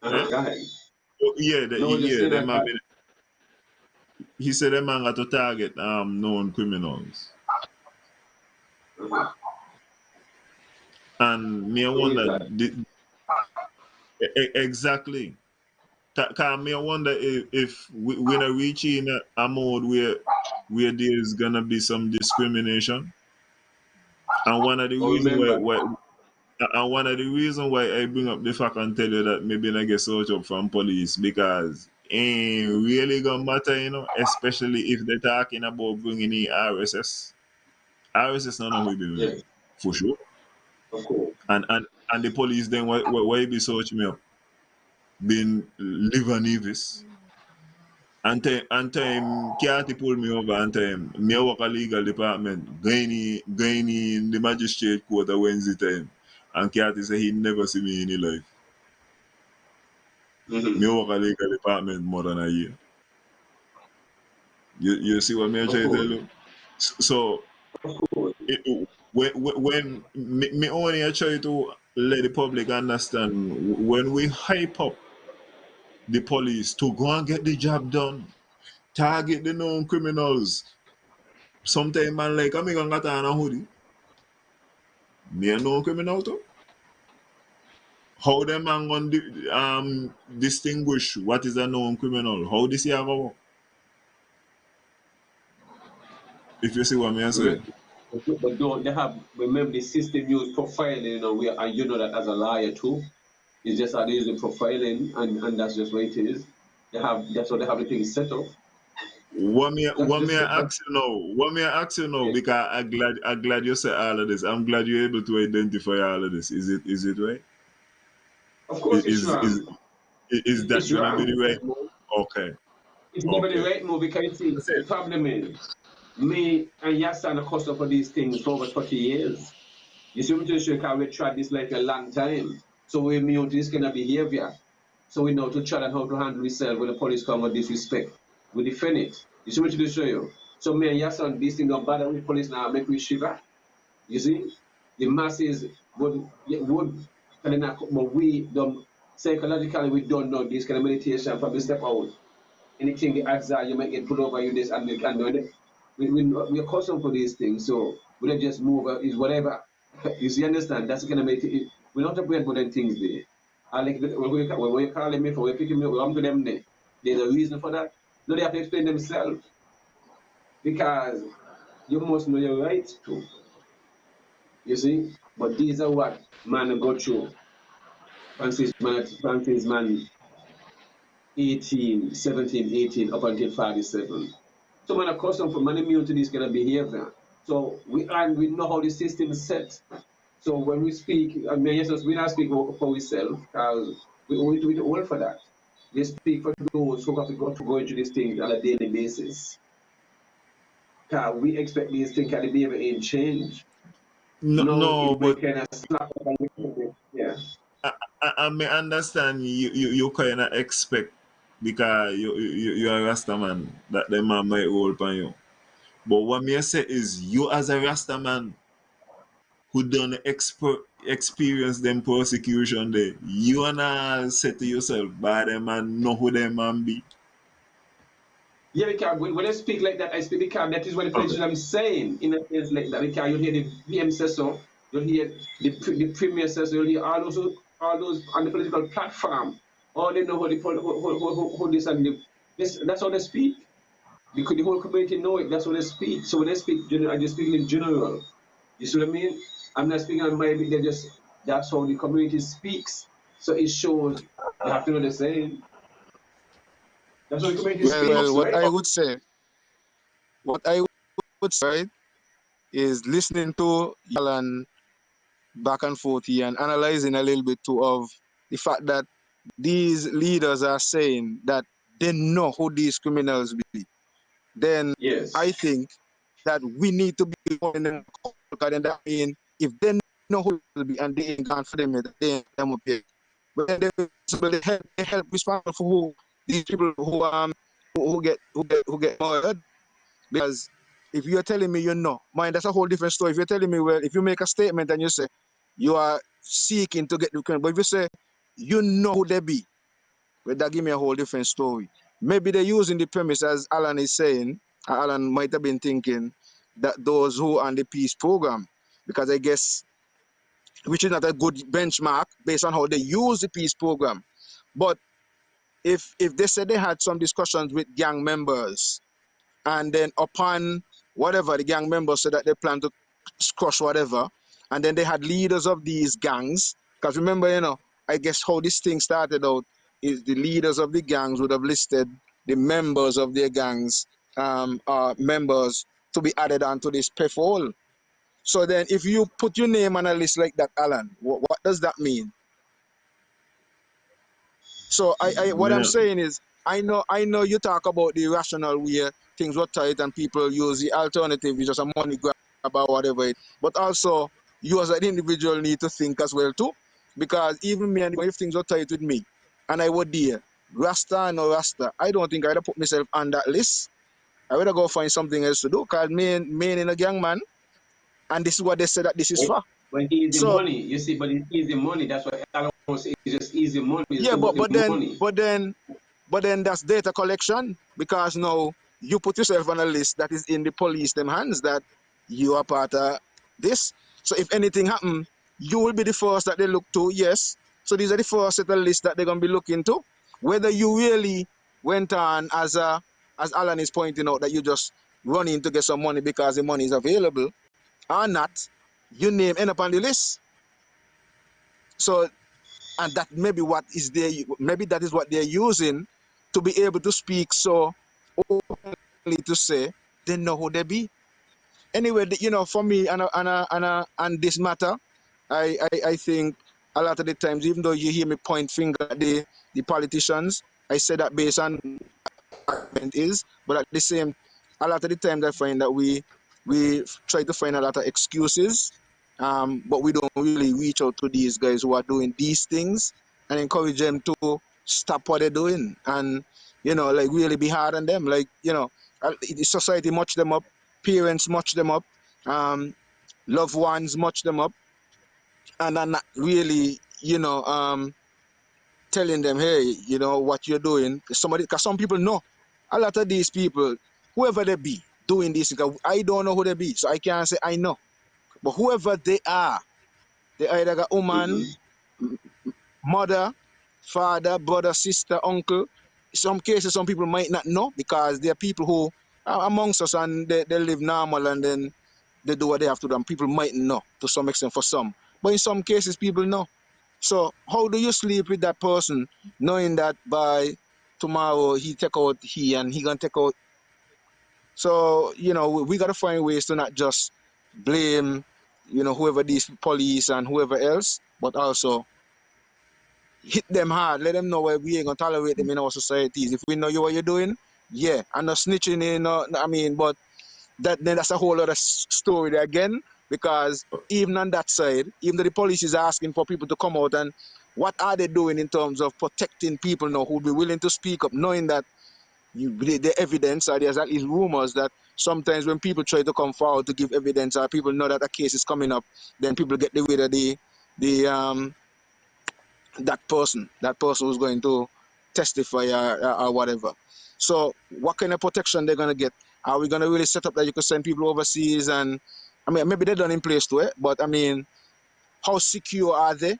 [SPEAKER 3] huh?
[SPEAKER 2] Go ahead.
[SPEAKER 3] Oh,
[SPEAKER 2] No, we're just saying
[SPEAKER 3] them have
[SPEAKER 2] that.
[SPEAKER 3] been he said them man got to target known criminals.
[SPEAKER 2] Uh-huh.
[SPEAKER 3] And me I
[SPEAKER 2] Who is
[SPEAKER 3] wonder
[SPEAKER 2] that?
[SPEAKER 3] exactly. Cause me I wonder if we're not reaching a mode where there's gonna be some discrimination. And one of the
[SPEAKER 2] But
[SPEAKER 3] reasons
[SPEAKER 2] remember,
[SPEAKER 3] why I bring up the fact and tell you that maybe I get search up from police because ain't really gonna matter, especially if they're talking about bringing in RSS. RSS not know who be
[SPEAKER 2] yes,
[SPEAKER 3] for sure.
[SPEAKER 2] of course.
[SPEAKER 3] And the police then why be search me up? Been live and Nevis. And time Kiati pulled me over and time me work a legal department going in the magistrate court a Wednesday time. And Kiati say he never see me in his life.
[SPEAKER 2] Mm-hmm.
[SPEAKER 3] Me work a legal department more than a year. You see what me
[SPEAKER 2] Of
[SPEAKER 3] try to tell
[SPEAKER 2] course.
[SPEAKER 3] you? So
[SPEAKER 2] Of course.
[SPEAKER 3] when me only try to let the public understand when we hype up the police to go and get the job done, target the known criminals. Sometimes man like I'm gonna get on a hoodie. Me a known criminal too. How them man gonna distinguish what is a known criminal? How this here go work? If you see what me
[SPEAKER 2] Remember,
[SPEAKER 3] saying.
[SPEAKER 2] but don't they have remember the system use profiling, and you know that as a liar too. It's just how they using profiling and that's just what it is. That's what they have the thing set up. That's
[SPEAKER 3] What me
[SPEAKER 2] just
[SPEAKER 3] I ask you now? What me I ask you now?
[SPEAKER 2] yeah.
[SPEAKER 3] Because I'm glad you said all of this. I'm glad you're able to identify all of this. Is it right?
[SPEAKER 2] Of course it's
[SPEAKER 3] Is
[SPEAKER 2] wrong.
[SPEAKER 3] is is that
[SPEAKER 2] It's
[SPEAKER 3] gonna be the
[SPEAKER 2] wrong.
[SPEAKER 3] right move? Okay.
[SPEAKER 2] It's never the
[SPEAKER 3] Okay.
[SPEAKER 2] right move because you see,
[SPEAKER 3] That's
[SPEAKER 2] the
[SPEAKER 3] it.
[SPEAKER 2] problem is me and Yassan are custom for these things for over 30 years. You see, to show because we tried this like a long time. So we immune to this kind of behavior. So we know to try and how to handle ourselves when the police come with disrespect. We defend it. You see what to show you? So me and Yassan, these things don't bother with police now, make we shiver. You see? The masses but we don't psychologically we don't know this kind of meditation from the step out. Anything the odds are you might get put over you this and they can do it. We're accustomed for these things, so we don't just move is whatever. You see, understand? That's the kind of meditation. We don't have to put them things there. I like when you're calling me for we're picking me up, I'm to them there. There's a reason for that. No, they have to explain themselves because you must know your rights too. You see? But these are what man go through. Francis man 18, 17, 18 up until 47. So man accustomed for man immune to this kind of behavior. So we know how the system is set. So when we speak, I mean, yes, we not speak for ourselves because we don't work for that. They speak for those who have to go into these things on a daily basis. Because we expect these things and the behavior ain't change.
[SPEAKER 3] No,
[SPEAKER 2] No,
[SPEAKER 3] no,
[SPEAKER 2] it may
[SPEAKER 3] but
[SPEAKER 2] kind of slap up and yeah.
[SPEAKER 3] I may understand you kind of expect because you're a Rasta man that the man might roll upon you. But what me say is you as a Rasta man who don't experience them persecution there, you and I say to yourself, by them man know who them man be.
[SPEAKER 2] Yeah, because when I speak like that, I speak because that is what the
[SPEAKER 3] Okay.
[SPEAKER 2] president I'm saying in a sense like that. Because you hear the PM say so, you hear the premier says so, you hear all those on the political platform. All they know who this and this. That's how they speak. The whole community know it. That's how they speak. So when they speak, I just speak in general. You see what I mean? I'm not speaking on my. They just that's how the community speaks. So it shows you have to know the saying. That's how the community
[SPEAKER 1] Well,
[SPEAKER 2] speaks,
[SPEAKER 1] what
[SPEAKER 2] right?
[SPEAKER 1] I would say, what I would say, right, is listening to Alan back and forth here and analyzing a little bit too of the fact that these leaders are saying that they know who these criminals be. Then I
[SPEAKER 2] Yes.
[SPEAKER 1] think that we need to be in them because then that mean if they know who it will be and they ain't gone for them, they ain't them up yet. But then they help responsible for who these people who get murdered. Because if you're telling me you know, mind that's a whole different story. If you're telling me, well, if you make a statement and you say you are seeking to get the criminal, but if you say you know who they be, well, that give me a whole different story. Maybe they're using the premise as Alan is saying. Alan might have been thinking that those who are on the peace program, because I guess which is not a good benchmark based on how they use the peace program. But if they said they had some discussions with gang members, and then upon whatever the gang members said that they plan to crush whatever, and then they had leaders of these gangs, because remember, I guess how this thing started out is the leaders of the gangs would have listed the members of their gangs, members to be added onto this PEFOL. So then if you put your name on a list like that, Alan, what does that mean? So what I'm
[SPEAKER 3] Man,
[SPEAKER 1] saying is I know you talk about the rational way things were tight and people use the alternative, which is a money grab or whatever but also you as an individual need to think as well too. Because even me, and if things were tight with me and I were there, Rasta or no Rasta, I don't think I'd put myself on that list. I would go find something else to do because me in a gang man, and this is what they said that this is for.
[SPEAKER 2] But easy
[SPEAKER 1] So
[SPEAKER 2] money, you see, but it's easy money. That's what I want to say. It's just easy money. It's
[SPEAKER 1] yeah,
[SPEAKER 2] about
[SPEAKER 1] but
[SPEAKER 2] the
[SPEAKER 1] but then
[SPEAKER 2] money.
[SPEAKER 1] but then but then that's data collection because now you put yourself on a list that is in the police them hands that you are part of this. So if anything happen, you will be the first that they look to. Yes. So these are the first set of lists that they're gonna be looking to. Whether you really went on as Alan is pointing out that you just running to get some money because the money is available or not, your name end up on the list. So and that maybe what is there maybe that is what they're using to be able to speak so openly to say they know who they be anyway. For me and this matter, I think a lot of the times, even though you hear me point finger at the politicians, I say that based on is, but at the same, a lot of the times I find that we try to find a lot of excuses, but we don't really reach out to these guys who are doing these things and encourage them to stop what they're doing and like really be hard on them. Like the society much them up, parents much them up, um, loved ones much them up, and are not really telling them, hey, what you're doing. Because some people know. A lot of these people, whoever they be, doing this, because I don't know who they be, so I can't say I know. But whoever they are, they either got woman, mother, father, brother, sister, uncle. Some cases, some people might not know because there are people who are amongst us and they live normal and then they do what they have to do. And people might know to some extent for some. But in some cases, people know. So how do you sleep with that person knowing that by tomorrow he take out he and he gonna take out? So we gotta find ways to not just blame whoever these police and whoever else, but also hit them hard. Let them know where we ain't gonna tolerate them in our societies. If we know what you're doing, yeah, and not snitching in. But that's a whole other story there again, because even on that side, even though the police is asking for people to come out, and what are they doing in terms of protecting people now who will be willing to speak up, knowing that the evidence or there's at least rumors that sometimes when people try to come forward to give evidence or people know that a case is coming up, then people get the way that the that person who's going to testify or whatever. So what kind of protection they're going to get? Are we going to really set up that you can send people overseas? And maybe they're done in place to it, but how secure are they?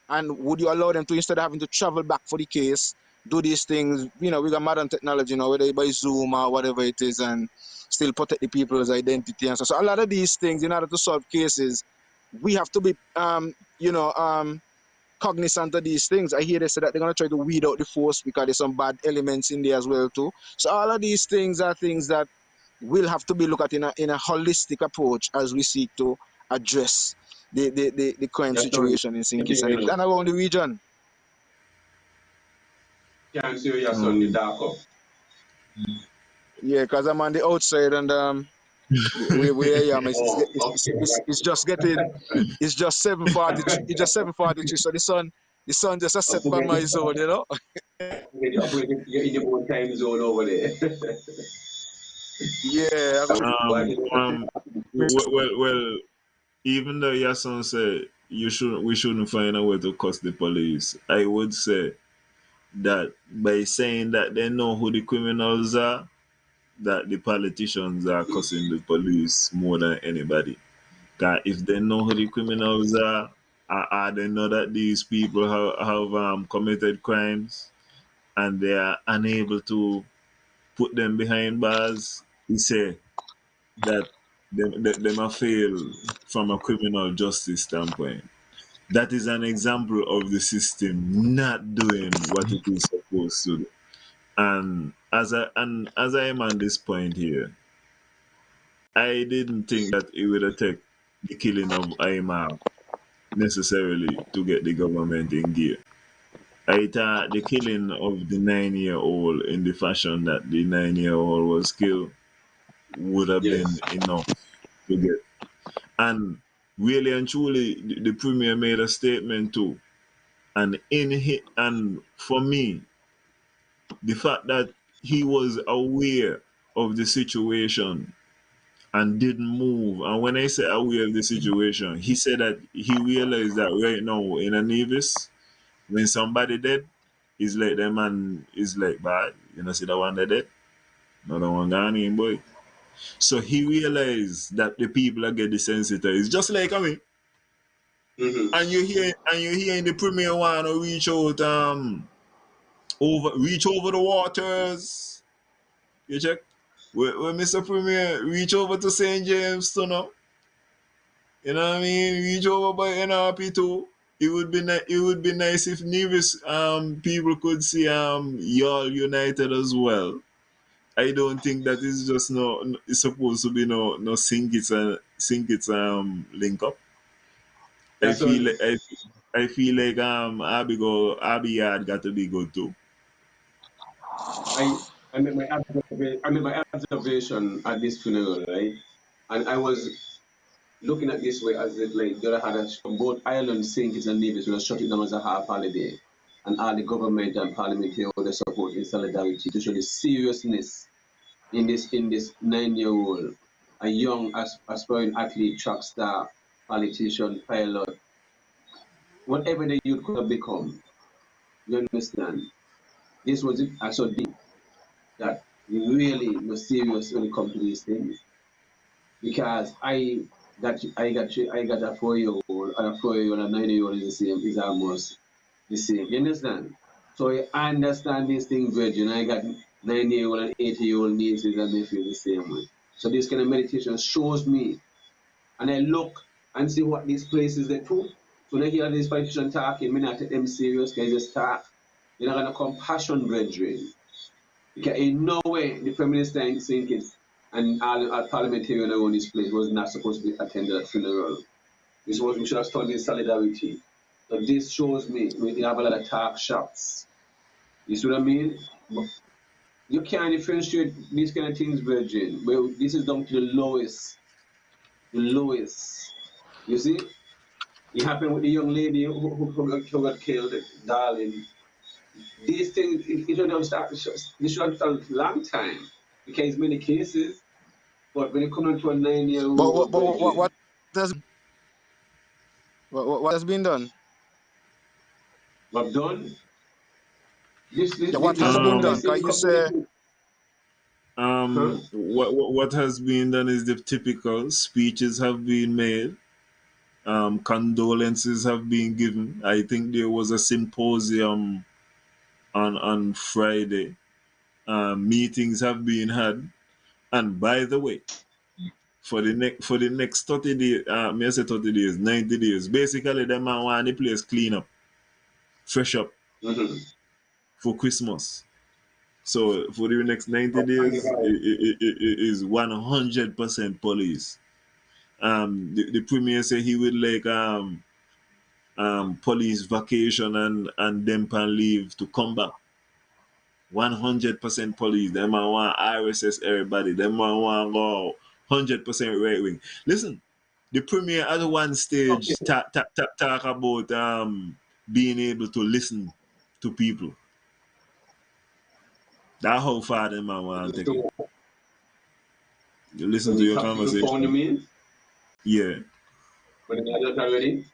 [SPEAKER 1] And would you allow them to, instead of having to travel back for the case, do these things? We got modern technology, whether by Zoom or whatever it is, and still protect the people's identity and so a lot of these things, in order to solve cases, we have to be cognizant of these things. I hear they say that they're gonna try to weed out the force because there's some bad elements in there as well too. So all of these things are things that will have to be looked at in a holistic approach as we seek to address the current
[SPEAKER 2] Your son,
[SPEAKER 1] situation in St. Kitts
[SPEAKER 2] you know,
[SPEAKER 1] and around the region.
[SPEAKER 2] can't see your son in the
[SPEAKER 3] Um,
[SPEAKER 2] dark up.
[SPEAKER 1] Yeah, because I'm on the outside and where I am
[SPEAKER 2] Oh, okay.
[SPEAKER 1] it's just getting it's just 7:43. It's just 7:43. So the sun just a
[SPEAKER 2] I'm
[SPEAKER 1] set by my
[SPEAKER 2] forgetting,
[SPEAKER 1] zone, you know.
[SPEAKER 2] you're in your own time zone over there.
[SPEAKER 1] Yeah,
[SPEAKER 2] But,
[SPEAKER 3] well, even though your son said we shouldn't find a way to cuss the police, I would say that by saying that they know who the criminals are, that the politicians are cussing the police more than anybody. 'Cause if they know who the criminals are they know that these people have committed crimes and they are unable to put them behind bars, he say that them are fail from a criminal justice standpoint. That is an example of the system not doing what it is supposed to do. And as I am on this point here, I didn't think that it would take the killing of Aymar necessarily to get the government in gear. I thought the killing of the 9-year-old in the fashion that the 9-year-old was killed would have been
[SPEAKER 2] yes.
[SPEAKER 3] enough to get. And really and truly, the premier made a statement too. And for me, the fact that he was aware of the situation and didn't move. And when I say aware of the situation, he said that he realized that right now in a Nevis, when somebody dead, it's like that man is like bad. You know, see the one that dead? Another one gone in, boy. So he realized that the people that get desensitized, just like I mean,
[SPEAKER 2] Mm-hmm.
[SPEAKER 3] and you hear in the premier one to reach over the waters. You check? When Mr. Premier reach over to St. James to know. You know what I mean? Reach over by NRP too. It would be nice if Nevis people could see y'all united as well. I don't think that is just it's supposed to be no sink it's link up. I
[SPEAKER 2] That's what
[SPEAKER 3] feel like I feel like Abiyad got to be good too.
[SPEAKER 2] I I made my observation at this funeral, right? And I was looking at this way as if like the other had both Ireland, St. Kitts and Nevis were shut it down as a half holiday, and all the government and parliament here were support in solidarity to show the seriousness in this 9-year-old, a young aspiring athlete, track star, politician, pilot, whatever the youth could have become. You understand? This was it. I saw deep that we really were serious when it comes to these things because I got a 4-year-old and a 4-year-old and a 9-year-old is almost the same. You understand? So I understand these things, Virgin. I got 9-year-old and 8-year-old nieces and nephews the same way. So this kind of meditation shows me, and I look and see what these places they do. So when I hear these politicians talking, me not take them serious. They just talk. They're not gonna compassion, brethren. Because in no way the Prime Minister ain't thinking, and all parliamentarian around this place was not supposed to be attended at funeral. This was we should have studied solidarity. So this shows me we have a lot of talk shops. You see what I mean? But you can't differentiate these kind of things, Virgin. Well, this is down to the lowest. The lowest. You see? It happened with the young lady who got killed, darling. These things, it should have started, this should have started a long time. Because many cases, but when it comes to a 9-year-old
[SPEAKER 1] but
[SPEAKER 2] Virgin,
[SPEAKER 1] has what has been done?
[SPEAKER 2] what done? This, this,
[SPEAKER 1] Yeah,
[SPEAKER 2] this,
[SPEAKER 1] what
[SPEAKER 2] this
[SPEAKER 1] has
[SPEAKER 2] is
[SPEAKER 1] been
[SPEAKER 2] what I
[SPEAKER 1] done?
[SPEAKER 3] Um,
[SPEAKER 2] say,
[SPEAKER 1] Cause
[SPEAKER 2] the
[SPEAKER 1] you say
[SPEAKER 2] community. Huh?
[SPEAKER 3] what has been done is the typical speeches have been made. Condolences have been given. I think there was a symposium on Friday. Meetings have been had. And by the way, for the next 30 days, may I say 30 days, 90 days, basically the man want the place clean up, fresh up
[SPEAKER 2] Mm-hmm.
[SPEAKER 3] for Christmas. So for the next 90 days, it is 100% police. The premier said he would like police vacation and them can leave to come back. 100% police. Them man want RSS everybody. Them man want go 100% right wing. Listen, the premier at one
[SPEAKER 2] Okay.
[SPEAKER 3] stage talk about being able to listen to people. That's how far them man want to take it.
[SPEAKER 2] So,
[SPEAKER 3] You listen
[SPEAKER 2] so
[SPEAKER 3] to
[SPEAKER 2] the
[SPEAKER 3] your
[SPEAKER 2] top people phone you
[SPEAKER 3] conversation.
[SPEAKER 2] mean?
[SPEAKER 3] Yeah.
[SPEAKER 2] But they are not already?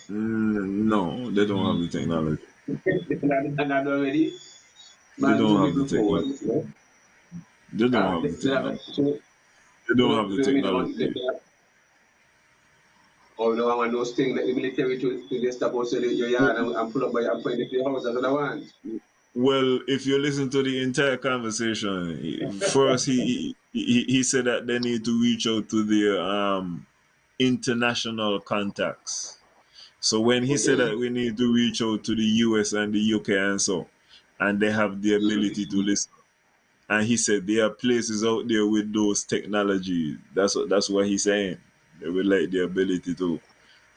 [SPEAKER 3] No, they don't have the technology.
[SPEAKER 2] They're not already?
[SPEAKER 3] They
[SPEAKER 2] Man,
[SPEAKER 3] don't
[SPEAKER 2] two
[SPEAKER 3] have the
[SPEAKER 2] people
[SPEAKER 3] technology.
[SPEAKER 2] phone. Yeah?
[SPEAKER 3] They don't have the
[SPEAKER 2] They have
[SPEAKER 3] technology.
[SPEAKER 2] that. So,
[SPEAKER 3] They don't have the
[SPEAKER 2] I mean,
[SPEAKER 3] technology.
[SPEAKER 2] or no one those things that the military to just stop outside your yard and pull up by and point it to your house. That's what I want.
[SPEAKER 3] Well, if you listen to the entire conversation, first he said that they need to reach out to their international contacts. So when he said
[SPEAKER 2] Okay.
[SPEAKER 3] that we need to reach out to the US and the UK and so, and they have the ability to listen, and he said there are places out there with those technologies. That's what he's saying. They would like the ability to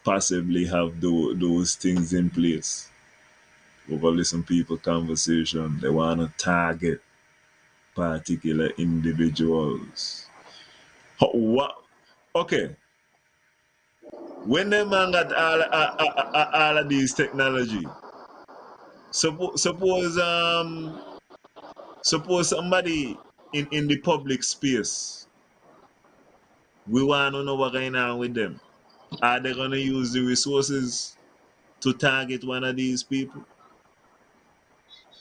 [SPEAKER 3] possibly have those things in place. Over listen people conversation, they want to target particular individuals. What? Okay. When them man got all of these technology, suppose somebody in the public space, we want to know what going on with them. Are they gonna use the resources to target one of these people?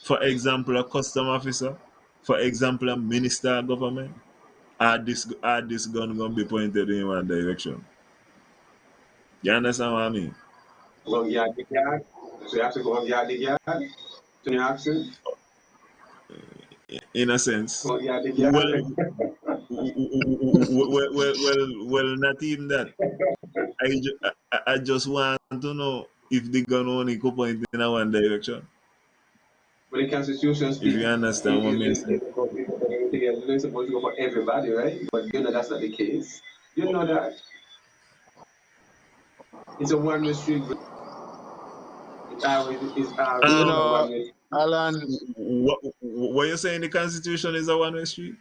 [SPEAKER 3] For example, a custom officer. For example, a minister of government. Are this gun gonna be pointed in one direction? You understand what I mean?
[SPEAKER 2] Go yard the yard. So you have to go yard the yard. So you have to
[SPEAKER 3] In a sense.
[SPEAKER 2] go yard the
[SPEAKER 3] Well,
[SPEAKER 2] yard.
[SPEAKER 3] not even that. I just want to know if the gun only could point in a one direction.
[SPEAKER 2] But the Constitution
[SPEAKER 3] If
[SPEAKER 2] speaks
[SPEAKER 3] you understand what I'm saying.
[SPEAKER 2] everything else. It's supposed to go for everybody, right? But you know that's not the case. You know that it's a one-way street.
[SPEAKER 1] You
[SPEAKER 2] It's a
[SPEAKER 3] Um,
[SPEAKER 1] know,
[SPEAKER 2] one-way.
[SPEAKER 1] Alan,
[SPEAKER 3] what you saying? The Constitution is a one-way street?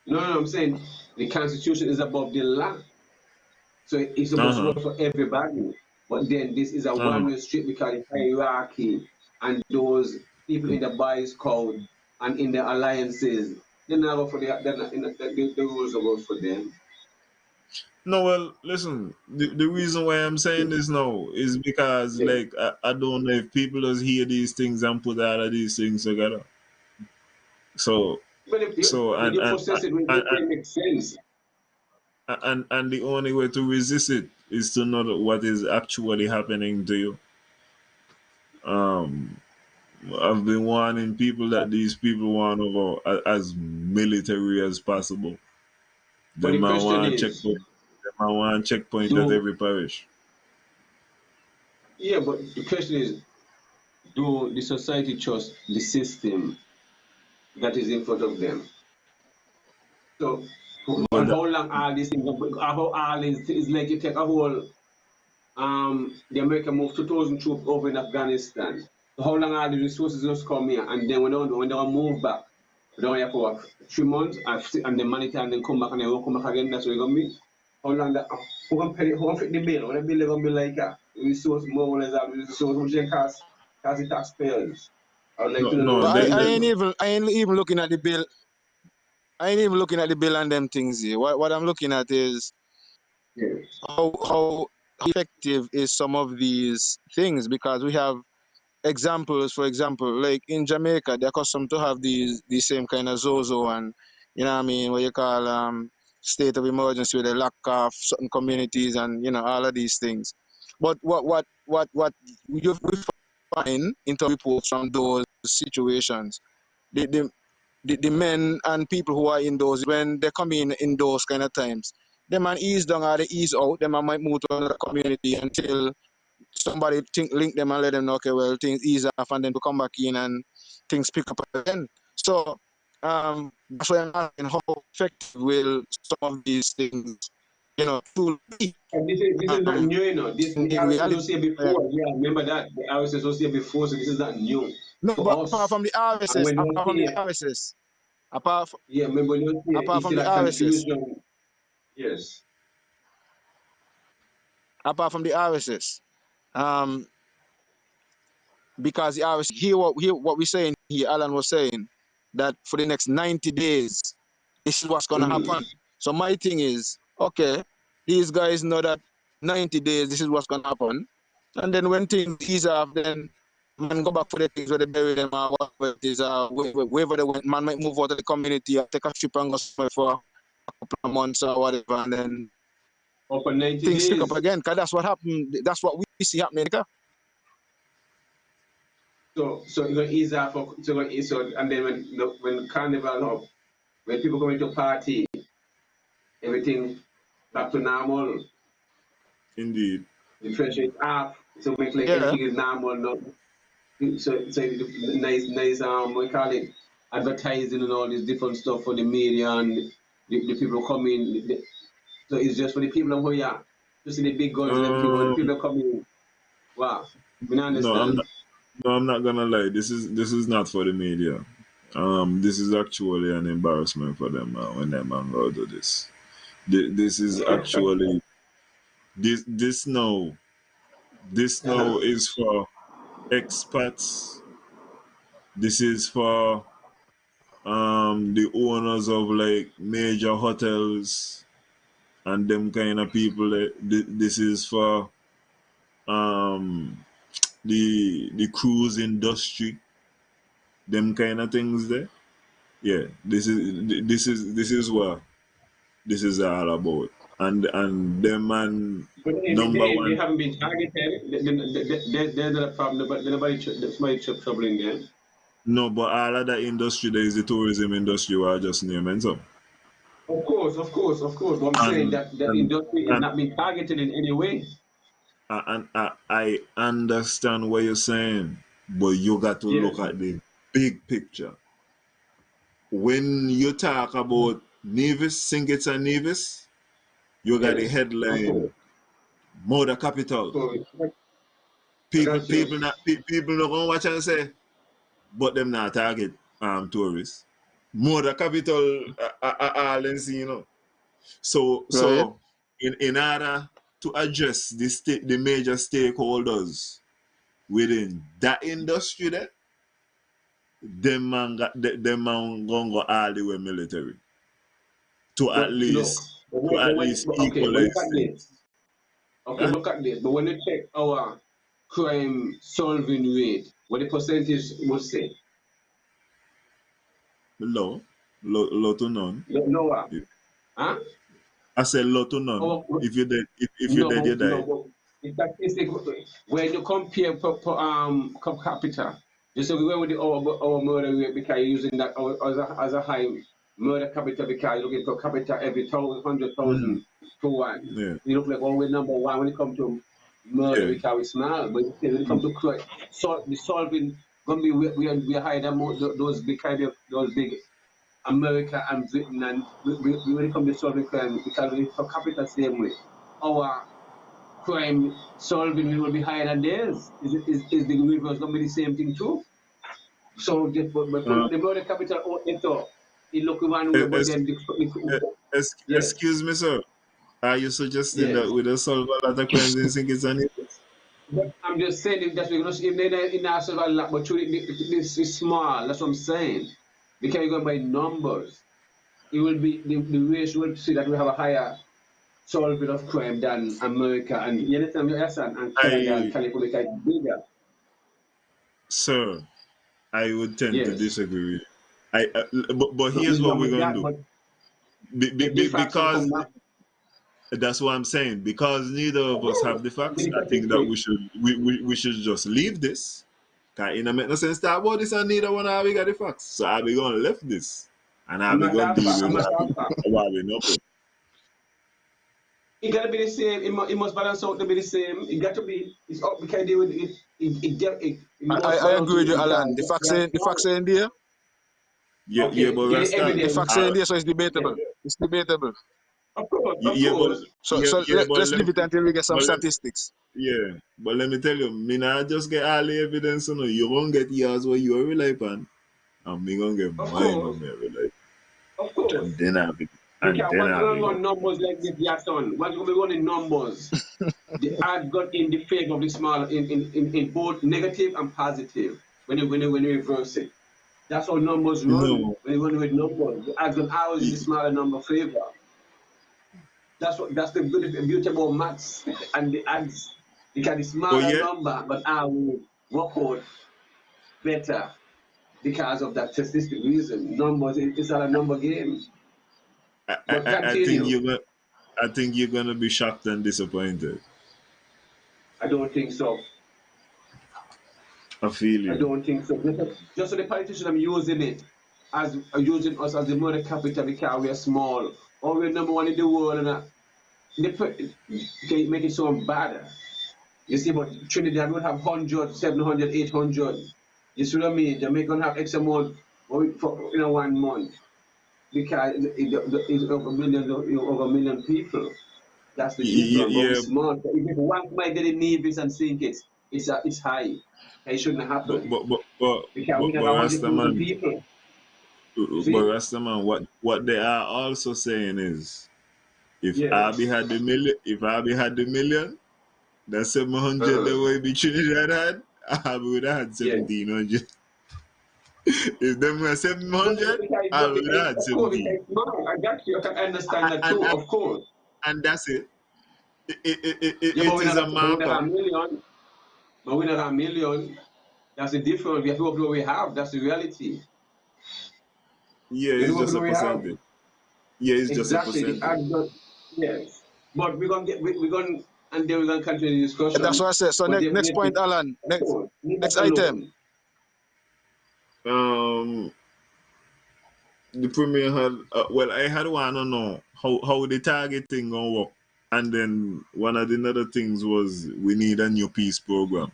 [SPEAKER 2] No, I'm saying the Constitution is above the law. So it's
[SPEAKER 3] Uh
[SPEAKER 2] supposed to
[SPEAKER 3] huh.
[SPEAKER 2] work for everybody. But then this is a
[SPEAKER 3] Uh huh.
[SPEAKER 2] one-way street because the hierarchy and those people in the bias code and in the alliances, they're not go for they're not, the rules are good for them.
[SPEAKER 3] No, well, listen. The reason why I'm saying this now is because,
[SPEAKER 2] Yeah.
[SPEAKER 3] like, I don't know if people just hear these things and put all of these things together. So,
[SPEAKER 2] But if
[SPEAKER 3] so,
[SPEAKER 2] when you process it, it makes sense.
[SPEAKER 3] and the only way to resist it is to know what is actually happening to you. Um, I've been warning people that these people want to go as military as possible.
[SPEAKER 2] But
[SPEAKER 3] They
[SPEAKER 2] the
[SPEAKER 3] might
[SPEAKER 2] question
[SPEAKER 3] want
[SPEAKER 2] is,
[SPEAKER 3] checkpoint. They might want checkpoint at
[SPEAKER 2] do
[SPEAKER 3] every parish.
[SPEAKER 2] yeah, but the question is, do the society trust the system that is in front of them? So,
[SPEAKER 3] Well,
[SPEAKER 2] and how long all these things, how all these things, like you take a whole, the American moved 2,000 troops over in Afghanistan. So how long all the resources just come here, and then when they move back, they don't have for what, 3 months, and the money and then come back and they won't come back again. That's what it's gonna be. How long that? Who gonna pay? Who gonna fit the bill? What the bill is gonna be like? Resource more or less, resource which they cost the taxpayers. I would like
[SPEAKER 3] no,
[SPEAKER 2] to know
[SPEAKER 3] no.
[SPEAKER 2] the
[SPEAKER 1] but
[SPEAKER 2] bill.
[SPEAKER 1] I ain't even looking at the bill. I ain't even looking at the bill and them things here. What I'm looking at is
[SPEAKER 2] Yeah.
[SPEAKER 1] how effective is some of these things, because we have examples. For example, like in Jamaica, they're accustomed to have these same kind of zozo, and you know what I mean, what you call state of emergency, where they lock off certain communities and all of these things. But what we find in terms of reports from those situations, the, the the men and people who are in those, when they come in those kind of times, they man ease down or they ease out, they man might move to another community until somebody link them and let them know, okay, well, things ease off, and then to come back in and things pick up again. So that's why I'm asking how effective will some of these things, truly be
[SPEAKER 2] And this is not new, This the
[SPEAKER 1] in
[SPEAKER 2] RSS
[SPEAKER 1] reality.
[SPEAKER 2] was here before. Yeah, remember that the RSS was here before, so this is not new
[SPEAKER 1] No,
[SPEAKER 2] to
[SPEAKER 1] but apart
[SPEAKER 2] us.
[SPEAKER 1] from the
[SPEAKER 2] And
[SPEAKER 1] RSS,
[SPEAKER 2] when you
[SPEAKER 1] apart from the
[SPEAKER 2] see,
[SPEAKER 1] RSS, apart, f-
[SPEAKER 2] yeah, remember when you see,
[SPEAKER 1] apart
[SPEAKER 2] you
[SPEAKER 1] from
[SPEAKER 2] see
[SPEAKER 1] the
[SPEAKER 2] that
[SPEAKER 1] RSS,
[SPEAKER 2] confusion. Yes.
[SPEAKER 1] apart from the RSS, um, because the RSS, hear what we're saying here, Alan was saying, that for the next 90 days, this is what's going to
[SPEAKER 2] Mm-hmm.
[SPEAKER 1] happen. So my thing is, okay, these guys know that 90 days, this is what's going to happen. And then when things ease off, then man go back for the things where they bury them or whatever it is, wherever they went, man might move out of the community or take a trip and go somewhere for a couple of months or whatever, and then
[SPEAKER 2] Up for 90
[SPEAKER 1] things pick up
[SPEAKER 2] days.
[SPEAKER 1] again. Because that's what happened. That's what we see happening.
[SPEAKER 2] So you're gonna ease off. So you're gonna ease out, and then when carnival up, when people come into party, everything back to normal.
[SPEAKER 3] Indeed.
[SPEAKER 2] The pressure is off. So make like
[SPEAKER 1] Yeah.
[SPEAKER 2] everything is normal now. So nice we call it advertising and all this different stuff for the media and the people coming. So it's just for the people who are to see the big guns and everything. When the
[SPEAKER 3] Um,
[SPEAKER 2] people coming, wow, we don't
[SPEAKER 3] no, I'm
[SPEAKER 2] understand.
[SPEAKER 3] not. No, I'm not gonna lie. This is not for the media. This is actually an embarrassment for them when them man go do this. This is actually this now. This now
[SPEAKER 2] Uh-huh.
[SPEAKER 3] is for expats. This is for the owners of like major hotels and them kind of people. This is for um the cruise industry, them kind of things there. Yeah, this is what this is all about. And them man
[SPEAKER 2] But
[SPEAKER 3] number
[SPEAKER 2] they
[SPEAKER 3] one.
[SPEAKER 2] haven't been targeted. They're not a problem. But nobody, somebody troubling them.
[SPEAKER 3] No, but all of the industry there is the tourism industry where I just naming some.
[SPEAKER 2] Of course. But I'm saying
[SPEAKER 3] And
[SPEAKER 2] that the
[SPEAKER 3] and
[SPEAKER 2] industry is
[SPEAKER 3] and
[SPEAKER 2] not being targeted in any way.
[SPEAKER 3] I understand what you're saying, but you got to
[SPEAKER 2] Yes.
[SPEAKER 3] look at the big picture. When you talk about Nevis, Singits and Nevis, you got the
[SPEAKER 2] Yes. Of
[SPEAKER 3] headline
[SPEAKER 2] course.
[SPEAKER 3] Murder
[SPEAKER 2] Of
[SPEAKER 3] Capital.
[SPEAKER 2] course. I
[SPEAKER 3] People
[SPEAKER 2] got you.
[SPEAKER 3] people not gonna watch and say, but them not target tourists. Murder Capital all in see, So
[SPEAKER 1] Right.
[SPEAKER 3] so in order to address the major stakeholders within that industry there, them man gonna go all the way military to at
[SPEAKER 2] But look,
[SPEAKER 3] least to at least
[SPEAKER 2] okay, but look
[SPEAKER 3] equalize
[SPEAKER 2] at this.
[SPEAKER 3] things.
[SPEAKER 2] Okay,
[SPEAKER 3] Huh?
[SPEAKER 2] look at this. But when you check our crime solving rate, what the percentage would say?
[SPEAKER 3] Low to none.
[SPEAKER 2] Lower. Huh?
[SPEAKER 3] I said low to none.
[SPEAKER 2] Our,
[SPEAKER 3] If you're
[SPEAKER 2] no,
[SPEAKER 3] dead, you
[SPEAKER 2] no,
[SPEAKER 3] die.
[SPEAKER 2] but the statistic, when you compare per capita, just so we went with our murder rate because you're using that as a high murder capita because you're looking per capita every 100,000
[SPEAKER 3] Mm,
[SPEAKER 2] to one.
[SPEAKER 3] yeah,
[SPEAKER 2] You look like always number one when it comes to murder
[SPEAKER 3] yeah.
[SPEAKER 2] because we small, but when it comes to crime, the solving gonna be we are higher than those big kind of those big America and Britain, and when it comes to solving crime, because we per capita same way, our crime solving will be higher than theirs. Is the reverse going to be the same thing too? So, but
[SPEAKER 3] Uh,
[SPEAKER 2] the murder capital out there, so it look one way, but
[SPEAKER 3] es-
[SPEAKER 2] then yes,
[SPEAKER 3] excuse me, sir. Are you suggesting that
[SPEAKER 2] yes.
[SPEAKER 3] we don't solve a lot of crimes in Singles and Nevis?
[SPEAKER 2] But I'm just saying that we're going to in our a lot, but truly this is small. That's what I'm saying. Because you're going by numbers, it will be the ratio will see that we have a higher solving of crime than America and you understand, yes, and Canada and
[SPEAKER 3] I,
[SPEAKER 2] California is bigger.
[SPEAKER 3] sir, I would tend to
[SPEAKER 2] Yes.
[SPEAKER 3] disagree with you. But
[SPEAKER 2] No,
[SPEAKER 3] here's what we're gonna
[SPEAKER 2] that,
[SPEAKER 3] do.
[SPEAKER 2] but the facts will
[SPEAKER 3] Because
[SPEAKER 2] come back.
[SPEAKER 3] that's what I'm saying. Because neither of us have the facts,
[SPEAKER 2] The
[SPEAKER 3] I think that
[SPEAKER 2] statistics.
[SPEAKER 3] we should just leave this. Cause it don't make no sense to talk about this and neither one of we got the facts. So I'll be gonna left this and I'll
[SPEAKER 2] I'm
[SPEAKER 3] be
[SPEAKER 2] not
[SPEAKER 3] gonna
[SPEAKER 2] that
[SPEAKER 3] deal
[SPEAKER 2] far.
[SPEAKER 3] with
[SPEAKER 2] I'm not that far.
[SPEAKER 3] what we know.
[SPEAKER 2] It gotta be the same. It must balance out to be the same. It got to be. It's up because they would. It must
[SPEAKER 1] I
[SPEAKER 2] balance
[SPEAKER 1] agree with
[SPEAKER 2] with
[SPEAKER 1] you,
[SPEAKER 2] it
[SPEAKER 1] Alan.
[SPEAKER 2] because
[SPEAKER 1] The facts saying there.
[SPEAKER 3] Yeah,
[SPEAKER 2] okay,
[SPEAKER 3] but
[SPEAKER 2] get the
[SPEAKER 3] Rasta,
[SPEAKER 1] The
[SPEAKER 2] evidence.
[SPEAKER 1] facts saying there, so it's debatable.
[SPEAKER 2] Yeah.
[SPEAKER 1] It's debatable.
[SPEAKER 2] Of course, of
[SPEAKER 3] yeah, but
[SPEAKER 2] course.
[SPEAKER 3] but
[SPEAKER 1] Let's leave it until we get some
[SPEAKER 3] but let,
[SPEAKER 1] statistics.
[SPEAKER 3] yeah, but let me tell you, me not just get all the evidence, you know, you won't get yours what you rely upon, and me gonna get
[SPEAKER 2] Of
[SPEAKER 3] mine
[SPEAKER 2] course,
[SPEAKER 3] what me rely,
[SPEAKER 2] of course.
[SPEAKER 3] and then
[SPEAKER 2] Because once
[SPEAKER 3] I'll
[SPEAKER 2] you
[SPEAKER 3] be go.
[SPEAKER 2] run numbers like this, Jackson, once you run in numbers, the odds got in the favor of the small in both negative and positive when you reverse it. That's how numbers run.
[SPEAKER 3] No,
[SPEAKER 2] When you run with numbers, the odds got always in the
[SPEAKER 3] y-
[SPEAKER 2] smaller number favor. That's the beauty about maths and the odds. Because the
[SPEAKER 3] oh
[SPEAKER 2] smaller
[SPEAKER 3] yeah,
[SPEAKER 2] number, but I will work out better because of that statistic reason. Numbers, it's not a number game. But
[SPEAKER 3] I think
[SPEAKER 2] continue.
[SPEAKER 3] I think you're gonna be shocked and disappointed.
[SPEAKER 2] I don't think so.
[SPEAKER 3] I feel
[SPEAKER 2] I
[SPEAKER 3] you.
[SPEAKER 2] don't think so. Just so the politicians are using it as using us as the mother capital because we are small. Or we're number one in the world and they make it so bad. You see, but Trinidad would have 100, 700, 800. You see what I mean? Jamaica have X amount for 1 month because it's over a million people. That's the difference. But we
[SPEAKER 3] Yeah,
[SPEAKER 2] small. So if one might get a Nevis and sink it, it's high. It shouldn't
[SPEAKER 3] but
[SPEAKER 2] happen
[SPEAKER 3] but but but
[SPEAKER 2] because we
[SPEAKER 3] but,
[SPEAKER 2] have
[SPEAKER 3] but
[SPEAKER 2] 100,000
[SPEAKER 3] Rastaman,
[SPEAKER 2] people. You
[SPEAKER 3] but
[SPEAKER 2] see?
[SPEAKER 3] Rastaman, what they are also saying is, if Abby
[SPEAKER 2] Yes.
[SPEAKER 3] had the million, if Abby had the million, that 700
[SPEAKER 2] Uh-huh.
[SPEAKER 3] the way be Trinidad had, Abby would have had
[SPEAKER 2] Yes.
[SPEAKER 3] 1700. If them were
[SPEAKER 2] But
[SPEAKER 3] 700,
[SPEAKER 2] because,
[SPEAKER 3] Abby would have had
[SPEAKER 2] of course,
[SPEAKER 3] 17.
[SPEAKER 2] because it's small. I got you. I can understand
[SPEAKER 3] And
[SPEAKER 2] that
[SPEAKER 3] and,
[SPEAKER 2] too,
[SPEAKER 3] and,
[SPEAKER 2] of course.
[SPEAKER 3] and that's it.
[SPEAKER 2] Yeah, but
[SPEAKER 3] It is a
[SPEAKER 2] we're not a
[SPEAKER 3] markup.
[SPEAKER 2] million. But we're not a million. That's the difference. We have to work with what we have. That's the reality.
[SPEAKER 3] Yeah,
[SPEAKER 2] We have to
[SPEAKER 3] it's
[SPEAKER 2] work with
[SPEAKER 3] just a
[SPEAKER 2] what we have.
[SPEAKER 3] percentage. Yeah, it's just a
[SPEAKER 2] Exactly. The
[SPEAKER 3] percentage.
[SPEAKER 2] odds are, yes. But we're going, and then we're going to continue the
[SPEAKER 1] That's
[SPEAKER 2] discussion.
[SPEAKER 1] what I said. So
[SPEAKER 2] But
[SPEAKER 1] next
[SPEAKER 2] definitely,
[SPEAKER 1] point, Alan.
[SPEAKER 2] of course, leave that
[SPEAKER 1] Next item.
[SPEAKER 2] alone.
[SPEAKER 3] Um, the premier had well, I had want to know how the target thing gonna work, and then one of the other things was we need a new peace program.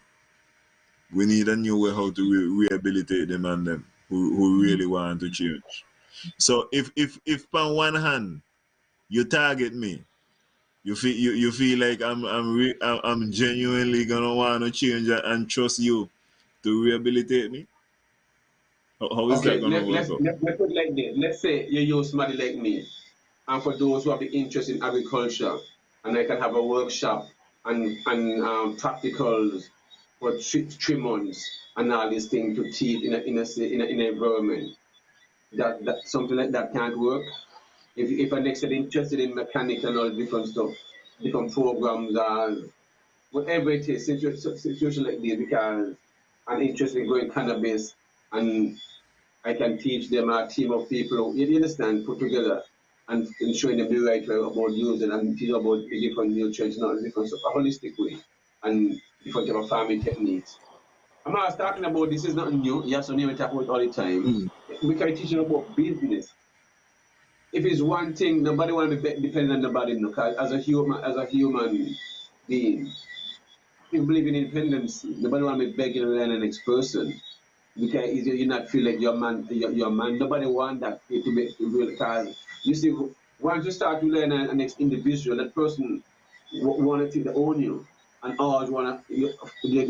[SPEAKER 3] We need a new way how to rehabilitate them and them who really want to change. So if on one hand you target me, you feel like I'm genuinely gonna want to change and trust you to rehabilitate me. How is that
[SPEAKER 2] Okay,
[SPEAKER 3] gonna work out?
[SPEAKER 2] let's put it like this. Let's say you use somebody like me, and for those who have the interest in agriculture, and I can have a workshop and practicals for 3 months and all these things to teach in an environment. That something like that can't work. If I'm next interested in mechanical and all different stuff, different programs and whatever it is, situation like this, because I'm interested in growing cannabis and I can teach them a team of people, you understand, put together and showing them the right way about using and teach about the different nutrients and all the different stuff, a holistic way and different type of farming techniques. I'm not talking about this is nothing new. Yes, we talk about it all the time.
[SPEAKER 3] Mm.
[SPEAKER 2] We can teach them about business. If it's one thing, nobody want to be dependent on nobody. No, 'cause as a human being, people believe in independence. Nobody want to be begging on the next person because you not feel like your man. Nobody want that to be real. Because you see, once you start to learn an next individual, that person want to think they own you, and always want to you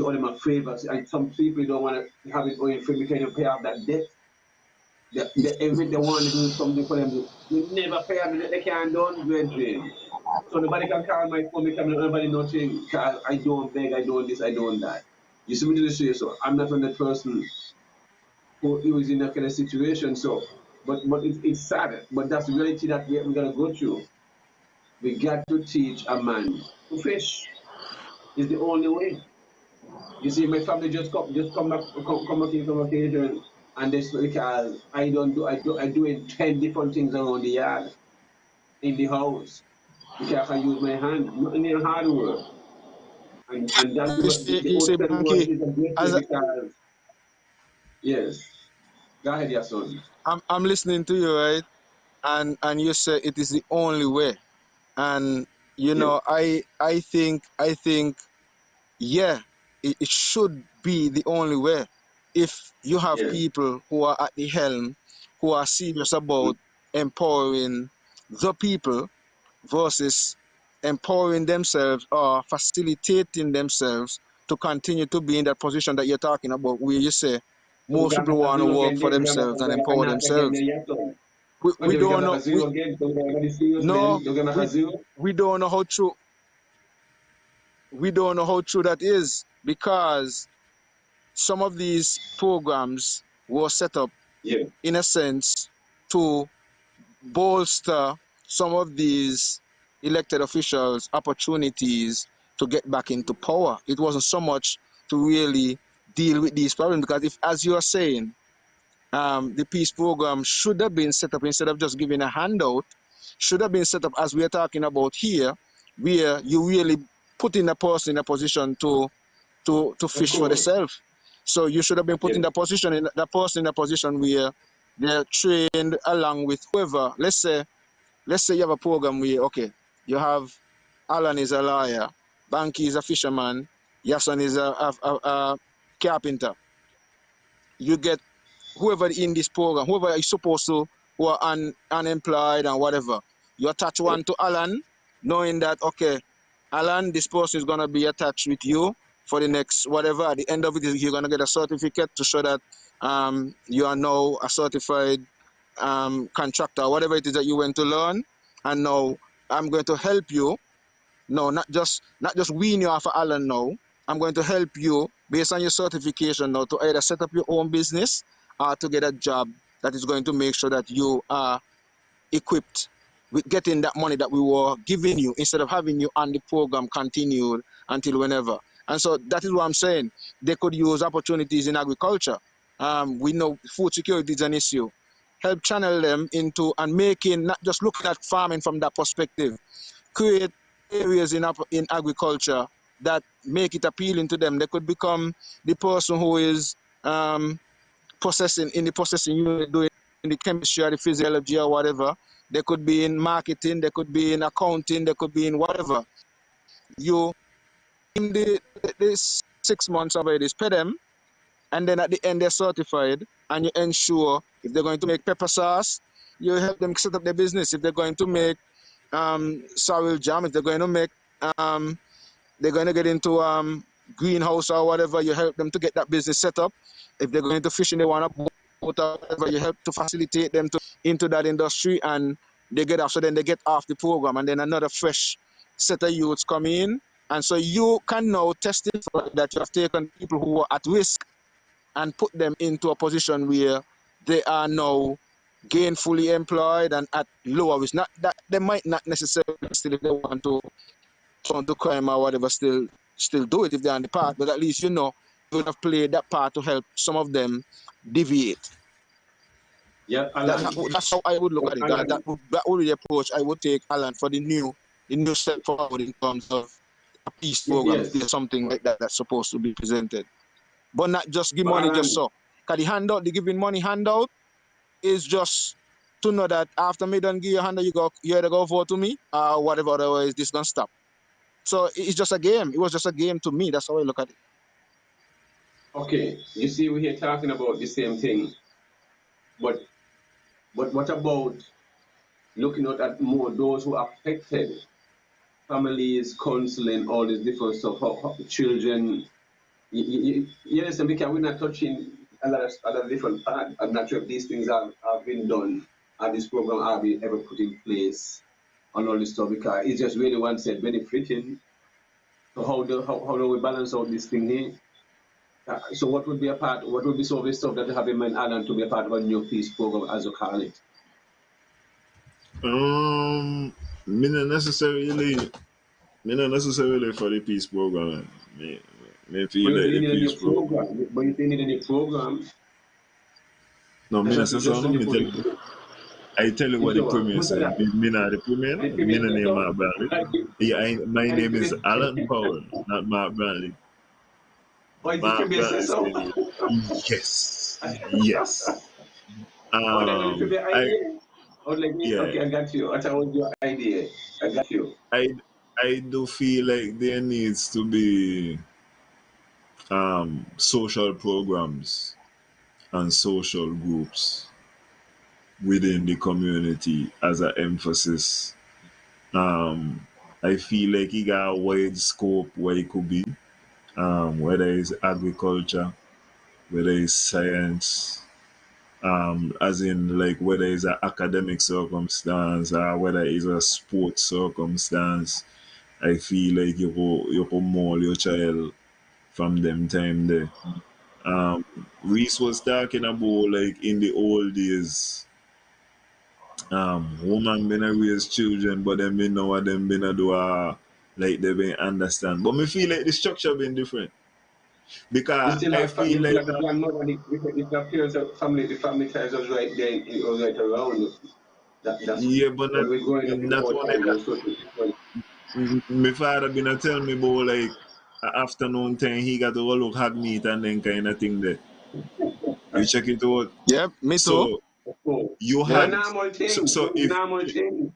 [SPEAKER 2] owe them a favor. And some people don't want to have it owing free because you pay off that debt. Every they want to do something for them. You never pay off the debt they can't do, brethren. So nobody can call my phone, because nobody nothing. Cause I don't beg, I don't this, I don't that. You see me to say so. I'm not one that person who is in that kind of situation. So, but it's sad. But that's the reality that we're gonna go through. We got to teach a man to fish. Is the only way. You see, my family just come back in from vacation, and this because I doing 10 different things around the yard, in the house, because I can use my hand, not in the hard work. And that's the
[SPEAKER 1] You see,
[SPEAKER 2] outside world
[SPEAKER 1] Banky,
[SPEAKER 2] is a great way
[SPEAKER 1] as
[SPEAKER 2] because yes. Go ahead, your son.
[SPEAKER 1] I'm listening to you, right? And you say it is the only way. And You
[SPEAKER 2] Yeah,
[SPEAKER 1] know, I think yeah, it should be the only way. If you have
[SPEAKER 2] yeah.
[SPEAKER 1] people who are at the helm, who are serious
[SPEAKER 2] Mm.
[SPEAKER 1] about empowering the people versus empowering themselves or facilitating themselves to continue to be in that position that you're talking about, where you say
[SPEAKER 2] So we're
[SPEAKER 1] most
[SPEAKER 2] gonna
[SPEAKER 1] people
[SPEAKER 2] have a
[SPEAKER 1] want to
[SPEAKER 2] zero
[SPEAKER 1] work
[SPEAKER 2] again.
[SPEAKER 1] for themselves and
[SPEAKER 2] We're gonna
[SPEAKER 1] empower
[SPEAKER 2] have again
[SPEAKER 1] themselves.
[SPEAKER 2] the yato. But
[SPEAKER 1] We
[SPEAKER 2] we're
[SPEAKER 1] don't
[SPEAKER 2] gonna have
[SPEAKER 1] know
[SPEAKER 2] a zero again. So we're gonna have the serious
[SPEAKER 1] no
[SPEAKER 2] men. We're gonna have a
[SPEAKER 1] we
[SPEAKER 2] zero.
[SPEAKER 1] we don't know how true that is, because some of these programs were set up
[SPEAKER 2] Yeah.
[SPEAKER 1] in a sense to bolster some of these elected officials' opportunities to get back into power. It wasn't so much to really deal with these problems, because if, as you are saying, the peace program should have been set up, instead of just giving a handout, should have been set up as we are talking about here, where you really putting a person in a position to
[SPEAKER 2] Of
[SPEAKER 1] fish for
[SPEAKER 2] course.
[SPEAKER 1] themselves. So you should have been put
[SPEAKER 2] Yeah.
[SPEAKER 1] in that person in a position where they're trained along with whoever. Let's say you have a program where, okay, you have Alan is a lawyer, Banky is a fisherman, Yason is a carpenter. You get whoever in this program, whoever is supposed to, who are unemployed and whatever, you attach one to Alan, knowing that, okay, Alan, this person is going to be attached with you for the next whatever. At the end of it, you're going to get a certificate to show that you are now a certified contractor, whatever it is that you went to learn. And now I'm going to help you. No, not just wean you off of Alan now. I'm going to help you based on your certification now to either set up your own business or to get a job that is going to make sure that you are equipped with getting that money that we were giving you, instead of having you on the program continued until whenever. And so that is what I'm saying. They could use opportunities in agriculture. We know food security is an issue. Help channel them into and making, not just looking at farming from that perspective, create areas in agriculture that make it appealing to them. They could become the person who is processing in the processing unit, doing the chemistry or the physiology or whatever. They could be in marketing, they could be in accounting, they could be in whatever. You in the 6 months of it is pay them, and then at the end they're certified, and you ensure if they're going to make pepper sauce, you help them set up their business. If they're going to make sorrel jam, if they're going to make um, they're going to get into greenhouse or whatever, you help them to get that business set up. If they're going to fishing, they want to boat or whatever, you help to facilitate them to into that industry, and they get off. So then they get off the program, and then another fresh set of youths come in. And so you can now testify that you have taken people who are at risk and put them into a position where they are now gainfully employed and at lower risk. Not that they might not necessarily still, if they want to turn to crime or whatever, still do it if they're on the path, but at least you have played that part to help some of them deviate.
[SPEAKER 2] Yeah,
[SPEAKER 1] That,
[SPEAKER 2] Alan.
[SPEAKER 1] that that's how I would look at it.
[SPEAKER 2] Alan.
[SPEAKER 1] That would be the approach I would take, Alan, for the new step forward in terms of a peace program. If there's
[SPEAKER 2] Yes.
[SPEAKER 1] something like that that's supposed to be presented, but not just give
[SPEAKER 2] But
[SPEAKER 1] money just
[SPEAKER 2] Alan.
[SPEAKER 1] so. Cause the handout, the giving money handout is just to know that after me done give you a handout, you either go vote to me or whatever. Otherwise, this gonna stop. So it's just a game. It was just a game to me. That's how I look at it.
[SPEAKER 2] Okay. You see, we're here talking about the same thing. But what about looking at more those who are affected, families, counseling, all this different stuff, how children. Yes, and because we're not touching a lot of different parts. I'm not sure if these things have been done and this program have been ever put in place and all this stuff, because it's just really one said benefiting. So how do we balance out this thing here? So what would be what would be some of the stuff that you have in mind, Alan, to be a part of a new peace program, as you call it?
[SPEAKER 3] Me not necessarily, for the peace program. Me
[SPEAKER 2] But
[SPEAKER 3] feel
[SPEAKER 2] you say
[SPEAKER 3] like
[SPEAKER 2] you
[SPEAKER 3] the
[SPEAKER 2] need a
[SPEAKER 3] peace
[SPEAKER 2] new
[SPEAKER 3] program.
[SPEAKER 2] program. But you say you need a new program.
[SPEAKER 3] No, me
[SPEAKER 2] That's
[SPEAKER 3] not
[SPEAKER 2] not
[SPEAKER 3] say
[SPEAKER 2] just
[SPEAKER 3] so.
[SPEAKER 2] to
[SPEAKER 3] No,
[SPEAKER 2] the
[SPEAKER 3] me tell
[SPEAKER 2] police.
[SPEAKER 3] you. I tell you
[SPEAKER 2] You
[SPEAKER 3] what
[SPEAKER 2] say
[SPEAKER 3] the
[SPEAKER 2] what?
[SPEAKER 3] premier
[SPEAKER 2] Who said
[SPEAKER 3] said.
[SPEAKER 2] that?
[SPEAKER 3] Me not the premier.
[SPEAKER 2] The
[SPEAKER 3] Me
[SPEAKER 2] premier
[SPEAKER 3] no
[SPEAKER 2] said
[SPEAKER 3] name
[SPEAKER 2] so?
[SPEAKER 3] Mark Bradley.
[SPEAKER 2] Like,
[SPEAKER 3] Yeah, my
[SPEAKER 2] like,
[SPEAKER 3] name is Alan Powell, not Mark Bradley.
[SPEAKER 2] why is the
[SPEAKER 3] Mark
[SPEAKER 2] premier say
[SPEAKER 3] Bradley
[SPEAKER 2] so?
[SPEAKER 3] said yes, yes.
[SPEAKER 2] Oh, that was the premier
[SPEAKER 3] I
[SPEAKER 2] idea? Oh, like,
[SPEAKER 3] yeah.
[SPEAKER 2] okay, I got you. I thought it was your idea. I got you.
[SPEAKER 3] I I do feel like there needs to be social programs and social groups within the community as an emphasis. Um, I feel like he got a wide scope where it could be, whether it's agriculture, whether it's science, as in like whether it's an academic circumstance or whether it's a sports circumstance. I feel like you could mold your child from them time there. Um, Reese was talking about like in the old days, woman been a raise children, but them been know what them been a do like they been understand. But me feel like the structure been different
[SPEAKER 2] You
[SPEAKER 3] because
[SPEAKER 2] still
[SPEAKER 3] I
[SPEAKER 2] have
[SPEAKER 3] feel
[SPEAKER 2] you still
[SPEAKER 3] like
[SPEAKER 2] have the grandmother, the parents, the family ties was right there, it was right around. That's
[SPEAKER 3] yeah, but
[SPEAKER 2] when we're growing up in
[SPEAKER 3] not
[SPEAKER 2] our
[SPEAKER 3] only
[SPEAKER 2] time. It
[SPEAKER 3] that.
[SPEAKER 2] was sort of different.
[SPEAKER 3] My father been a tell me about like a afternoon time he got to go look hog meat and then kind of thing there. You check it out.
[SPEAKER 1] Yep, me too.
[SPEAKER 3] So
[SPEAKER 2] Oh,
[SPEAKER 3] you
[SPEAKER 2] it's a
[SPEAKER 3] had
[SPEAKER 2] normal
[SPEAKER 3] so,
[SPEAKER 2] thing.
[SPEAKER 3] so
[SPEAKER 2] It's a
[SPEAKER 3] if
[SPEAKER 2] normal thing.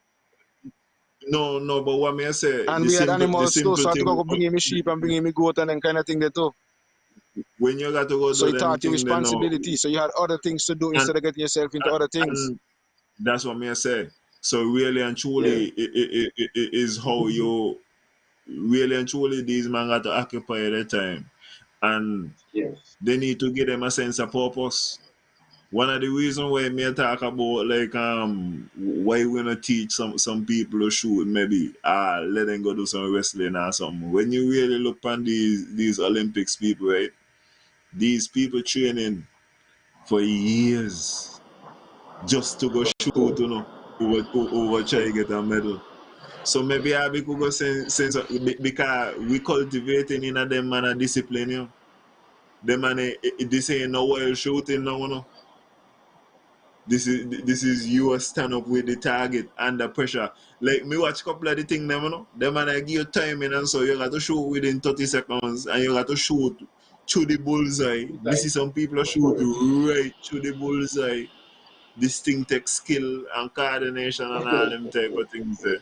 [SPEAKER 3] no, but what may I say?
[SPEAKER 1] And
[SPEAKER 3] The
[SPEAKER 1] we had
[SPEAKER 3] the
[SPEAKER 1] animals too,
[SPEAKER 3] simple
[SPEAKER 1] so I had to
[SPEAKER 3] thing
[SPEAKER 1] go bring him a sheep and bring him a goat and then kind of thing there too.
[SPEAKER 3] when you got to go
[SPEAKER 1] So
[SPEAKER 3] do
[SPEAKER 1] it
[SPEAKER 3] them
[SPEAKER 1] taught you
[SPEAKER 3] thing, then no,
[SPEAKER 1] responsibility. So you had other things to do
[SPEAKER 3] and,
[SPEAKER 1] instead of getting yourself into other things.
[SPEAKER 3] and that's what may I say. So really and
[SPEAKER 2] Yeah.
[SPEAKER 3] truly, it is how you really and truly these men got to occupy their time, and
[SPEAKER 2] Yes.
[SPEAKER 3] they need to give them a sense of purpose. One of the reasons why me talk about like why we not teach some people to shoot maybe let them go do some wrestling or something. When you really look on these Olympics people, right? These people training for years just to go
[SPEAKER 2] Of
[SPEAKER 3] shoot,
[SPEAKER 2] course.
[SPEAKER 3] over try to get a medal. So maybe I could go sense because we cultivating in a them man a discipline, you know. Them man this ain't no wild shooting now, no. This is you a stand up with the target under pressure. Like me watch couple of the thing them, you know. Them man I give you timing and so you got to shoot within 30 seconds and you got to shoot through the bullseye. This
[SPEAKER 2] Like,
[SPEAKER 3] is some people
[SPEAKER 2] of
[SPEAKER 3] shoot
[SPEAKER 2] course.
[SPEAKER 3] right through the bullseye. This thing takes skill and coordination and all them type of things there.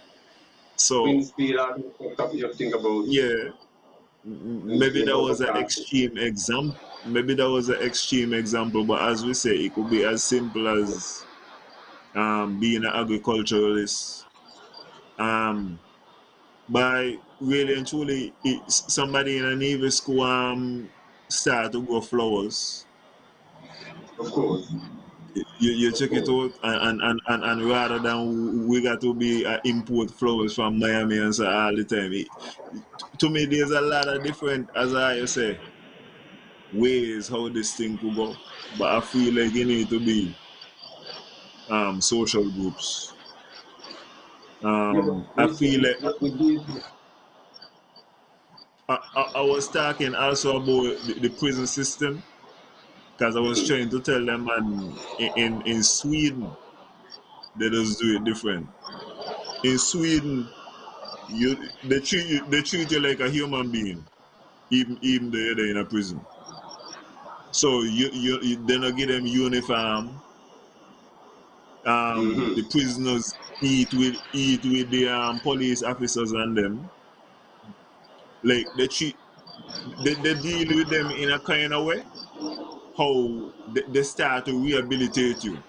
[SPEAKER 2] Wind
[SPEAKER 3] So
[SPEAKER 2] speed, all the stuff you have to think about.
[SPEAKER 3] yeah, maybe
[SPEAKER 2] You
[SPEAKER 3] that
[SPEAKER 2] go for
[SPEAKER 3] was an
[SPEAKER 2] classes.
[SPEAKER 3] extreme example. Maybe that was an extreme example, but as we say, it could be as simple as being an agriculturalist. Um, by really and truly, somebody in a Navy school start to grow flowers.
[SPEAKER 2] Of course.
[SPEAKER 3] You
[SPEAKER 2] Of
[SPEAKER 3] check it
[SPEAKER 2] course.
[SPEAKER 3] out, and rather than we got to be import flowers from Miami and so all the time. To me, there's a lot of different, as I say, ways how this thing could go. But I feel like you need to be social groups.
[SPEAKER 2] Yeah, but
[SPEAKER 3] I
[SPEAKER 2] with,
[SPEAKER 3] feel like
[SPEAKER 2] with these,
[SPEAKER 3] I was talking also about the prison system because I was trying to tell them, man, in Sweden they just do it different. In Sweden, they treat you like a human being, even though you're there in a prison. So you they not give them uniform. The
[SPEAKER 2] mm-hmm.
[SPEAKER 3] prisoners eat with the police officers and them. Like they deal with them in a kind of way how they start to rehabilitate you.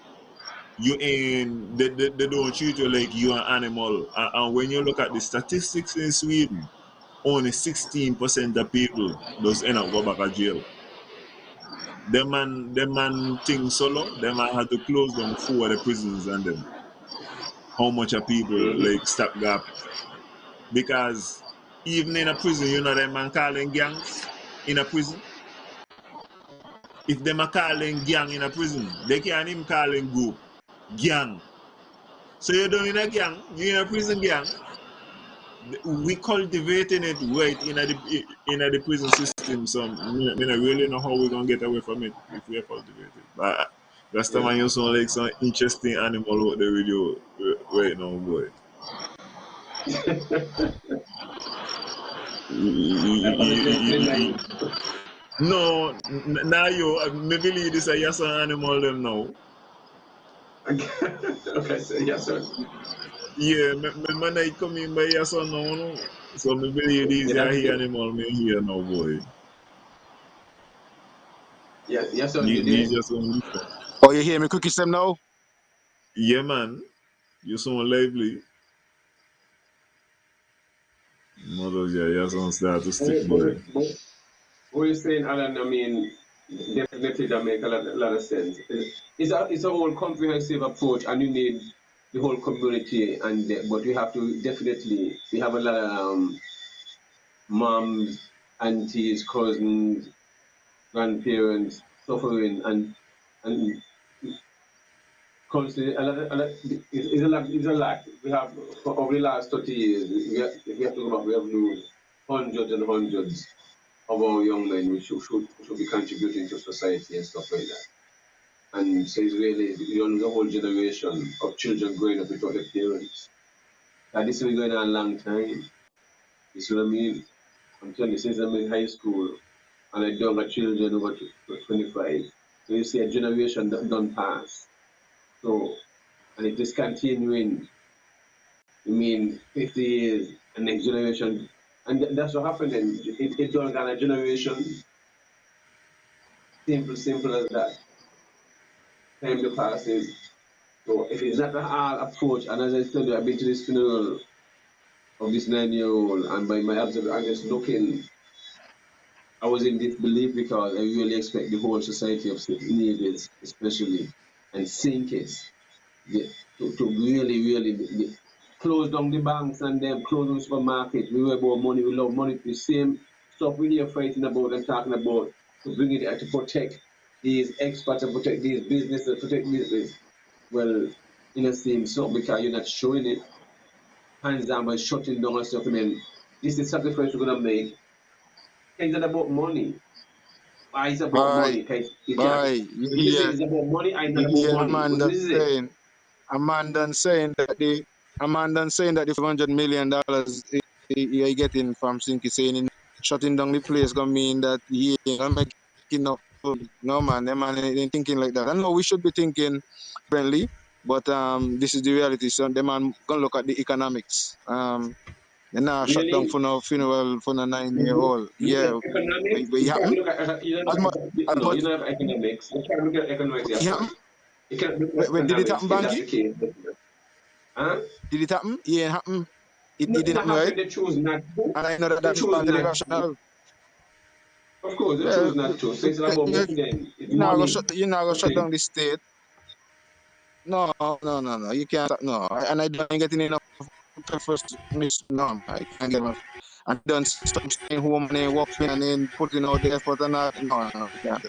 [SPEAKER 3] You ain't they don't treat you like you an animal. And when you look at the statistics in Sweden, only 16% of people does end up go back to jail. Them man think solo, them man had to close down 4 of the prisons and them. How much of people
[SPEAKER 2] Mm-hmm.
[SPEAKER 3] like stop gap? Because even in a prison, you know them man calling gangs in a prison. If them are calling gang in a prison, they can't even calling group gang. So you're doing a gang, you in a prison gang. We cultivating it right in the prison system. So I don't really know how we're gonna get away from it if we cultivate it. But last time
[SPEAKER 2] Yeah.
[SPEAKER 3] I used sound like some interesting animal out the radio right now, boy.
[SPEAKER 2] That was definitely nice.
[SPEAKER 3] No, now you, me believe this a yes animal them now.
[SPEAKER 2] Okay, so yes, sir.
[SPEAKER 3] Yeah, me man I come in by yes now, no. So me believe these
[SPEAKER 2] Yeah,
[SPEAKER 3] are
[SPEAKER 2] that's
[SPEAKER 3] here
[SPEAKER 2] it.
[SPEAKER 3] animal me here now, boy.
[SPEAKER 2] Yeah, yes, sir, you there?
[SPEAKER 3] These just one different.
[SPEAKER 1] Oh, you hear me cookie them now?
[SPEAKER 3] Yeah, man. You sound lively. Mothers, yeah, you sound start to stick, boy.
[SPEAKER 2] What you're saying, Alan, I mean, definitely that make a lot of sense. It's a whole comprehensive approach, and you need the whole community, but we have to definitely, we have a lot of moms, aunties, cousins, grandparents suffering, and constantly, it's a lot. We have, for over the last 30 years, if we have to go back, we have lose hundreds and hundreds of our young men who should be contributing to society and stuff like that. And so it's really, you know, the whole generation of children growing up without their parents. And this has been going on a long time. You see what I mean? I'm telling you, since I'm in high school and I don't got children over 25, so you see a generation that done pass. So, and it is continuing, I mean, 50 years, and next generation, and that's what happening. It done got a generation, simple as that. Time to passes. So if it's not a hard approach, and as I told you, I've been to this funeral of this 9-year-old, and by my observation, I'm just looking, I was in disbelief because I really expect the whole society of natives, especially, and Sinkers, to really close down the banks and then close down the supermarket. We were about money, we love money, the same stuff we here fighting about and talking about to bring it to protect these experts and protect these businesses, protect business. Well, in a sense, so because you're not showing it, hands down by shutting down and stuff, and then this is the sacrifice we're gonna make. It's not about money. Why it's about
[SPEAKER 1] Alright,
[SPEAKER 2] money? Cause you can't.
[SPEAKER 1] alright.
[SPEAKER 2] If you say it's about money, it's not
[SPEAKER 1] You
[SPEAKER 2] about
[SPEAKER 1] hear
[SPEAKER 2] money. This is it.
[SPEAKER 1] a man done saying that the $500 million he getting from Sinky saying in shutting down the place gonna mean that he ain't gonna make enough money. No man, the man ain't thinking like that. I know we should be thinking friendly, but this is the reality. So the man gonna look at the economics. They're not shut down
[SPEAKER 2] Really?
[SPEAKER 1] for no funeral for a 9-year-old.
[SPEAKER 2] You look
[SPEAKER 1] Yeah,
[SPEAKER 2] at economics.
[SPEAKER 1] we
[SPEAKER 2] You can't
[SPEAKER 1] happen.
[SPEAKER 2] look at you
[SPEAKER 1] As
[SPEAKER 2] don't
[SPEAKER 1] much,
[SPEAKER 2] look,
[SPEAKER 1] as
[SPEAKER 2] no. You
[SPEAKER 1] much
[SPEAKER 2] don't have economics. You can't look at economics,
[SPEAKER 1] it
[SPEAKER 2] yes, sir.
[SPEAKER 1] happen.
[SPEAKER 2] You can't look at
[SPEAKER 1] When did it
[SPEAKER 2] economics
[SPEAKER 1] happen,
[SPEAKER 2] if that's
[SPEAKER 1] Banky?
[SPEAKER 2] the case. Huh?
[SPEAKER 1] Did it happen? It ain't happen. It
[SPEAKER 2] Nothing
[SPEAKER 1] didn't
[SPEAKER 2] that
[SPEAKER 1] happen, right?
[SPEAKER 2] happened. They choose not to.
[SPEAKER 1] And I know that
[SPEAKER 2] They
[SPEAKER 1] that is
[SPEAKER 2] choose
[SPEAKER 1] partly
[SPEAKER 2] not to.
[SPEAKER 1] rational.
[SPEAKER 2] Of course, they
[SPEAKER 1] Yeah,
[SPEAKER 2] choose not to. So it's not about money. Then it's money.
[SPEAKER 1] you're not gonna shut
[SPEAKER 2] Okay.
[SPEAKER 1] down the state. No, no, no, no. You can't. No, and I don't getting enough first. No, I can't get enough. And done stop staying home and then working and then putting out the effort and that. No, no, you can't.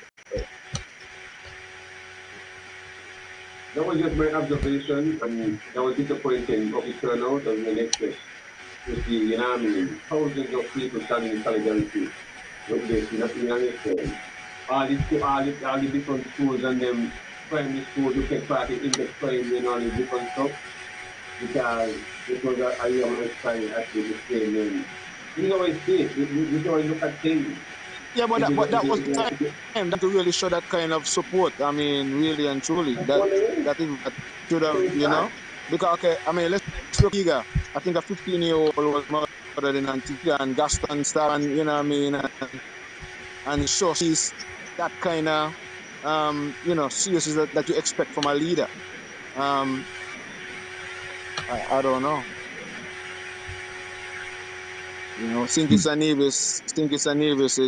[SPEAKER 2] That was just my observation, and that was disappointing of the turnout as we expect to see, you know what I mean, thousands of people standing in solidarity with this, you know what I'm saying? All the different schools and them primary schools who take part in index primary and all this different stuff, because this was a young expiring actually the same name. This is how I see it. This is how I look at things.
[SPEAKER 1] Yeah,
[SPEAKER 2] It is,
[SPEAKER 1] but
[SPEAKER 2] it
[SPEAKER 1] that
[SPEAKER 2] is,
[SPEAKER 1] was the time that to really show that kind of support. I mean, really and truly, that is what should have,
[SPEAKER 2] it's bad.
[SPEAKER 1] because okay, I mean, let's look eager. I think a 15-year-old was murdered in Antigua and Gaston Star, and you know what I mean, and so she's that kind of seriousness that you expect from a leader. Um, I don't know. Think it's a Nevis.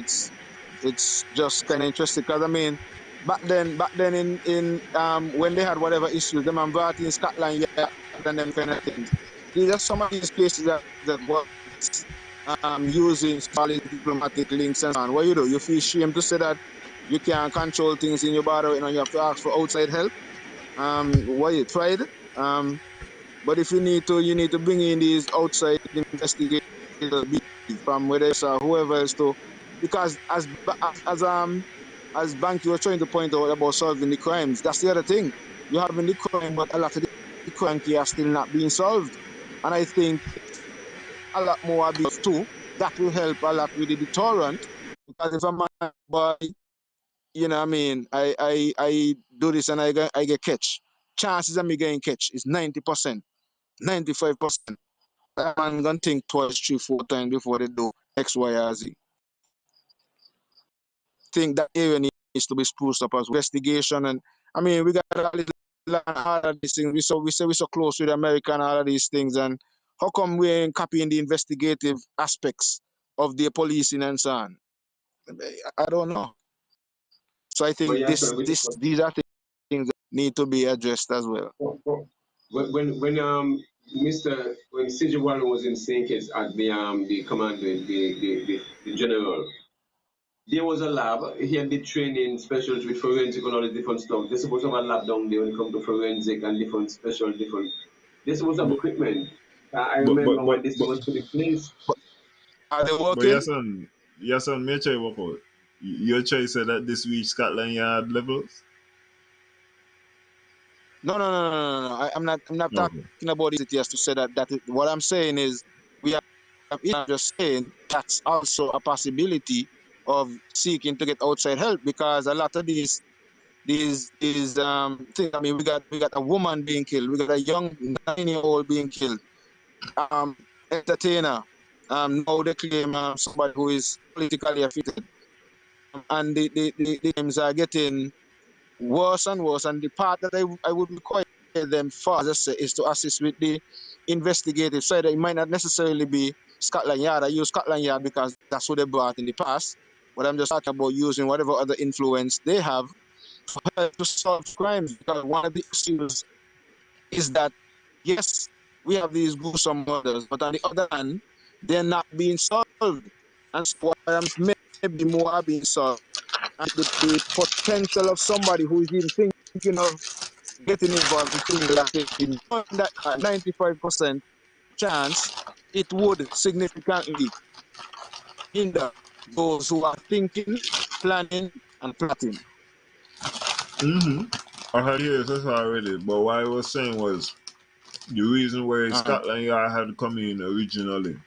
[SPEAKER 1] It's just kind of interesting because I mean, back then in when they had whatever issues, them and brought in Scotland Yard and them kind of things. These are some of these places that was using solid diplomatic links and so on. What you do? You feel shame to say that you can't control things in your border, you have to ask for outside help. What you tried? Um, but if you need to bring in these outside investigators from whether it's whoever else to, because as Banky was trying to point out about solving the crimes, that's the other thing. You're having the crime, but a lot of the crime are still not being solved. And I think a lot more abuse too. That will help a lot with the deterrent. Because if a man boy, you know what I mean, I do this and I get catch. Chances of me getting catch is 90%, 95%. I'm gonna think twice, 3, 4 times before they do X, Y, or Z. Think that area needs to be spruced up as investigation, and I mean we got all of these things. We say we're so close with America and all of these things, and how come we ain't copying the investigative aspects of the policing and so on? I don't know. So I
[SPEAKER 2] But
[SPEAKER 1] think
[SPEAKER 2] yeah, so
[SPEAKER 1] these are things that need to be addressed as well.
[SPEAKER 2] when CJ Warren was in St. Kitts at the commander, the general, there was a lab. He had the training specials with forensic and all the different stuff. They're supposed to have a lab down there when it comes to forensic and different special different. They're supposed to have equipment. I remember when this was put in place.
[SPEAKER 1] Are they
[SPEAKER 3] But
[SPEAKER 1] working?
[SPEAKER 3] your son, make sure you work out. Your choice said that this week Scotland Yard levels.
[SPEAKER 1] No. I'm not
[SPEAKER 3] Okay.
[SPEAKER 1] talking about it just to say that what I'm saying is we have I'm just saying that's also a possibility of seeking to get outside help, because a lot of these things. I mean, we got a woman being killed, we got a young 9-year-old being killed, entertainer. Now they claim somebody who is politically affected, and the names are getting worse and worse. And the part that I would require them for, as I say, is to assist with the investigative side. It might not necessarily be Scotland Yard. I use Scotland Yard because that's what they brought in the past. But I'm just talking about using whatever other influence they have to help to solve crimes. Because one of the issues is that, yes, we have these gruesome murders, but on the other hand, they're not being solved. And so maybe more are being solved. And the potential of somebody who is even thinking of getting involved in criminal activity, knowing that at 95% chance, it would significantly hinder those who are thinking, planning, and plotting.
[SPEAKER 3] I heard this already, but what I was saying was the reason why Scotland Yard had come in originally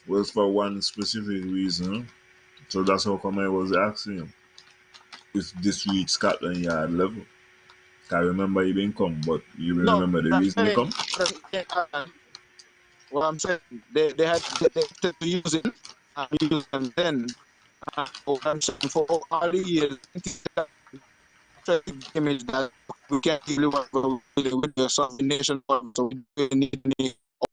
[SPEAKER 3] was for one specific reason. So that's how come I was asking him if this reached Scotland Yard level. I remember he didn't come, but you
[SPEAKER 1] No,
[SPEAKER 3] remember the
[SPEAKER 1] I'm
[SPEAKER 3] reason he
[SPEAKER 1] saying,
[SPEAKER 3] come?
[SPEAKER 1] what I'm saying, they had to use it and use them then. What I'm saying, for all the years, image that we can't really work with the sovereign nation, so we need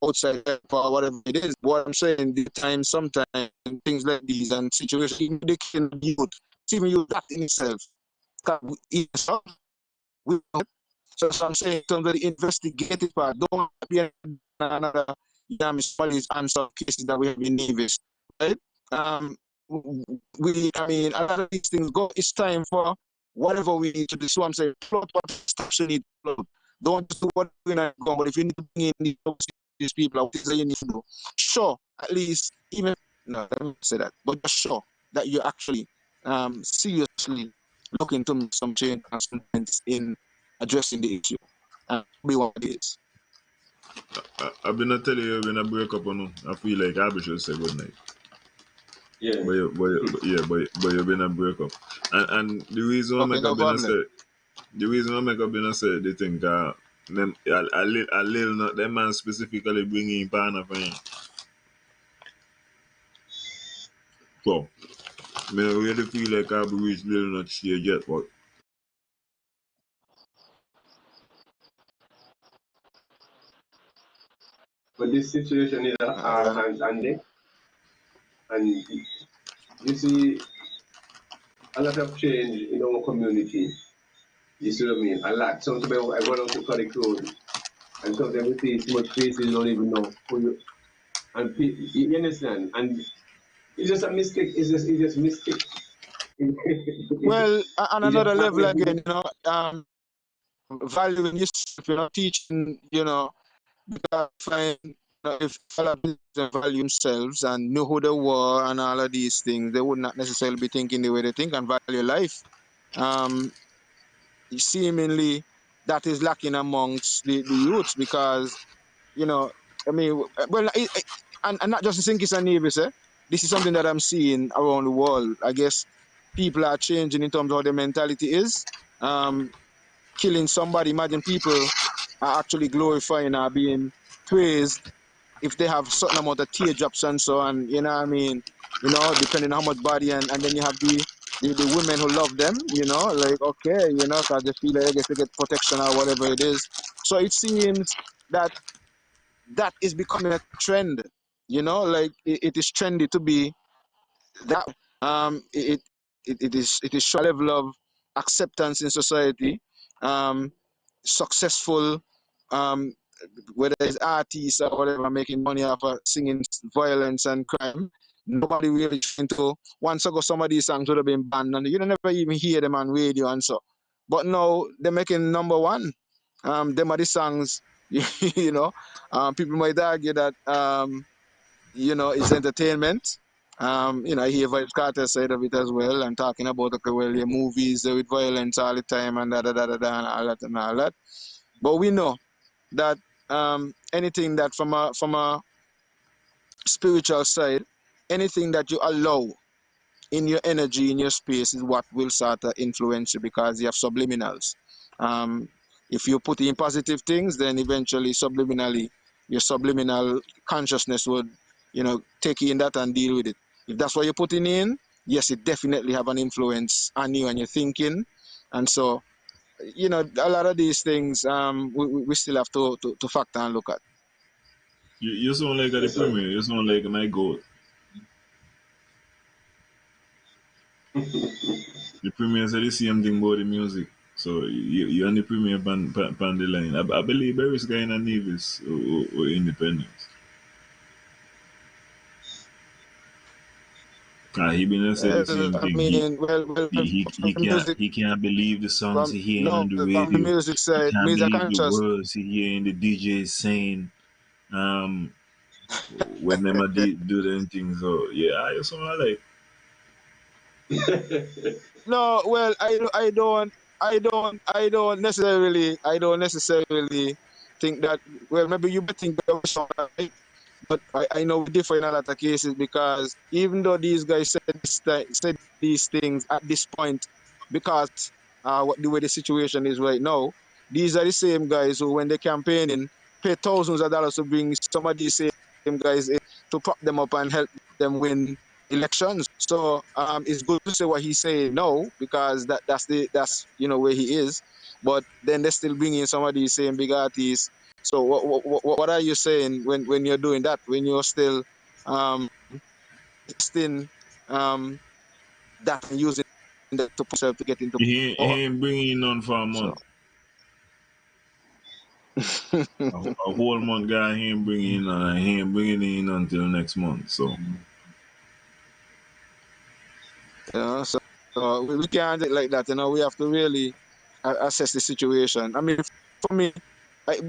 [SPEAKER 1] outside help or whatever it is. What I'm saying, the time sometimes things like these and situations, even they can be youth, even you that in itself, so I'm saying in terms of the investigative part, don't be another police answer cases that we have in Nevis, right? Um, I mean, a lot of these things go. It's time for whatever we need to do. So I'm saying, plot what steps you need to plot. Don't do what we're not going. But if you need to bring in these people, what is that you need to do? Sure, at least even no, let me say that, but just sure that you actually seriously looking to make some change in addressing the issue. Be what it is.
[SPEAKER 3] I've been telling you, when I break up on I feel like I should say good night.
[SPEAKER 2] Yeah.
[SPEAKER 3] But you've been a break up. And the reason I
[SPEAKER 1] Okay,
[SPEAKER 3] make
[SPEAKER 1] no
[SPEAKER 3] up been
[SPEAKER 1] problem.
[SPEAKER 3] say they think them a little not them man specifically bringing partner for him. So I really feel like I've reached little not stage yet, but
[SPEAKER 2] this situation is our hands and deck. And you see a lot of change in our community. You see what I mean? A lot. Sometimes I go down to Cuddick Road and sometimes we see so much faces you don't even know who you and you understand? And it's just a mistake. It's just mistake.
[SPEAKER 1] Well, on
[SPEAKER 2] It's just
[SPEAKER 1] another level
[SPEAKER 2] happening.
[SPEAKER 1] again, valuing yourself, teaching, find if fellow value themselves and know who they were and all of these things, they would not necessarily be thinking the way they think and value life. Seemingly, that is lacking amongst the youths because, I mean, well, and not just the St. Kitts and Nevis, eh? This is something that I'm seeing around the world. I guess people are changing in terms of how their mentality is. Killing somebody, imagine people are actually glorifying or being praised if they have certain amount of teardrops and so on, you know what I mean? You know, depending on how much body, and then you have the women who love them, you know, like, okay, you know, because they feel like, I guess they get protection or whatever it is. So it seems that is becoming a trend, you know, like it is trendy to be that. It is showing a level of acceptance in society, um, successful, um, whether it's artists or whatever, making money off of singing violence and crime. Nobody really trying to. Once ago, some of these songs would have been banned, and you don't never even hear them on radio and so. But now they're making number one. Them are the songs, you know. People might argue that, you know, it's entertainment. You know, I hear Vibes Carter side of it as well, and talking about, okay, well, your movies with violence all the time and and all that and all that. But we know that anything that from a spiritual side, anything that you allow in your energy, in your space, is what will start to influence you, because you have subliminals. Um, if you put in positive things, then eventually subliminally your subliminal consciousness would, you know, take in that and deal with it. If that's what you're putting in, yes, it definitely have an influence on you and your thinking. And so, you know, a lot of these things, we still have to factor and look at.
[SPEAKER 3] You sound like at the
[SPEAKER 2] Yes, sir.
[SPEAKER 3] premiere. You sound like my goat. The premiere said the same thing about the music. So you on the premiere pan the line. I believe Barry's guy in a Nevis or Independence. He been say the
[SPEAKER 1] Well,
[SPEAKER 3] same
[SPEAKER 1] I
[SPEAKER 3] thing.
[SPEAKER 1] mean, well, from the music,
[SPEAKER 3] He can't believe the songs
[SPEAKER 1] from
[SPEAKER 3] he hearing on
[SPEAKER 1] no,
[SPEAKER 3] the
[SPEAKER 1] from the
[SPEAKER 3] radio.
[SPEAKER 1] music
[SPEAKER 3] He
[SPEAKER 1] side,
[SPEAKER 3] can't
[SPEAKER 1] music
[SPEAKER 3] believe the
[SPEAKER 1] conscious.
[SPEAKER 3] words he hearing the DJs saying. Um, when them do them things. So yeah, I just wanna like.
[SPEAKER 1] No, well, I don't necessarily think that. Well, maybe you might think that was right, but I know we differ in a lot of cases, because even though these guys said these things at this point, because the way the situation is right now, these are the same guys who, when they're campaigning, pay thousands of dollars to bring some of these same guys in to prop them up and help them win elections. So it's good to say what he's saying now, because that's you know where he is, but then they're still bringing some of these same big artists. So what are you saying when you're doing that? When you're still testing that and using that to push yourself to get into power.
[SPEAKER 3] He ain't bringing none for a
[SPEAKER 1] So
[SPEAKER 3] month. A whole month guy he ain't bringing in, and he ain't bringing in until next month. So
[SPEAKER 1] we can't do it like that. You know, we have to really assess the situation. I mean, for me, if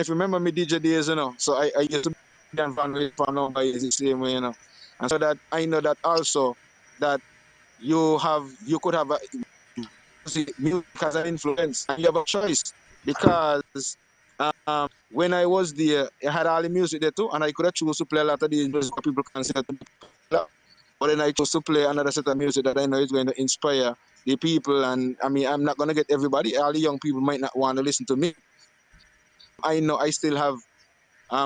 [SPEAKER 1] you remember me DJ days, you know, so I used to be on Van Way for number is the same way, you know, and so that I know that also that you could have music as an influence, and you have a choice, because when I was there, I had all the music there too, and I could have choose to play a lot of these music that people consider to be popular. But then I chose to play another set of music that I know is going to inspire the people. And I mean, I'm not going to get everybody. All the young people might not want to listen to me. I know I still have,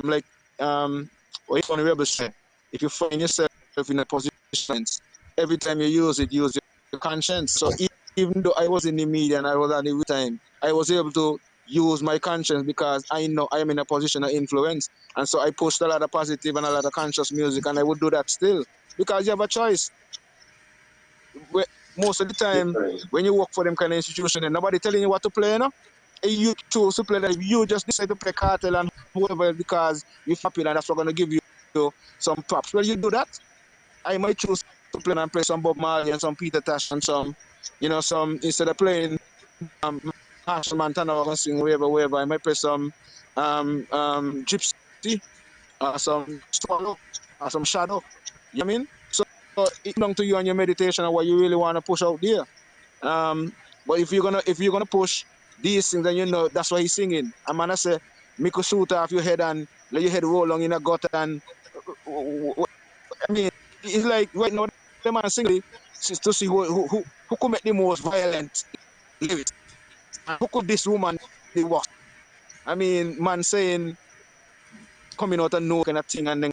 [SPEAKER 1] like, what Tony Rebel said, if you find yourself in a position, every time you use your conscience. So even though I was in the media and I was at the time, I was able to use my conscience, because I know I am in a position of influence. And so I pushed a lot of positive and a lot of conscious music, and I would do that still, because you have a choice. Most of the time, when you work for them kind of institution, and nobody telling you what to play, you know? You choose to play that. You just decide to play Cartel and whoever because you're happy, and that's what going to give you some props. Well, you do that. I might choose to play and play some Bob Marley and some Peter Tosh and some, you know, some, instead of playing Marshall Montana or sing wherever, I might play some Gypsy or some Swallow or some Shadow. You know what I mean? So it's down to you and your meditation and what you really want to push out there. Um, but if you're gonna push these things, then you know that's why he's singing. I'm gonna say, make a shoot off your head and let your head roll along in a gutter. And I mean, it's like right now the man singing to see who could make the most violent lyrics, and who could this woman the worst. I mean, man saying coming out and no kind of thing and then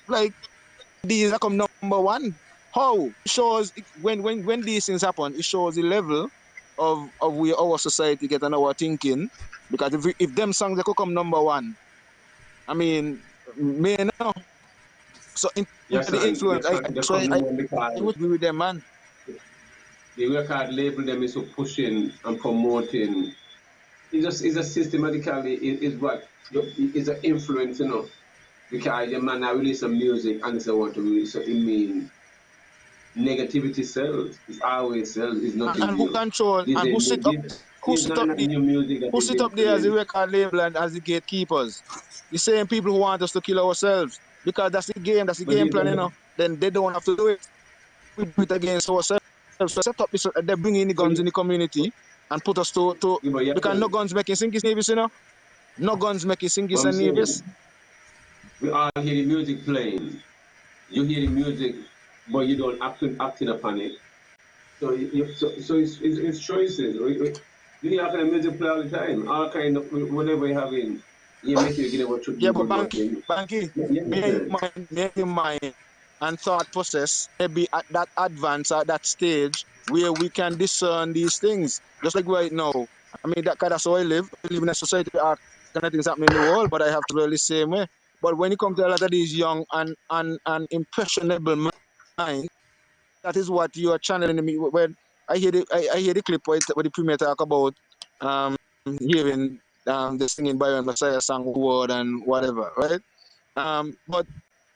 [SPEAKER 1] like these are come number one. How? It shows when these things happen, it shows the level of where our society get and our thinking. Because if them songs they could come number one, I mean, me no. So in
[SPEAKER 2] Yes,
[SPEAKER 1] the
[SPEAKER 2] and
[SPEAKER 1] influence,
[SPEAKER 2] yes, and they come number one
[SPEAKER 1] I
[SPEAKER 2] because
[SPEAKER 1] would agree with them, man.
[SPEAKER 2] the record label them is so pushing and promoting. It's a systematically is what is an influence, you know. Because the man I release some music and say want to release, so it means negativity sells. It's always sells. It's nothing
[SPEAKER 1] And who
[SPEAKER 2] new.
[SPEAKER 1] control
[SPEAKER 2] This
[SPEAKER 1] and who
[SPEAKER 2] is
[SPEAKER 1] sit
[SPEAKER 2] not
[SPEAKER 1] up
[SPEAKER 2] a new music that
[SPEAKER 1] who
[SPEAKER 2] is
[SPEAKER 1] sit up there as the
[SPEAKER 2] influenced.
[SPEAKER 1] record label and as the gatekeepers? The same people who want us to kill ourselves. Because that's the
[SPEAKER 2] But
[SPEAKER 1] game
[SPEAKER 2] these
[SPEAKER 1] plan,
[SPEAKER 2] are
[SPEAKER 1] you know. Then they don't have to do it. We do it against ourselves. So set up this, they bring in the
[SPEAKER 2] but
[SPEAKER 1] guns in the community and put us to
[SPEAKER 2] but yes,
[SPEAKER 1] because no guns making Sinkis Nevis, you know. No guns making
[SPEAKER 2] what
[SPEAKER 1] Sinkis
[SPEAKER 2] I'm
[SPEAKER 1] and Nevis.
[SPEAKER 2] saying, we all hear the music playing. You hear the music, but you don't acting upon it. So it's choices. You hear all kind of music play all the time. All kind of whatever you're having, you make you get what should
[SPEAKER 1] Yeah,
[SPEAKER 2] be
[SPEAKER 1] but
[SPEAKER 2] good nothing.
[SPEAKER 1] Banky,
[SPEAKER 2] You understand?
[SPEAKER 1] bear in mind and thought process maybe at that advance at that stage where we can discern these things. Just like right now. I mean that's how I live. I live in a society where all kind of things happening in the world, but I have to really the same way. But when it comes to a lot of these young and impressionable minds, that is what you are channeling in me. When I hear the clip where the premier talk about hearing the singing Byron Messiah song word and whatever, right?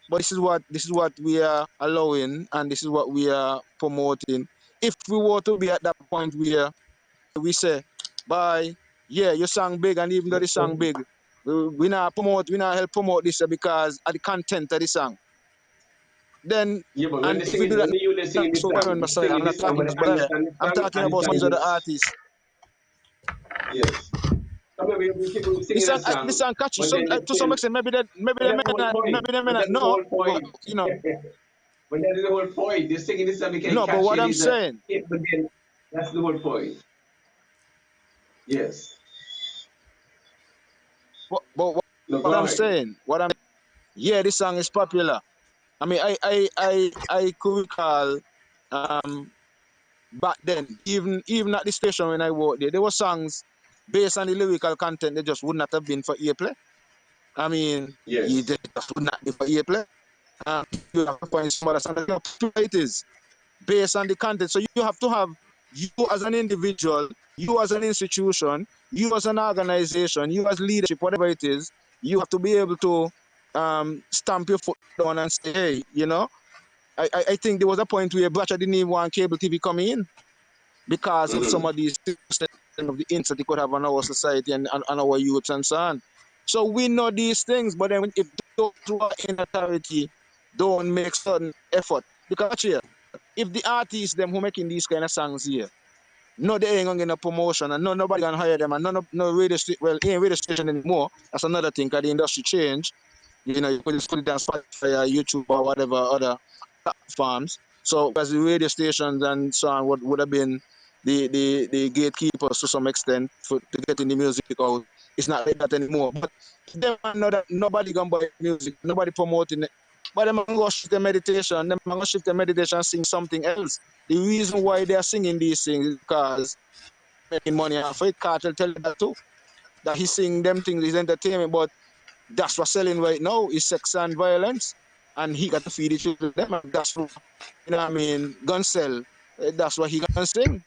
[SPEAKER 1] But this is what we are allowing and this is what we are promoting. If we were to be at that point where we say, bye, yeah, you sang big, and even though the song big, we not help promote this because of the content of the song. Then
[SPEAKER 2] Yeah, but
[SPEAKER 1] and if we do that,
[SPEAKER 2] when you singing this
[SPEAKER 1] so
[SPEAKER 2] song,
[SPEAKER 1] Byron Messiah, I'm not talking
[SPEAKER 2] but
[SPEAKER 1] about Messiah. I'm talking about some of the other
[SPEAKER 2] understand
[SPEAKER 1] artists.
[SPEAKER 2] yes. I mean, people singing a
[SPEAKER 1] The
[SPEAKER 2] song,
[SPEAKER 1] song catchy.
[SPEAKER 2] but
[SPEAKER 1] Some
[SPEAKER 2] then they
[SPEAKER 1] to some
[SPEAKER 2] still,
[SPEAKER 1] extent,
[SPEAKER 2] but that's the whole point.
[SPEAKER 1] maybe they may
[SPEAKER 2] But
[SPEAKER 1] not
[SPEAKER 2] that's the
[SPEAKER 1] know,
[SPEAKER 2] whole point.
[SPEAKER 1] you know.
[SPEAKER 2] But that is the whole point. They're singing this song because
[SPEAKER 1] No, but
[SPEAKER 2] catchy
[SPEAKER 1] what
[SPEAKER 2] and
[SPEAKER 1] I'm
[SPEAKER 2] it's a
[SPEAKER 1] saying,
[SPEAKER 2] hit, but then that's the whole point. Yes.
[SPEAKER 1] but
[SPEAKER 2] No,
[SPEAKER 1] what
[SPEAKER 2] go
[SPEAKER 1] I'm
[SPEAKER 2] ahead.
[SPEAKER 1] saying, yeah, this song is popular. I mean, I could recall um back then, even at the station when I worked there were songs based on the lyrical content they just would not have been for airplay. I mean,
[SPEAKER 2] Yes.
[SPEAKER 1] they just would not be for airplay. You have to find some other song that it is based on the content. So you have to have you as an individual, you as an institution, you as an organization, you as leadership, whatever it is, you have to be able to stamp your foot down and say, hey, you know, I think there was a point where Bratcha didn't even want cable TV coming in because of some
[SPEAKER 2] Mm-hmm.
[SPEAKER 1] of these of the insight it could have on our society and our youths and so on. So we know these things, but then if those who are in authority don't make certain effort, because here, if the artists them who making these kind of songs here, no, they ain't gonna get no promotion and nobody gonna hire them and no radio well ain't radio station anymore. That's another thing because the industry changed. You know, you could just put it on Spotify or YouTube or whatever other platforms. So as the radio stations and so on would have been the gatekeepers to some extent to getting the music out. It's not like that anymore. But them know that nobody gonna buy music, nobody promoting it. But them gonna go shift their meditation, them gonna shift their meditation and sing something else. The reason why they're singing these things is because making money off it. Cartel tell you that too. That he's singing them things is entertainment, but that's what's selling right now is sex and violence. And he got to feed it to them. And that's what, you know what I mean, gun sell. That's what he gonna sing.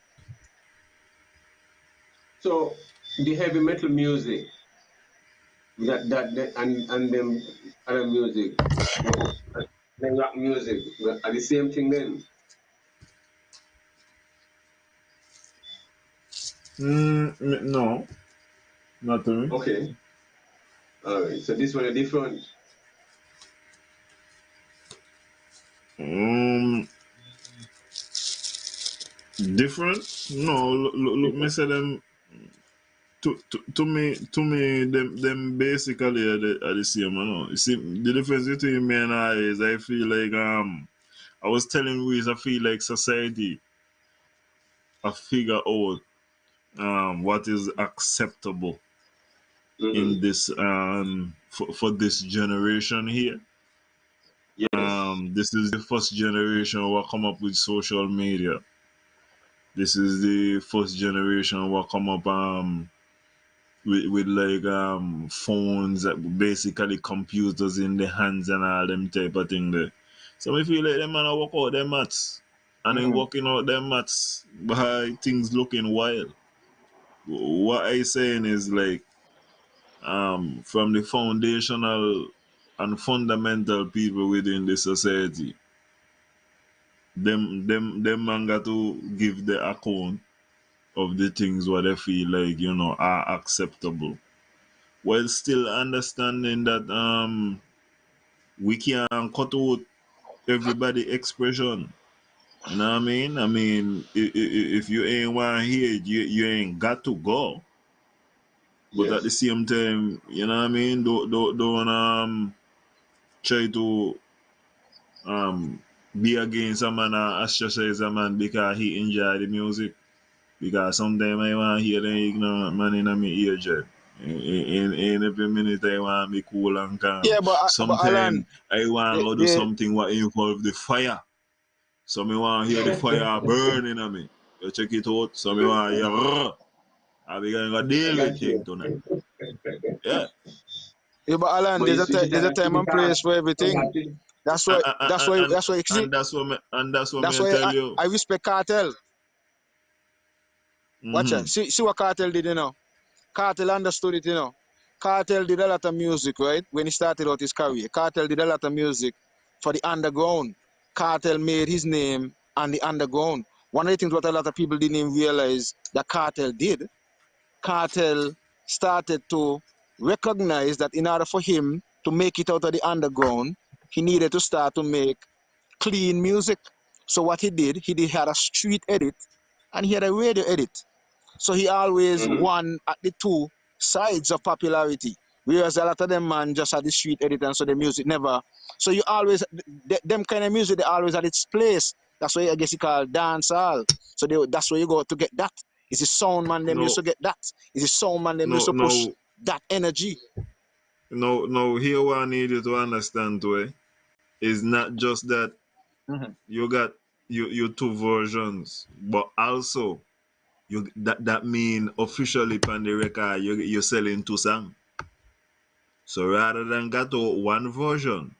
[SPEAKER 2] So the heavy metal music, that and them other music, the rock music, are the same thing then.
[SPEAKER 3] No, not to me.
[SPEAKER 2] Okay. All right. So this one is different.
[SPEAKER 3] Um, different? No, look, me
[SPEAKER 2] Different.
[SPEAKER 3] say them to me them basically are the same. You know, you see the difference between me and I is I feel like I was telling Reese I feel like society I figure out what is acceptable
[SPEAKER 2] Mm-hmm.
[SPEAKER 3] in this for this generation here.
[SPEAKER 2] Yes.
[SPEAKER 3] This is the first generation who come up with social media. This is the first generation who come up with like phones, basically computers in the hands and all them type of thing there. So I feel like them man work out their maths. And they working out their maths by things looking wild. What I saying is like from the foundational and fundamental people within the society, them man got to give the account of the things what they feel like, are acceptable. While still understanding that we can't cut out everybody expression. You know what I mean? I mean, if you ain't want to hear it, you ain't got to go. But at the
[SPEAKER 2] Yes.
[SPEAKER 3] same time, you know what I mean? Don't try to be against a man or ostracize a man because he enjoy the music. Because sometimes I want to hear the ignorant man in my ear, Jet. In every minute I want to be cool and calm.
[SPEAKER 1] Yeah, but
[SPEAKER 3] Sometimes
[SPEAKER 1] Alan,
[SPEAKER 3] I want to do
[SPEAKER 1] the
[SPEAKER 3] something what involve the fire. So me want to hear the fire burning on me. You check it out. So me want to hear, "Rrr." I be going to
[SPEAKER 2] I
[SPEAKER 3] deal with
[SPEAKER 2] got
[SPEAKER 3] thing
[SPEAKER 2] you.
[SPEAKER 3] tonight. Yeah.
[SPEAKER 1] yeah, but Alan,
[SPEAKER 2] But you should
[SPEAKER 1] there's a
[SPEAKER 2] have to
[SPEAKER 1] time
[SPEAKER 2] be
[SPEAKER 1] and place
[SPEAKER 2] calm.
[SPEAKER 1] for everything. That's why you see.
[SPEAKER 3] And that's what
[SPEAKER 1] That's
[SPEAKER 3] me
[SPEAKER 1] why
[SPEAKER 3] tell you.
[SPEAKER 1] I respect Cartel. Watch
[SPEAKER 3] Mm-hmm.
[SPEAKER 1] out. See what Cartel did, Cartel understood it, Cartel did a lot of music, right? When he started out his career. Cartel did a lot of music for the underground. Cartel made his name on the underground. One of the things what a lot of people didn't even realize that Cartel did, Cartel started to recognize that in order for him to make it out of the underground, he needed to start to make clean music. So what he had a street edit and he had a radio edit. So he always won at the two sides of popularity. Whereas a lot of them man just had the street edit and so the music never. So you always them kind of music they always had its place. That's why I guess you call dance hall. So that's where you go to get that. Is the sound man them used
[SPEAKER 3] No,
[SPEAKER 1] to get that. Is the sound man them used
[SPEAKER 3] no,
[SPEAKER 1] to push
[SPEAKER 3] no,
[SPEAKER 1] that energy.
[SPEAKER 3] no. Here what I need you to understand, way is not just that you got you two versions, but also you that mean officially on the record you're selling two songs. So rather than got out one version,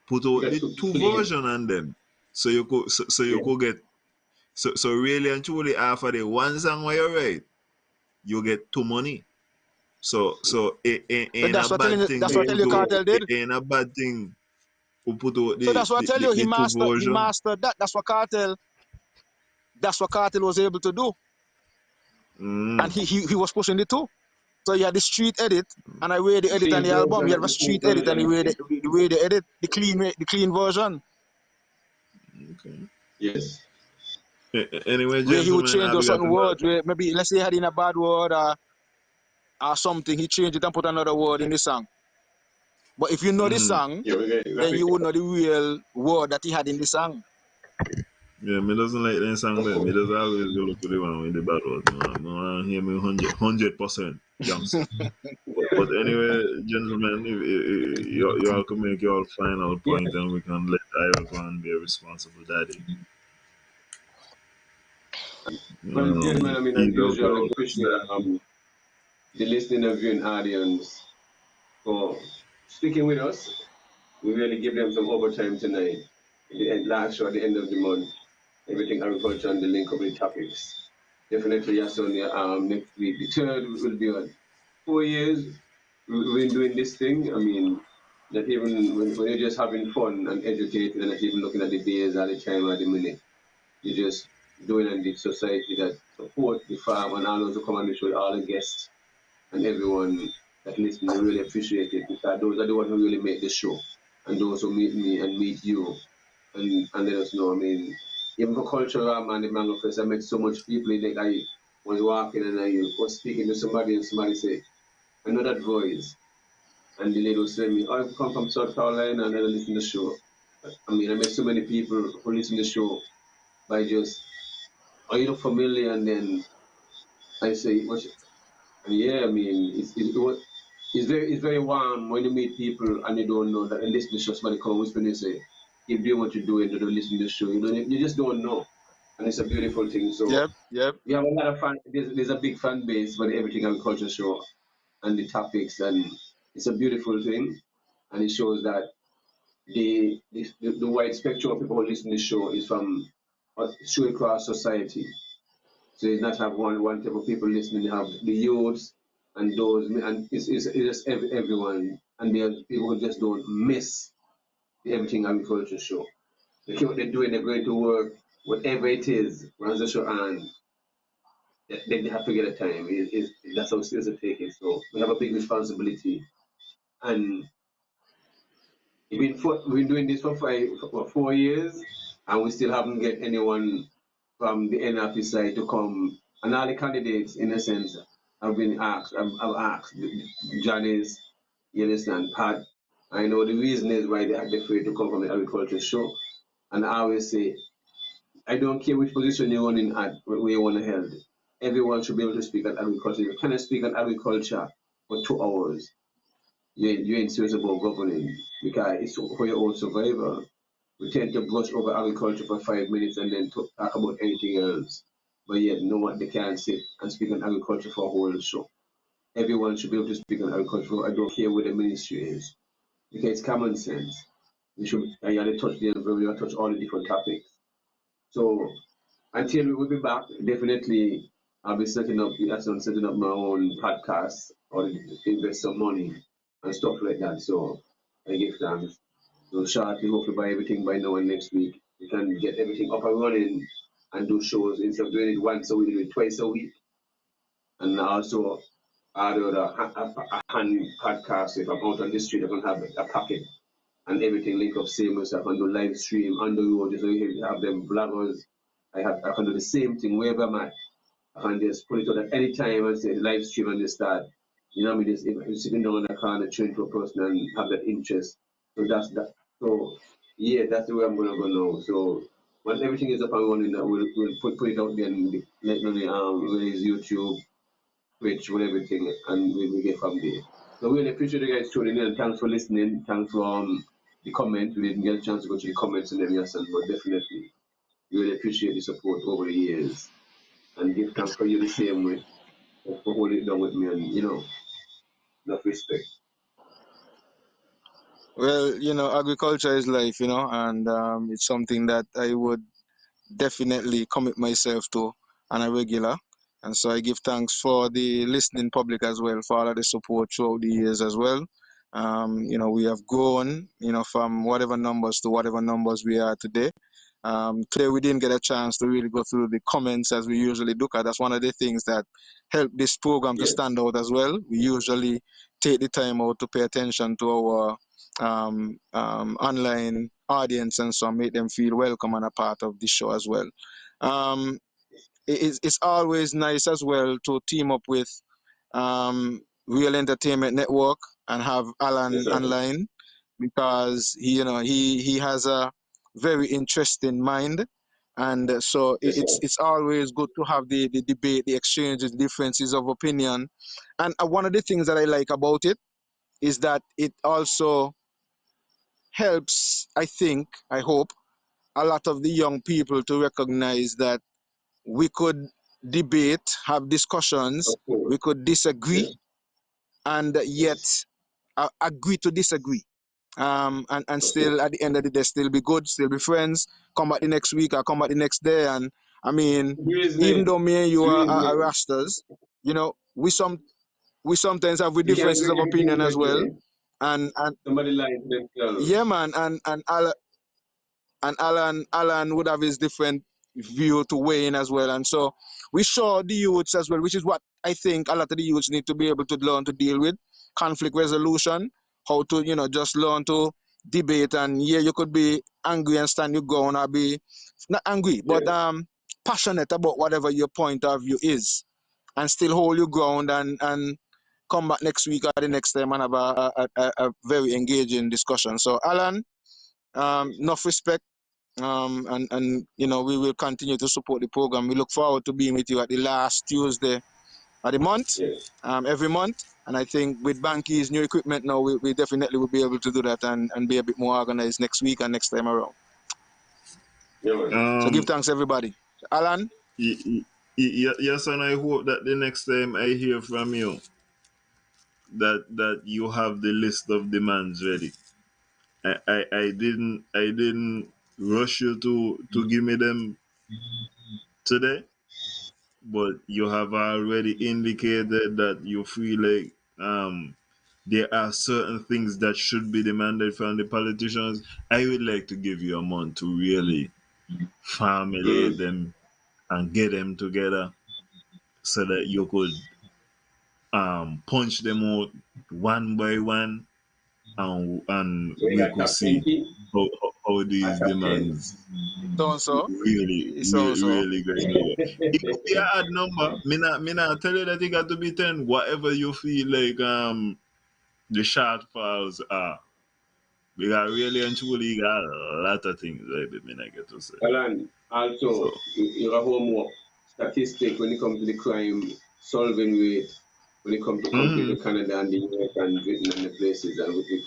[SPEAKER 3] put
[SPEAKER 2] You
[SPEAKER 3] out
[SPEAKER 2] got
[SPEAKER 3] the
[SPEAKER 2] to
[SPEAKER 3] two
[SPEAKER 2] clean.
[SPEAKER 3] version and them. So you
[SPEAKER 2] Yeah.
[SPEAKER 3] could get so really and truly after the one song where you write, you get two money. So it
[SPEAKER 1] So
[SPEAKER 3] ain't a bad thing
[SPEAKER 1] that's
[SPEAKER 3] to
[SPEAKER 1] what I tell
[SPEAKER 3] put
[SPEAKER 1] you
[SPEAKER 3] out
[SPEAKER 1] Cartel
[SPEAKER 3] it
[SPEAKER 1] did.
[SPEAKER 3] ain't a bad thing to put out
[SPEAKER 1] So that's what I tell you.
[SPEAKER 3] the two
[SPEAKER 1] He
[SPEAKER 3] version.
[SPEAKER 1] mastered that. That's what Cartel was able to do. And
[SPEAKER 3] Mm.
[SPEAKER 1] he was pushing the two. So you had the street edit, and I wear the edit on
[SPEAKER 2] Clean
[SPEAKER 1] the album. You
[SPEAKER 2] version
[SPEAKER 1] have
[SPEAKER 2] and
[SPEAKER 1] a
[SPEAKER 2] the clean
[SPEAKER 1] street edit, and
[SPEAKER 2] version.
[SPEAKER 1] the way they edit the clean version,
[SPEAKER 3] Okay.
[SPEAKER 2] Yes.
[SPEAKER 3] Anyway,
[SPEAKER 1] where he would
[SPEAKER 3] gentlemen,
[SPEAKER 1] change
[SPEAKER 3] I'll
[SPEAKER 1] those
[SPEAKER 3] be at
[SPEAKER 1] certain
[SPEAKER 3] the
[SPEAKER 1] words. Where maybe let's say he had in a bad word or something, he changed it and put another word in the song. But if you know the
[SPEAKER 3] mm.
[SPEAKER 1] song,
[SPEAKER 2] Yeah, we got
[SPEAKER 1] then
[SPEAKER 2] rapid.
[SPEAKER 1] you would know the real word that he had in the song.
[SPEAKER 3] Yeah, me doesn't like that song there. Me does always go look to the one with the bad words. No, no, hear me 100% gangster. But anyway, gentlemen, if you all can make your final
[SPEAKER 2] Yeah.
[SPEAKER 3] point and we can let Ira go and be a responsible daddy.
[SPEAKER 2] Well, gentlemen, I mean, as
[SPEAKER 3] Either
[SPEAKER 2] usual, we
[SPEAKER 3] go.
[SPEAKER 2] appreciate the listening and viewing audience for sticking with us. We really give them some overtime tonight. Last show at the end of the month. Everything agriculture and the link of the topics. Definitely, yes, on the next week. The third will be on 4 years. We've been doing this thing. I mean, not even when you're just having fun and educating and not even looking at the days or the time or the minute. You're just doing in the society that support the farm and all those who come on the show, all the guests and everyone that listen, they really appreciate it because those are the ones who really make the show. And those who meet me and meet you and let us know. I mean, even for cultural man, the Mango Fest, I met so much people. Like I was walking and I was speaking to somebody and somebody said, I know that voice. And the lady was telling me, oh, I come from South Carolina and I listen to the show. I mean, I met so many people who listen to the show by just, are you not familiar? And then I say, what's and yeah, I mean, it was. it's very warm when you meet people and you don't know that they listen to the show. Somebody come whisper and they say, keep doing what you're doing, don't listen to the show. You know, you just don't know. And it's a beautiful thing. So
[SPEAKER 1] Yep.
[SPEAKER 2] we have a lot of fun. There's a big fan base for the Everything Agriculture show and the topics, and it's a beautiful thing. And it shows that the wide spectrum of people who listen to the show is from straight across society. So it's not have one type of people listening. You have the youths and those, and it's just everyone. And there's people who just don't miss the Everything Agriculture show. They keep what they're doing. They're going to work, whatever it is, runs the show, and they have to get a time. That's how serious they take it. So we have a big responsibility, and we've been doing this for 4 years, and we still haven't get anyone from the NRP side to come. And all the candidates, in a sense, have been asked. I've asked Janice, you understand, Pat. I know the reason is why they're afraid to come from the agriculture show. And I always say, I don't care which position you're running at, where you want to hold. Everyone should be able to speak on agriculture. You cannot speak on agriculture for 2 hours. You ain't serious about governing because it's for your own survival. We tend to brush over agriculture for 5 minutes and then talk about anything else. But yet, no one they can't sit and speak on agriculture for a whole show. Everyone should be able to speak on agriculture. I don't care where the ministry is because it's common sense. We should and you have to touch the environment, touch all the different topics. So until we will be back, definitely I'll be setting up my own podcast or invest some money and stuff like that. So I give thanks. So shortly, hopefully by everything by now and next week, we can get everything up and running and do shows instead of doing it once a week, do it twice a week. And also add a hand podcast. If I'm out on the street, I can have a packet and everything link up same way. So I can do live stream on the road, so you have them bloggers. I can do the same thing wherever I'm at. I can just put it on at any time and say live stream and just start. You know what I mean? Just if I'm sitting down in the car and train to a person and have that interest. So that's that. So yeah, that's the way I'm gonna go now. So once everything is up and running, we'll put it out there and release YouTube, Twitch, with everything, and we get from there. So we really appreciate you guys tuning in and thanks for listening. Thanks for the comment. We didn't get a chance to go to the comments and everything, but definitely we really appreciate the support over the years and give thanks for you the same way for holding it down with me and enough respect.
[SPEAKER 1] Well, agriculture is life, and it's something that I would definitely commit myself to on a regular. And so I give thanks for the listening public as well, for all of the support throughout the years as well. We have grown, from whatever numbers to whatever numbers we are today. Today we didn't get a chance to really go through the comments as we usually do, because that's one of the things that help this program to
[SPEAKER 2] Yes.
[SPEAKER 1] stand out as well. We usually take the time out to pay attention to our online audience and so make them feel welcome and a part of the show as well. Um, it's always nice as well to team up with Real Entertainment Network and have
[SPEAKER 2] Yes,
[SPEAKER 1] Alan
[SPEAKER 2] sir.
[SPEAKER 1] online, because he has a very interesting mind, and so
[SPEAKER 2] Yes, sir.
[SPEAKER 1] it's always good to have the debate, the exchanges, differences of opinion. And one of the things that I like about it is that it also helps, I hope, a lot of the young people to recognize that we could debate, have discussions,
[SPEAKER 2] Of course.
[SPEAKER 1] we could disagree,
[SPEAKER 2] Yes.
[SPEAKER 1] and yet
[SPEAKER 2] Yes.
[SPEAKER 1] agree to disagree. And
[SPEAKER 2] Of course.
[SPEAKER 1] still at the end of the day, still be good, still be friends, come back the next week or come back the next day. And I mean, even
[SPEAKER 2] Reasoning.
[SPEAKER 1] though me and you are
[SPEAKER 2] Reasoning.
[SPEAKER 1] rastas, we sometimes have we
[SPEAKER 2] You can't
[SPEAKER 1] differences
[SPEAKER 2] agree
[SPEAKER 1] of
[SPEAKER 2] to
[SPEAKER 1] opinion as well.
[SPEAKER 2] disagree.
[SPEAKER 1] And
[SPEAKER 2] Somebody lying to
[SPEAKER 1] yeah,
[SPEAKER 2] themselves.
[SPEAKER 1] man, and Alan would have his different view to weigh in as well. And so we show the youths as well, which is what I think a lot of the youths need to be able to learn to deal with: conflict resolution, how to, just learn to debate. And yeah, you could be angry and stand your ground, or be not angry, but
[SPEAKER 2] Yes.
[SPEAKER 1] passionate about whatever your point of view is, and still hold your ground and come back next week or the next time and have a very engaging discussion. So Alan, enough respect. And we will continue to support the program. We look forward to being with you at the last Tuesday of the month,
[SPEAKER 2] Yes.
[SPEAKER 1] every month. And I think with Banky's new equipment now, we definitely will be able to do that and be a bit more organized next week and next time around.
[SPEAKER 2] Yeah, man.
[SPEAKER 1] So give thanks, everybody. Alan?
[SPEAKER 3] Yes, and I hope that the next time I hear from you, that you have the list of demands ready. I didn't rush you to give me them today, but you have already indicated that you feel like there are certain things that should be demanded from the politicians. I would like to give you a month to really formulate them and get them together so that you could punch them out one by one, and
[SPEAKER 2] So we
[SPEAKER 3] we
[SPEAKER 2] got
[SPEAKER 3] could
[SPEAKER 2] top
[SPEAKER 3] see
[SPEAKER 2] 20
[SPEAKER 3] how
[SPEAKER 2] and
[SPEAKER 3] these
[SPEAKER 2] top 10.
[SPEAKER 3] demands
[SPEAKER 1] So
[SPEAKER 3] really,
[SPEAKER 1] so.
[SPEAKER 3] really going to work. It could be a odd number. Me not tell you that it got to be 10. Whatever you feel like the shortfalls are. We got really and truly got a lot of things that me not get to say.
[SPEAKER 2] And
[SPEAKER 3] So
[SPEAKER 2] also, your homework statistic when it comes to the crime solving rate, when it comes to compare
[SPEAKER 3] mhm.
[SPEAKER 2] to Canada and the US and Britain and the places, and we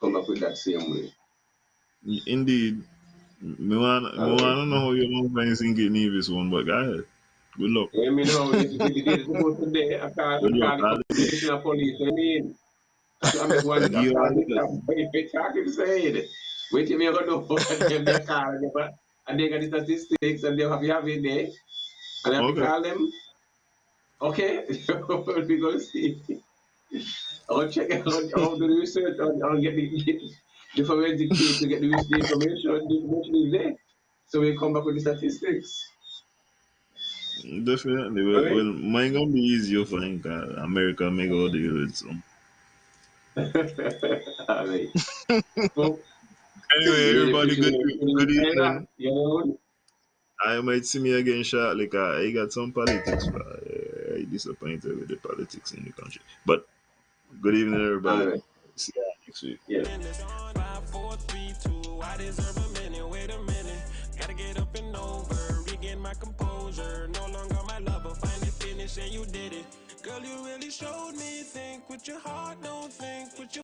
[SPEAKER 2] come up with that same way.
[SPEAKER 3] Indeed. Me
[SPEAKER 2] All right.
[SPEAKER 3] wanna know how you move and think it need this one, but go ahead. Good luck.
[SPEAKER 2] Let me know the data report today.
[SPEAKER 3] Good
[SPEAKER 2] I
[SPEAKER 3] luck.
[SPEAKER 2] call the commissioner of police. I mean, I'm the
[SPEAKER 3] I
[SPEAKER 2] one
[SPEAKER 3] give
[SPEAKER 2] I
[SPEAKER 3] you all
[SPEAKER 2] call
[SPEAKER 3] the
[SPEAKER 2] the
[SPEAKER 3] best.
[SPEAKER 2] top. If talking saying, wait till me go know them they call them, and they got the statistics and they have it there, and I have to
[SPEAKER 3] Okay.
[SPEAKER 2] call them. Okay, we're gonna see. I'll check out all the research. I'll get the forensic team to get the information. The information is there, so we come back with the statistics.
[SPEAKER 3] Definitely.
[SPEAKER 2] All
[SPEAKER 3] Well,
[SPEAKER 2] right.
[SPEAKER 3] mine gonna be easier for him. America make all deal with so.
[SPEAKER 2] All right. Well,
[SPEAKER 3] Anyway,
[SPEAKER 2] really
[SPEAKER 3] everybody,
[SPEAKER 2] appreciate
[SPEAKER 3] good
[SPEAKER 2] it.
[SPEAKER 3] good
[SPEAKER 2] And
[SPEAKER 3] evening.
[SPEAKER 2] you know,
[SPEAKER 3] I might see me again shortly. I got some politics. I disappointed with the politics in the country. But good evening,
[SPEAKER 2] all
[SPEAKER 3] everybody.
[SPEAKER 2] right.
[SPEAKER 3] See you next week.
[SPEAKER 2] Yeah.
[SPEAKER 4] 5, 4, 3, 2, I deserve a minute. Wait a minute, gotta get up and over, regain my composure. No longer my lover, finally finished and you did it. Girl, you really showed me. Think with your heart, don't think with your